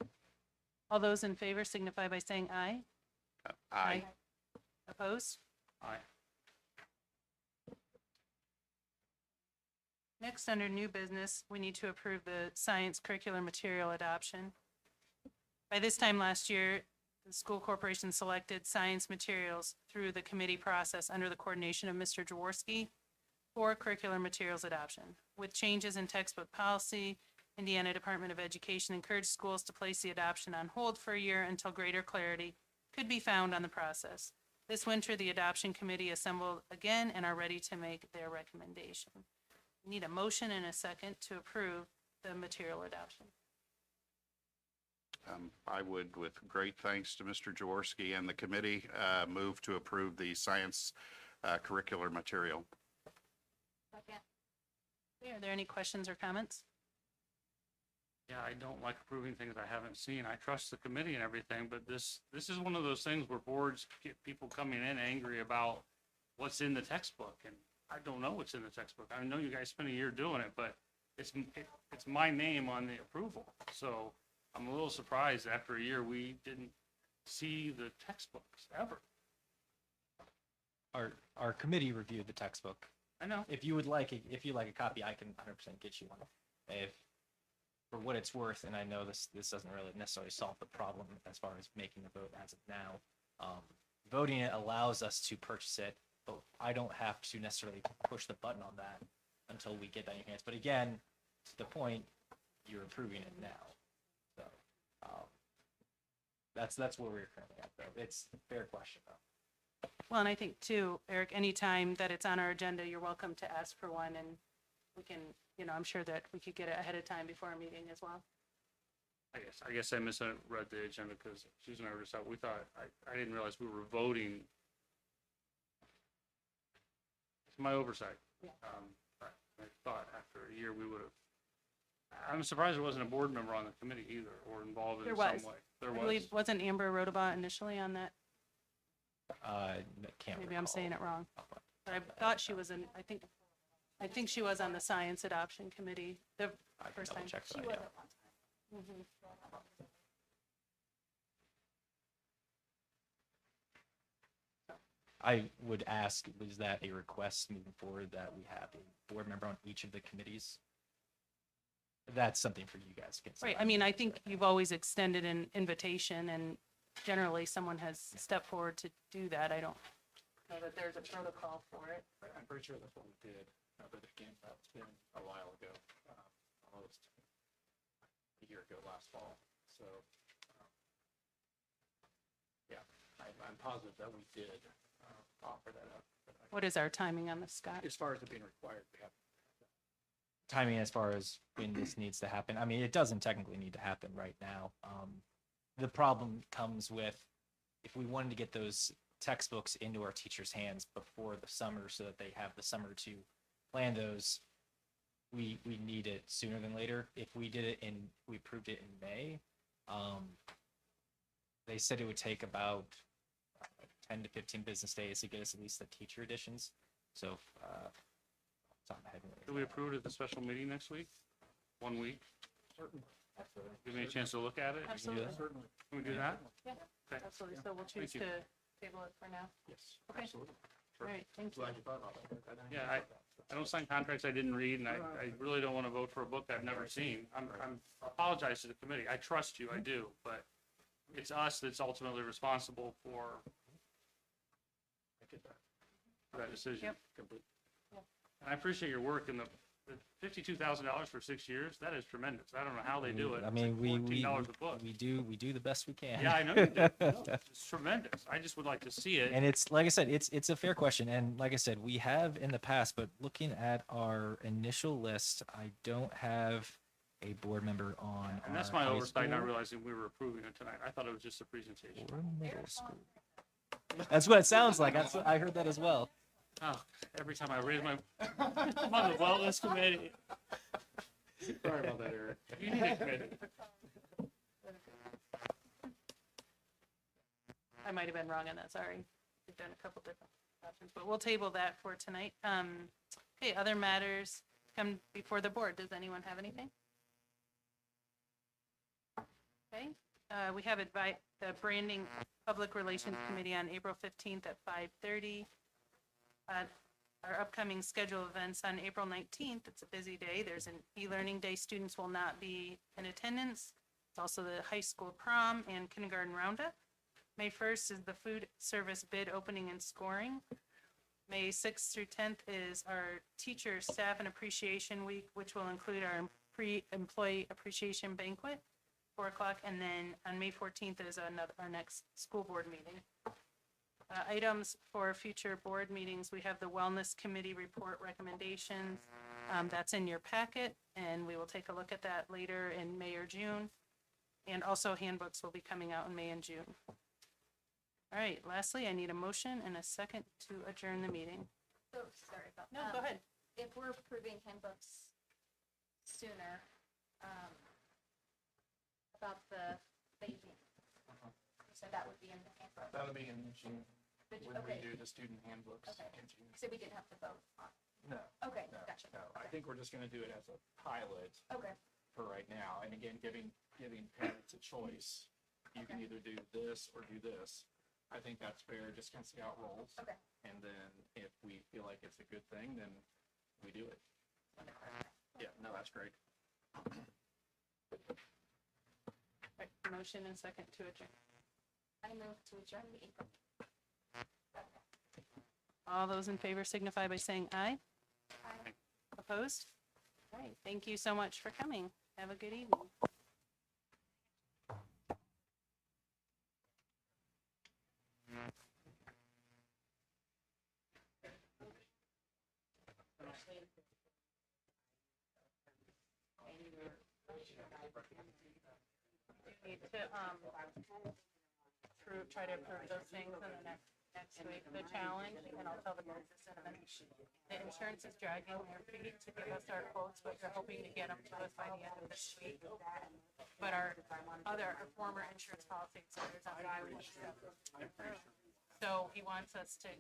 All those in favor signify by saying aye. Aye. Opposed? Aye. Next, under new business, we need to approve the science curricular material adoption. By this time last year, the school corporation selected science materials through the committee process under the coordination of Mr. Jaworski for curricular materials adoption. With changes in textbook policy, Indiana Department of Education encouraged schools to place the adoption on hold for a year until greater clarity could be found on the process. This winter, the adoption committee assembled again and are ready to make their recommendation. We need a motion and a second to approve the material adoption. I would, with great thanks to Mr. Jaworski and the committee, move to approve the science curricular material. Second. Okay, are there any questions or comments? Yeah, I don't like approving things I haven't seen. I trust the committee and everything, but this is one of those things where boards get people coming in angry about what's in the textbook, and I don't know what's in the textbook. I know you guys spent a year doing it, but it's my name on the approval. So I'm a little surprised after a year we didn't see the textbooks ever. Our committee reviewed the textbook. I know. If you like a copy, I can 100% get you one. If, for what it's worth, and I know this doesn't really necessarily solve the problem as far as making the vote as of now. Voting it allows us to purchase it, but I don't have to necessarily push the button on that until we get that in your hands. But again, to the point, you're approving it now. So that's where we're currently at, though. It's a fair question, though. Well, and I think too, Eric, anytime that it's on our agenda, you're welcome to ask for one, and we can, I'm sure that we could get it ahead of time before our meeting as well. I guess I misread the agenda because Susan and I were just out. We thought, I didn't realize we were voting. It's my oversight. Yeah. I thought after a year we would have. I'm surprised there wasn't a board member on the committee either or involved in There some was. way. There I was. believe, wasn't Amber Rodabaugh initially on that? Can't Maybe I'm recall. saying it wrong. But I thought she was I think she was on the science adoption committee the I can first double time. check She that, was yeah. at one time. Mhm. I would ask, is that a request moving forward that we have a board member on each of the committees? That's something for you guys to consider. Right, I mean, I think you've always extended an invitation, and generally someone has stepped forward to do that. I don't know that there's a protocol for it. I'm pretty sure that's what we did, but again, that's been a while ago, almost a year ago last fall. So, yeah, I'm positive that we did offer that up. But What is our timing on this, Scott? as far as it being required, we have Timing as far as when this needs to happen. I mean, it doesn't technically need to happen right now. The problem comes with if we wanted to get those textbooks into our teachers' hands before the summer so that they have the summer to plan those, we need it sooner than later. If we did it we approved it in May, they said it would take about 10 to 15 business days to get us at least the teacher editions. So, top of my head, Did we approve it at the special meeting next week? 1 week? Give me a chance to look at it? Absolutely. Can we do that? Yeah, Okay. absolutely. So we'll choose you. to table it for now. yes, Okay. absolutely. All right, thank you. Glad you thought about that. I didn't Yeah, think about that, so. I don't sign contracts I didn't read, and I really don't want to vote for a book I've never seen. I apologize to the committee. I trust you, I do, but it's us that's ultimately responsible for I get that. that decision. Yep. Complete. And I appreciate your work, and the $52,000 for 6 years, that is tremendous. I don't know how they do it. I It's mean, like $14 a book. we do the best we can. Yeah, I know you do. No, it's tremendous. I just would like to see it. And it's like I said, it's a fair question, and like I said, we have in the past. But looking at our initial list, I don't have a board member on. And that's our my high oversight, not school realizing we were approving it tonight. I thought it was just a presentation. or middle school. That's what it sounds like. I heard that as well. Oh, every time I raise I'm on the wellness committee. Sorry about that, Eric. You need a committee. I might have been wrong on that, sorry. We've done a couple different. options, but we'll table that for tonight. Okay, other matters come before the board. Does anyone have anything? Okay, we have the Branding Public Relations Committee on April 15th at 5:30. Our upcoming scheduled events on April 19th, it's a busy day. There's an e-learning day. Students will not be in attendance. It's also the high school prom and kindergarten roundup. May 1st is the food service bid opening and scoring. May 6th through 10th is our teacher, staff, and appreciation week, which will include our pre-employee appreciation banquet, 4 o'clock, and then on May 14th is our next school board meeting. Items for future board meetings, we have the Wellness Committee report recommendations. That's in your packet, and we will take a look at that later in May or June. And also handbooks will be coming out in May and June. All right, lastly, I need a motion and a second to adjourn the meeting. So, sorry about No, that. go ahead. If we're approving handbooks sooner, about the vaping, you said that would be in the handbook. That'll be in June, But- when we Okay, do the student handbooks Okay. in June. so we didn't have to vote on, No, okay, no, gotcha. no. I Okay. think we're just gonna do it as a pilot Okay, for right now. And again, giving parents a choice. You can either do this or do this. I think that's fair, just kind of see how it rolls. okay. And then if we feel like it's a good thing, then we do it. Yeah, no, that's great. Right, motion and second to adjourn. I move to adjourn the April. All those in favor signify by saying aye. Aye. Opposed? All right, thank you so much for coming. Have a good evening. You need to, try to approve those things in the next week, the challenge, and I'll tell the board this in a minute. The insurance is dragging their feet to give us our quotes, but they're hoping to get them to us by the end of this week. But our former insurance policy, so there's a value. So he wants us to